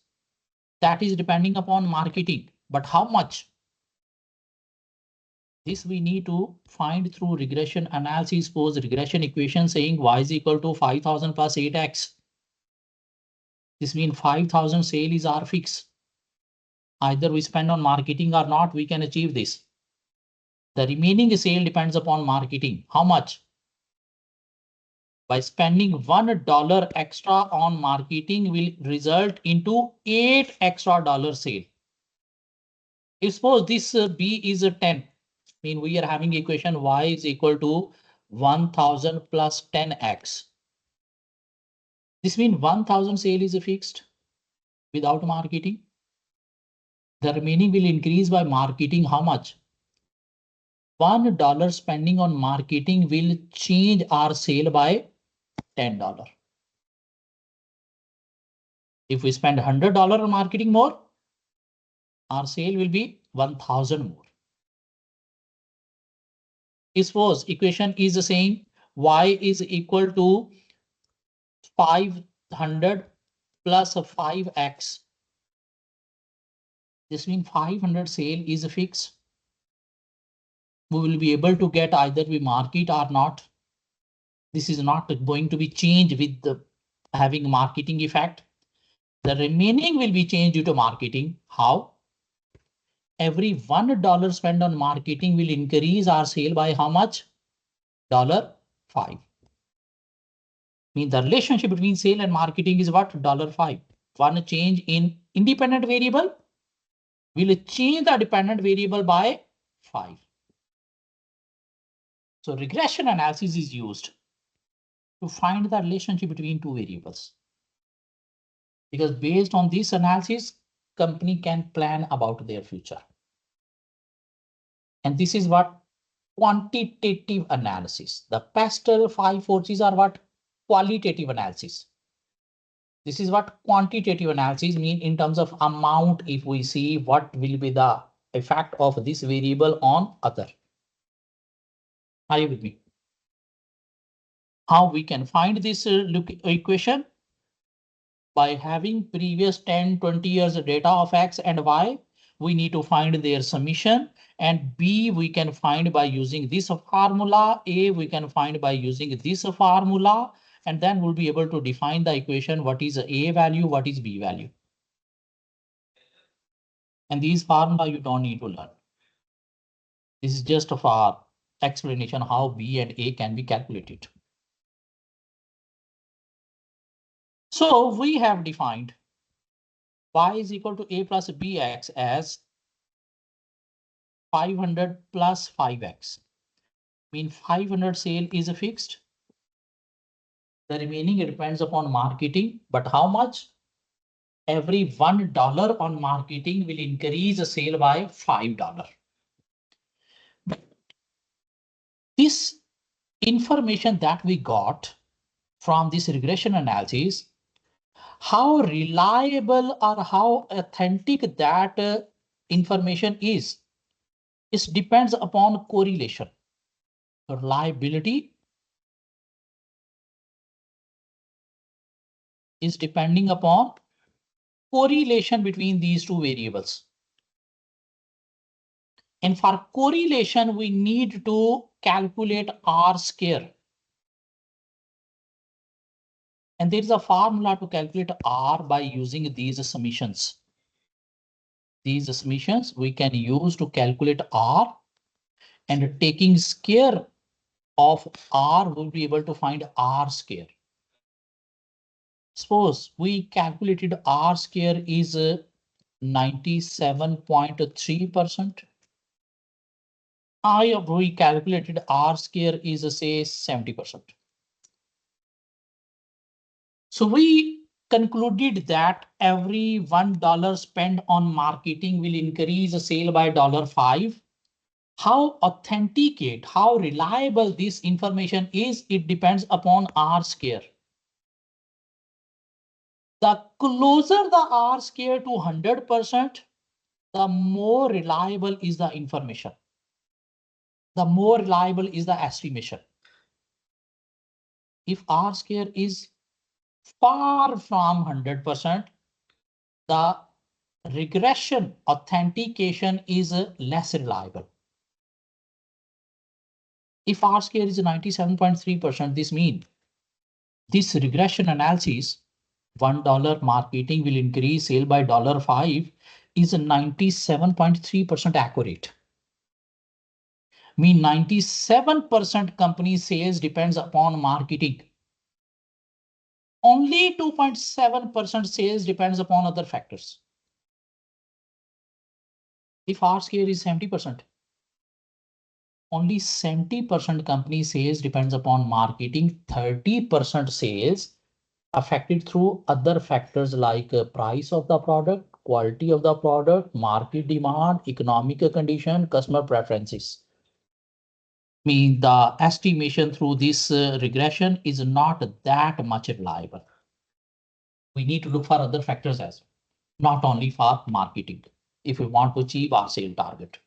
Speaker 1: That is depending upon marketing. But how much? This we need to find through regression analysis. Suppose regression equation saying y is equal to 5,000 plus 8x. This means 5,000 sale is our fix. Either we spend on marketing or not, we can achieve this. The remaining sale depends upon marketing. How much? By spending $1 extra on marketing will result into $8 extra sale. If suppose this B is a 10, mean we are having equation y is equal to 1,000 plus 10x. This means 1,000 sale is fixed without marketing. The remaining will increase by marketing. How much? $1 spending on marketing will change our sale by $10. If we spend $100 on marketing more, our sale will be 1,000 more. Suppose equation is saying y is equal to 500 plus 5x. This means 500 sale is fixed. We will be able to get either we market or not. This is not going to be changed with the having marketing effect. The remaining will be changed due to marketing. How? Every $1 spent on marketing will increase our sale by how much? $5. Mean the relationship between sale and marketing is what? $5. One change in independent variable, we'll change the dependent variable by 5. So regression analysis is used to find the relationship between two variables. Because based on this analysis, company can plan about their future. And this is what quantitative analysis. The pastel 5 forces are what qualitative analysis. This is what quantitative analysis mean in terms of amount. If we see what will be the effect of this variable on other. Are you with me? How we can find this equation? By having previous 10, 20 years of data of X and Y, we need to find their summation, and B we can find by using this formula, A we can find by using this formula, and then we'll be able to define the equation, what is A value, what is B value. And these formula you don't need to learn. This is just for explanation how B and A can be calculated. So we have defined Y is equal to A plus BX as 500 plus 5x. Mean 500 sale is fixed. The remaining depends upon marketing, but how much? Every $1 on marketing will increase the sale by $5. This information that we got from this regression analysis, how reliable or how authentic that information is, it depends upon correlation. Reliability is depending upon correlation between these two variables. And for correlation, we need to calculate R square. And there is a formula to calculate R by using these summations. These summations we can use to calculate R, and taking square of R, we'll be able to find R square. Suppose we calculated R square is 97.3%. We calculated R square is say 70%. So we concluded that every $1 spent on marketing will increase the sale by $5. How authenticate, how reliable this information is, it depends upon R square. The closer the R square to 100%, the more reliable is the information. The more reliable is the estimation. If R square is far from 100%, the regression authentication is less reliable. If R square is 97.3%, this means this regression analysis, $1 marketing will increase sale by $5, is 97.3% accurate. Mean 97% company sales depends upon marketing. Only 2.7% sales depends upon other factors. If R square is 70%, only 70% company sales depends upon marketing, 30% sales affected through other factors like price of the product, quality of the product, market demand, economic condition, customer preferences. Mean the estimation through this regression is not that much reliable. We need to look for other factors as well, not only for marketing, if we want to achieve our sale target.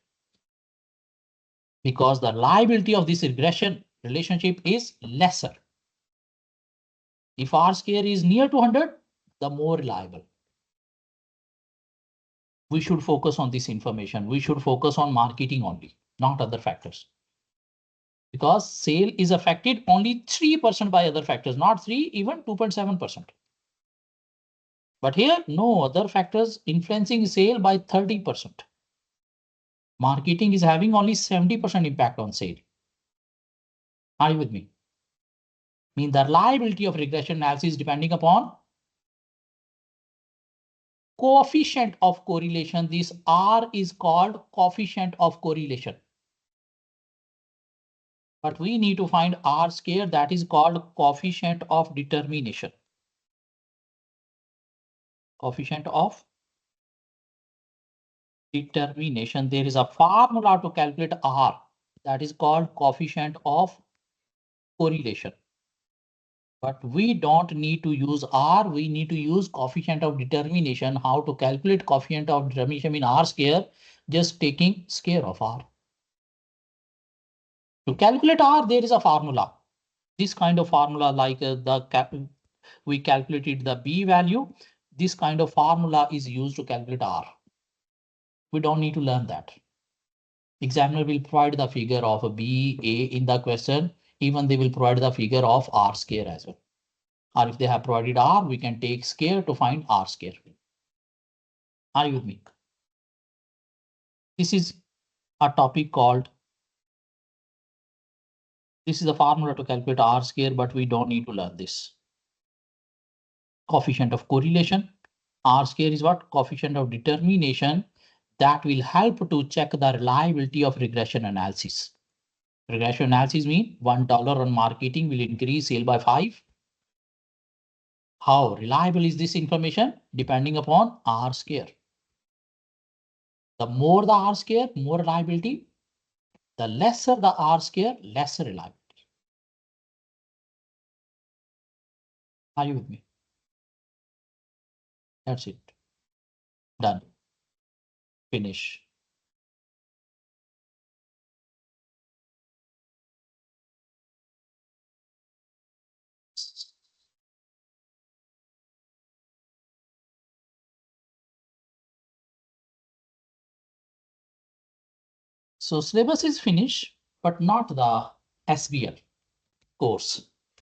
Speaker 1: Because the reliability of this regression relationship is lesser. If R square is near to 100, the more reliable. We should focus on this information. We should focus on marketing only, not other factors. Because sale is affected only 3% by other factors, not 3, even 2.7%. But here, no other factors influencing sale by 30%. Marketing is having only 70% impact on sale. Are you with me? Mean the reliability of regression analysis depending upon coefficient of correlation. This R is called coefficient of correlation. But we need to find R square, that is called coefficient of determination. Coefficient of determination. There is a formula to calculate R, that is called coefficient of correlation. But we don't need to use R, we need to use coefficient of determination. How to calculate coefficient of determination in R square? Just taking square of R. To calculate R, there is a formula. This kind of formula, like we calculated the B value. This kind of formula is used to calculate R. We don't need to learn that. Examiner will provide the figure of a B, A in the question. Even they will provide the figure of R square as well. Or if they have provided R, we can take square to find R square. Are you with me? This is a topic called, this is a formula to calculate R square, but we don't need to learn this. Coefficient of correlation. R square is what? Coefficient of determination that will help to check the reliability of regression analysis. Regression analysis means $1 on marketing will increase sale by 5. How reliable is this information? Depending upon R square. The more the R square, more reliability. The lesser the R square, lesser reliability. Are you with me? That's it. Done. Finish. So syllabus is finished, but not the SBL course.